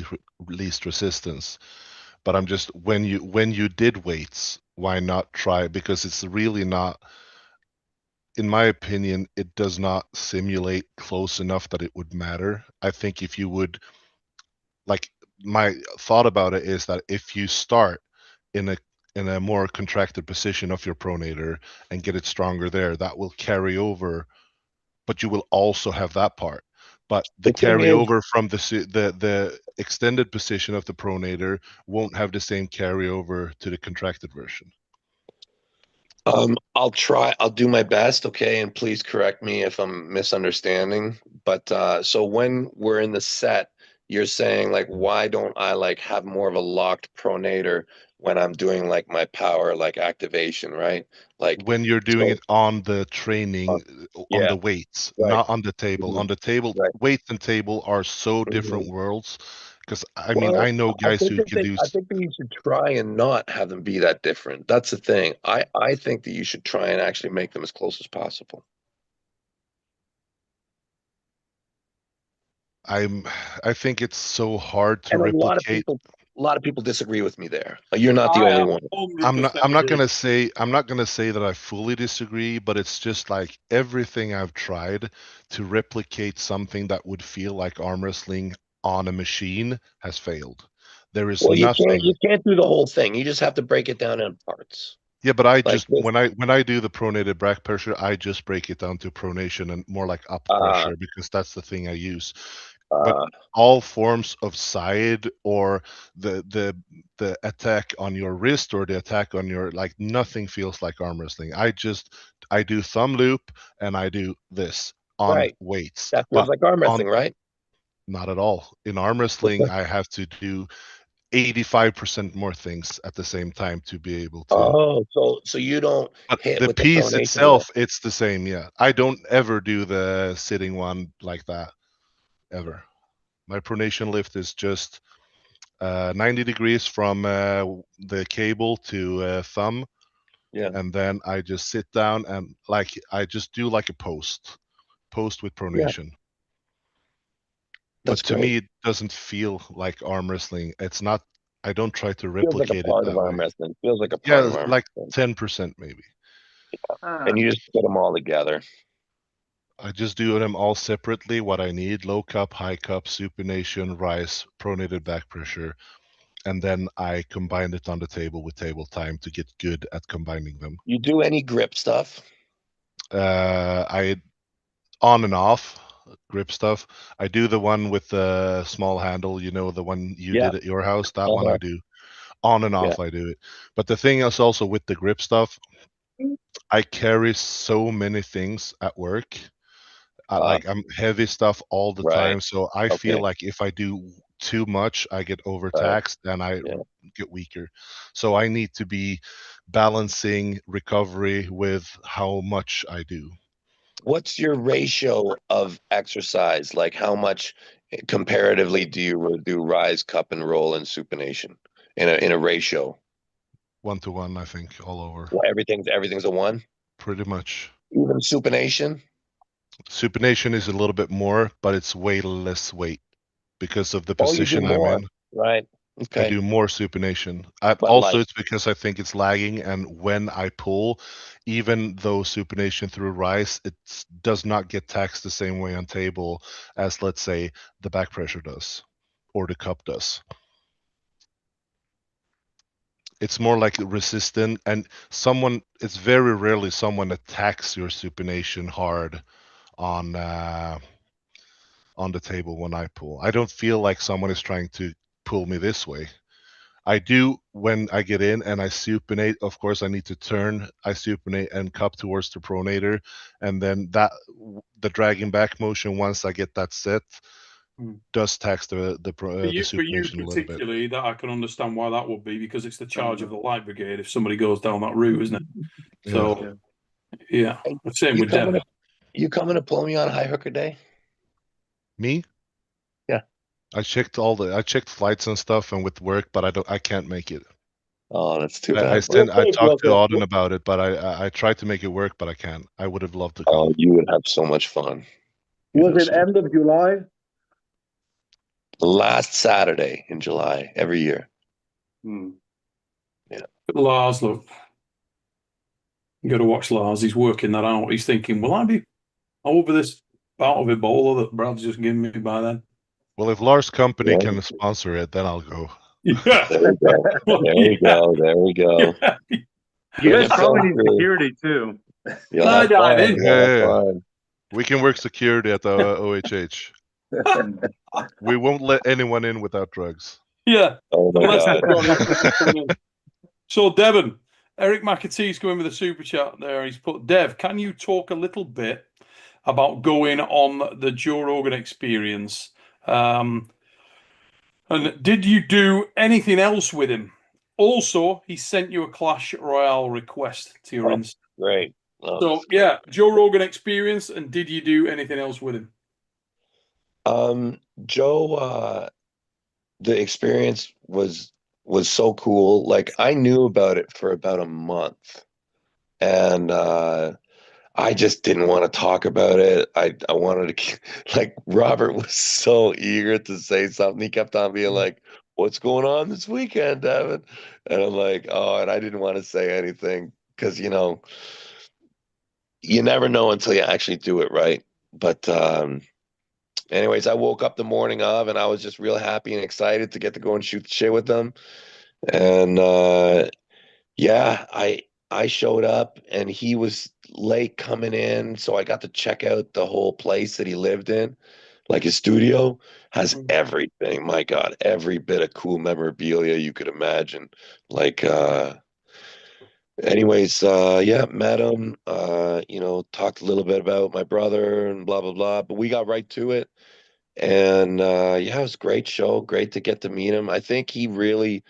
least resistance. But I'm just, when you did weights, why not try? Because it's really not, in my opinion, it does not simulate close enough that it would matter. I think if you would, like, my thought about it is that if you start in a more contracted position of your pronator and get it stronger there, that will carry over, but you will also have that part. But the carryover from the extended position of the pronator won't have the same carryover to the contracted version. I'll do my best, okay, and please correct me if I'm misunderstanding. But so when we're in the set, you're saying like, why don't I like have more of a locked pronator when I'm doing like my power like activation, right? Like when you're doing it on the training, on the weights, not on the table. On the table, weights and table are so different worlds. Because I mean, I know guys who can do. I think that you should try and not have them be that different. That's the thing. I think that you should try and actually make them as close as possible. I think it's so hard to And a lot replicate. of people disagree with me there. You're not the only one. I'm not gonna say that I fully disagree, but it's just like everything I've tried to replicate something that would feel like arm wrestling on a machine has failed. There is Well, nothing. you can't do the whole thing. You just have to break it down in parts. Yeah, but I Like just this. when I do the pronated back pressure, I just break it down to pronation and more like up pressure because that's the thing I use. But all forms of side or the attack on your wrist or the attack on your, like, nothing feels like arm wrestling. I do thumb loop and I do this on weights. That feels like arm wrestling, right? Not at all. In arm wrestling, I have to do 85% more things at the same time to be able to. Oh, so you don't hit the with piece the itself, it's the same. Yeah, I don't ever do the sitting one like that ever. My pronation lift is just 90 degrees from the cable to thumb. Yeah. And then I just sit down and I just do like a post with pronation. That's but to great. me, it doesn't feel like arm wrestling. It's not. I don't try to Feels like replicate a part it of that arm way. wrestling. Feels like a part Yeah, of arm like wrestling. 10% maybe. And you just put them all together. I just do them all separately. What I need: low cup, high cup, supination, rise, pronated back pressure, and then I combine it on the table with table time to get good at combining them. You do any grip stuff? I on and off grip stuff. I do the one with the small handle, the one you did at your house. That one I do. On and off I do it. But the thing is also with the grip stuff, I carry so many things at work. Like I'm heavy stuff all the time. So I feel like if I do too much, I get overtaxed and I get weaker. So I need to be balancing recovery with how much I do. What's your ratio of exercise? Like how much comparatively do you do rise, cup, and roll and supination in a ratio? 1-to-1, I think, all over. Well, everything's a 1? Pretty much. Even supination? Supination is a little bit more, but it's way less weight because of the position you do more. I'm in. Right. Okay. I do more supination. It's because I think it's lagging, and when I pull, even though supination through rise, it does not get taxed the same way on table as, let's say, the back pressure does or the cup does. It's more like resistant, and it's very rarely someone attacks your supination hard on the table when I pull. I don't feel like someone is trying to pull me this way. I do when I get in and I supinate. Of course, I need to turn. I supinate and cup towards the pronator, and then the dragging back motion, once I get that set, does tax the supination for you a little bit. particularly, that I can understand why that would be, because it's the charge of the light brigade if somebody goes down that route, isn't it? So yeah, same with Devon. You coming to pull me on High Hooker Day? Me? Yeah. I checked flights and stuff, and with work, but I can't make it. Oh, that's too bad. I talked to Auden about it, but I tried to make it work, but I can't. I would have loved to come. Oh, you would have so much fun. Was it end of July? Last Saturday in July every year. Yeah. Lars, look, you got to watch Lars. He's working that out. He's thinking, will I be over this bout of Ebola that Brad's just giving me by then? Well, if Lars' company can sponsor it, then I'll go. Yeah. There we go. There we go. Yeah. You guys probably need security too. We can work security at the OHH. We won't let anyone in without drugs. Yeah. Oh my God. So, Devon, Eric McAtee's going with a super chat there. He's put, Dev, can you talk a little bit about going on the Joe Rogan experience? And did you do anything else with him? Also, he sent you a Clash Royale request to your Insta. Great. So, yeah, Joe Rogan experience, and did you do anything else with him? Joe, the experience was so cool. Like I knew about it for about a month, and I just didn't want to talk about it. I wanted to, like, Robert was so eager to say something. He kept on being like, "What's going on this weekend, Devon?" And I'm like, "Oh," and I didn't want to say anything because, you never know until you actually do it, right? But anyways, I woke up the morning of and I was just real happy and excited to get to go and shoot the shit with them. And yeah, I showed up and he was late coming in, so I got to check out the whole place that he lived in. Like his studio has everything. My God, every bit of cool memorabilia you could imagine. Like anyways, yeah, met him, talked a little bit about my brother and blah blah blah, but we got right to it. And yeah, it was a great show. Great to get to meet him. I think he really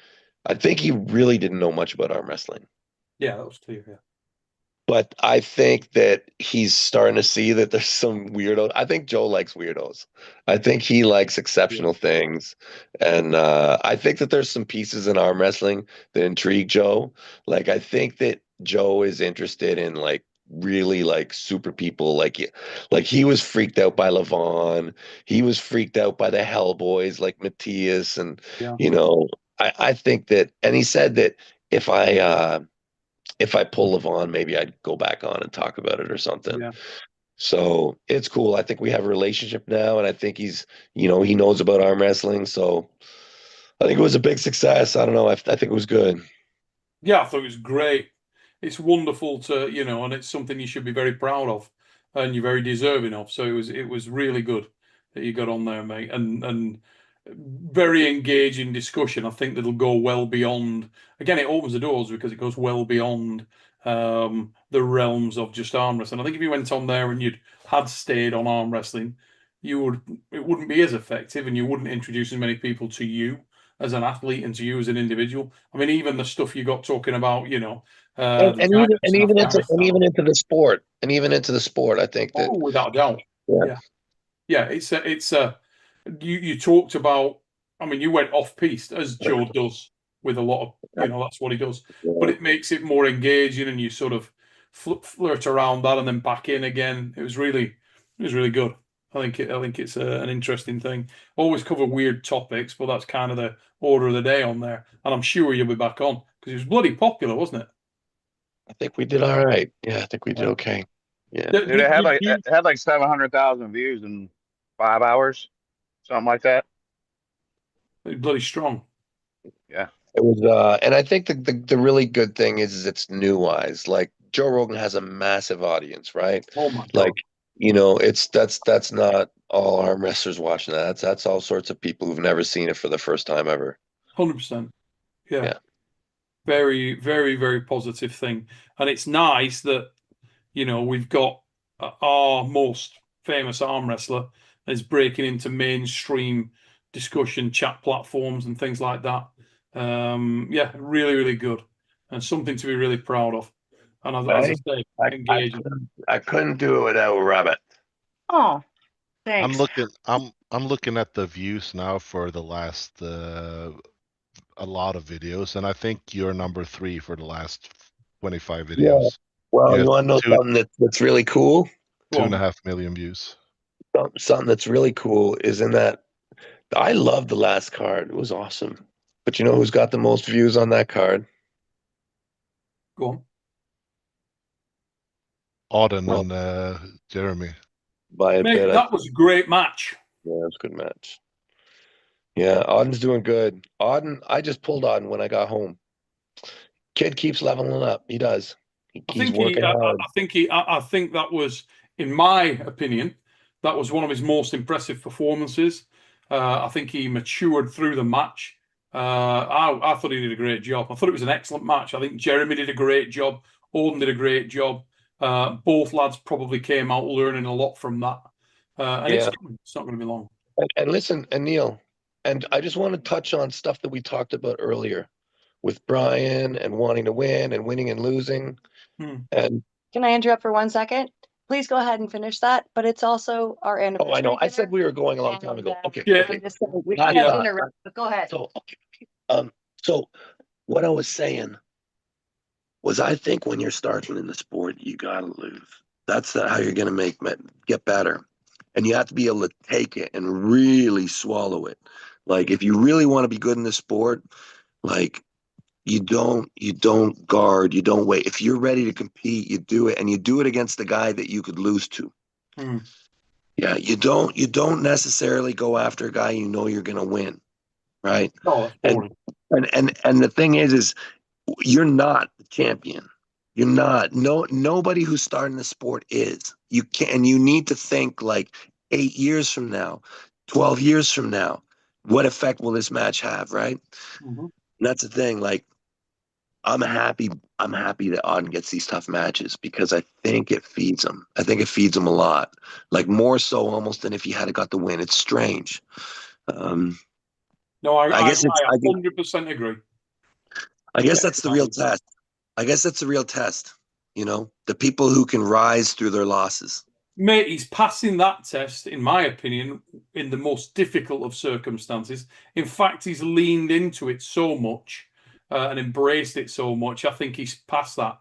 didn't know much about arm wrestling. Yeah, that was clear. Yeah. But I think that he's starting to see that there's some weirdos. I think Joe likes weirdos. I think he likes exceptional things. And I think that there's some pieces in arm wrestling that intrigue Joe. Like, I think that Joe is interested in, like, really, like, super people. Like he was freaked out by Levon. He was freaked out by the Hellboys like Matthias. And, Yeah. I think that, and he said that if I pull Levon, maybe I'd go back on and talk about it or something. Yeah. So it's cool. I think we have a relationship now, and I think he's, he knows about arm wrestling. So I think it was a big success. I don't know. I think it was good. Yeah, I thought it was great. It's wonderful to, and it's something you should be very proud of, and you're very deserving of. So it was really good that you got on there, mate, and very engaging discussion. I think that'll go well beyond. Again, it opens the doors because it goes well beyond the realms of just arm wrestling. I think if you went on there and you'd had stayed on arm wrestling, it wouldn't be as effective, and you wouldn't introduce as many people to you as an athlete and to you as an individual. I mean, even the stuff you got talking about, And even into the sport, I think that. Oh, without a doubt. Yeah. Yeah. You talked about. I mean, you went off piste as Joe does with a lot of. That's what he does. But it makes it more engaging, and you sort of flirt around that and then back in again. It was really good. I think it's an interesting thing. Always cover weird topics, but that's kind of the order of the day on there. And I'm sure you'll be back on because it was bloody popular, wasn't it? I think we did all right. Yeah, I think we did okay. Yeah. Dude, it had like 700,000 views in 5 hours, something like that. Bloody strong. Yeah. It was, and I think the really good thing is it's new eyes. Like Joe Rogan has a massive audience, right? Oh my God. Like, that's not all arm wrestlers watching that. That's all sorts of people who've never seen it for the first time ever. 100%. Yeah. Very, very, very positive thing. And it's nice that, we've got our most famous arm wrestler is breaking into mainstream discussion, chat platforms and things like that. Yeah, really, really good. And something to be really proud of. And as I say, engaging. I couldn't do it without Rabbit. Oh, thanks. I'm looking at the views now for the last a lot of videos, and I think you're number 3 for the last 25 videos. Yeah. Well, you want to know something that's really cool? 2.5 million views. Something that's really cool is in that. I love the last card. It was awesome. But you know who's got the most views on that card? Go on. Auden and Jeremy. By a bit. That was a great match. Yeah, it was a good match. Yeah, Auden's doing good. Auden, I just pulled Auden when I got home. Kid keeps leveling up. He does. He's working hard. I think that was, in my opinion, that was one of his most impressive performances. I think he matured through the match. I thought he did a great job. I thought it was an excellent match. I think Jeremy did a great job. Auden did a great job. Both lads probably came out learning a lot from that. And it's not going to be long. And listen, and Neil, and I just want to touch on stuff that we talked about earlier with Brian and wanting to win and winning and losing. And can I interrupt for 1 second? Please go ahead and finish that. But it's also our anniversary. Oh, I know. I said we were going a long time ago. Okay. We can't interrupt, but go ahead. So what I was saying was, I think when you're starting in the sport, you gotta lose. That's how you're going to get better. And you have to be able to take it and really swallow it. Like, if you really want to be good in the sport, like, you don't guard, you don't wait. If you're ready to compete, you do it, and you do it against the guy that you could lose to. Yeah, you don't necessarily go after a guy you know you're going to win, right? Oh, that's boring. And the thing is you're not the champion. You're not. Nobody who's starting the sport is. You can, and you need to think like 8 years from now, 12 years from now, what effect will this match have, right? And that's the thing. Like, I'm happy that Auden gets these tough matches because I think it feeds him. I think it feeds him a lot, like more so almost than if he had got the win. It's strange. No, I guess I 100% agree. I guess that's the real test. I guess that's the real test. You know, the people who can rise through their losses. Mate, he's passing that test, in my opinion, in the most difficult of circumstances. In fact, he's leaned into it so much and embraced it so much. I think he's passed that,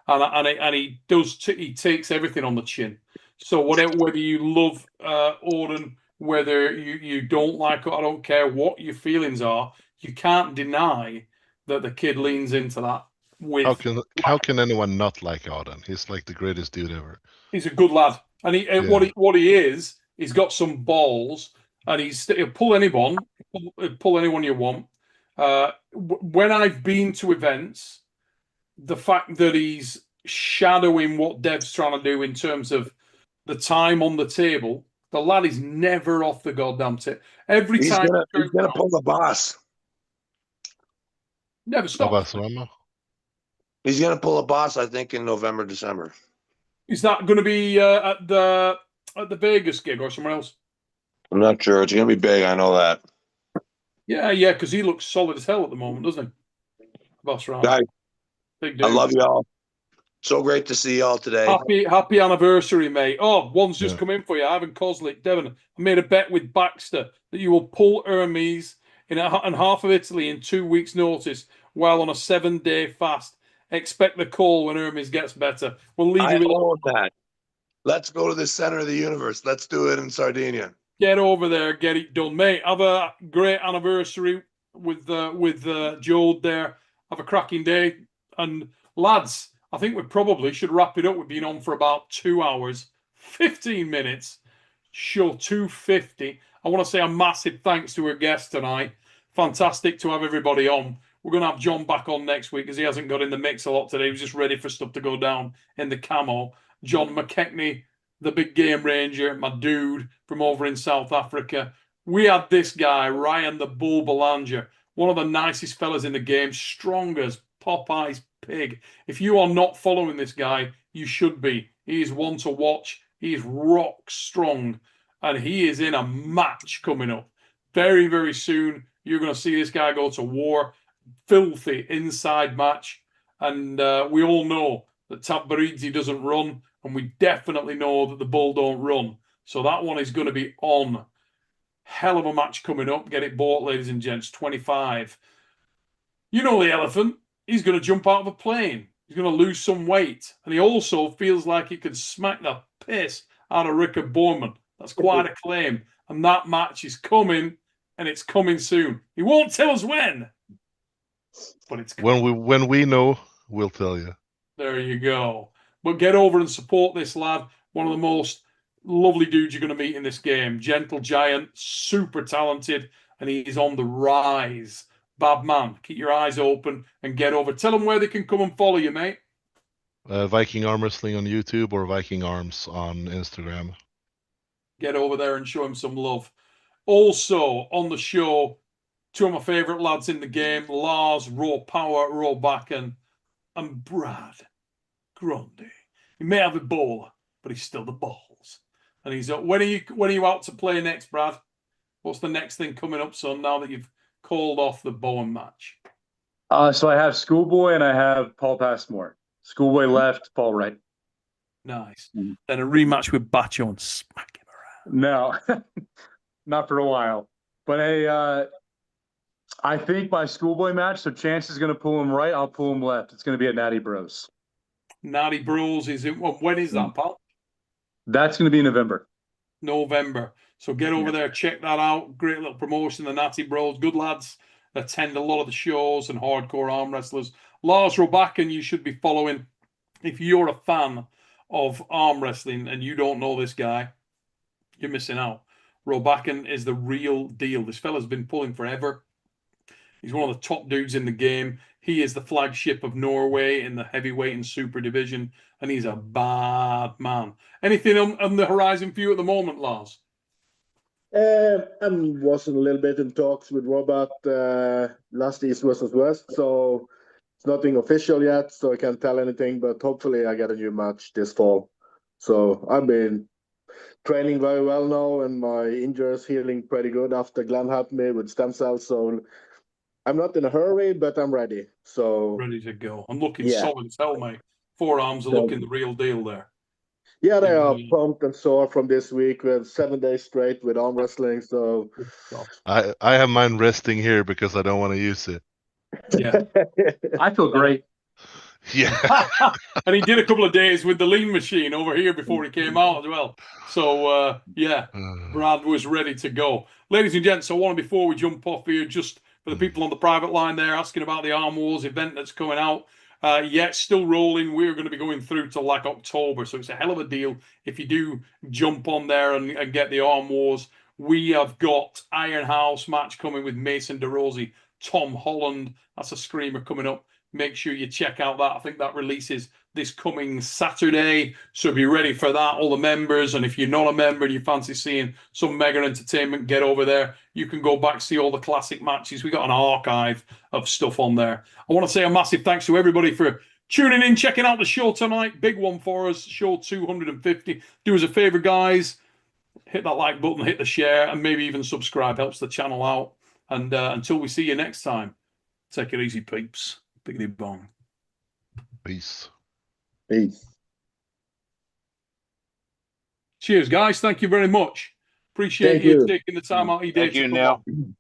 and he does. He takes everything on the chin. So whether you love Auden, whether you don't like it, I don't care what your feelings are. You can't deny that the kid leans into that. How can anyone not like Auden? He's like the greatest dude ever. He's a good lad, and what he is, he's got some balls, and he'll pull anyone, pull anyone you want. When I've been to events, the fact that he's shadowing what Dev's trying to do in terms of the time on the table, the lad is never off the goddamn tip. Every time he's gonna pull the boss. Never stops. He's gonna pull a boss, I think, in November, December. Is that going to be at the Vegas gig or somewhere else? I'm not sure. It's gonna be big. I know that. Yeah, because he looks solid as hell at the moment, doesn't he? Boss round. Guys, big dude. I love y'all. So great to see y'all today. Happy anniversary, mate. Oh, one's just come in for you. Ivan Kozlik, Devon. I made a bet with Baxter that you will pull Ermes in half of Italy in 2 weeks' notice while on a 7-day fast. Expect the call when Ermes gets better. We'll leave you with that. Let's go to the center of the universe. Let's do it in Sardinia. Get over there, get it done, mate. Have a great anniversary with Joe there. Have a cracking day, and lads, I think we probably should wrap it up. We've been on for about 2 hours, 15 minutes. Show 250. I want to say a massive thanks to our guest tonight. Fantastic to have everybody on. We're going to have John back on next week because he hasn't got in the mix a lot today. He was just ready for stuff to go down in the camo. John McKechnie, the big game ranger, my dude from over in South Africa. We had this guy, Ryan the Bull Belanger, one of the nicest fellas in the game, strong as Popeye's pig. If you are not following this guy, you should be. He is one to watch. He is rock strong, and he is in a match coming up very, very soon. You're going to see this guy go to war. Filthy inside match, and we all know that Tabaridze doesn't run, and we definitely know that the Bull don't run. So that one is going to be on. Hell of a match coming up. Get it bought, ladies and gents. 25. You know the elephant. He's going to jump out of a plane. He's going to lose some weight, and he also feels like he could smack the piss out of Rickard Bowman. That's quite a claim, and that match is coming, and it's coming soon. He won't tell us when. But it's when we know, we'll tell you. There you go. But get over and support this lad. One of the most lovely dudes you're going to meet in this game. Gentle giant, super talented, and he's on the rise. Bad man. Keep your eyes open and get over. Tell them where they can come and follow you, mate. Viking Armwrestling on YouTube or Viking Arms on Instagram. Get over there and show him some love. Also on the show, two of my favourite lads in the game, Lars, Raw Power, Raw Backen, and Brad Grundy. He may have a ball, but he's still the balls. And he's when are you out to play next, Brad? What's the next thing coming up, son, now that you've called off the Bowen match? So I have Schoolboy and I have Paul Passmore. Schoolboy left, Paul right. Nice. Then a rematch with Bacho and smack him around. No, not for a while. But I think my Schoolboy match, so Chance is going to pull him right. I'll pull him left. It's going to be at Natty Bros. Natty Bros is in. When is that, pal? That's going to be in November. November. So get over there, check that out. Great little promotion, the Natty Bros. Good lads. Attend a lot of the shows and hardcore arm wrestlers. Lars Robakin, you should be following. If you're a fan of arm wrestling and you don't know this guy, you're missing out. Robakin is the real deal. This fella's been pulling forever. He's one of the top dudes in the game. He is the flagship of Norway in the heavyweight and super division, and he's a bad man. Anything on the horizon for you at the moment, Lars? I was a little bit in talks with Robert last East versus West, so it's nothing official yet, so I can't tell anything, but hopefully I get a new match this fall. So I've been training very well now, and my injury is healing pretty good after Glenn helped me with stem cells, so I'm not in a hurry, but I'm ready. So ready to go. I'm looking solid as hell, mate. Forearms are looking the real deal there. Yeah, they are pumped and sore from this week. We have 7 days straight with arm wrestling. So I have mine resting here because I don't want to use it. Yeah. I feel great. Yeah. And he did a couple of days with the lean machine over here before he came out as well. So, yeah, Brad was ready to go. Ladies and gents, I want to, before we jump off here, just for the people on the private line there asking about the Arm Wars event that's coming out. It's still rolling. We're going to be going through to like October. So it's a hell of a deal if you do jump on there and get the Arm Wars. We have got Iron House match coming with Mason DeRosie, Tom Holland. That's a screamer coming up. Make sure you check out that. I think that releases this coming Saturday. So be ready for that, all the members. And if you're not a member and you fancy seeing some mega entertainment, get over there. You can go back, see all the classic matches. We got an archive of stuff on there. I want to say a massive thanks to everybody for tuning in, checking out the show tonight. Big one for us, show 250. Do us a favor, guys. Hit that like button, hit the share, and maybe even subscribe. Helps the channel out. And until we see you next time, take it easy, peeps. Biggity bong. Peace. Peace. Cheers, guys. Thank you very much. Appreciate you taking the time out of your day to come on.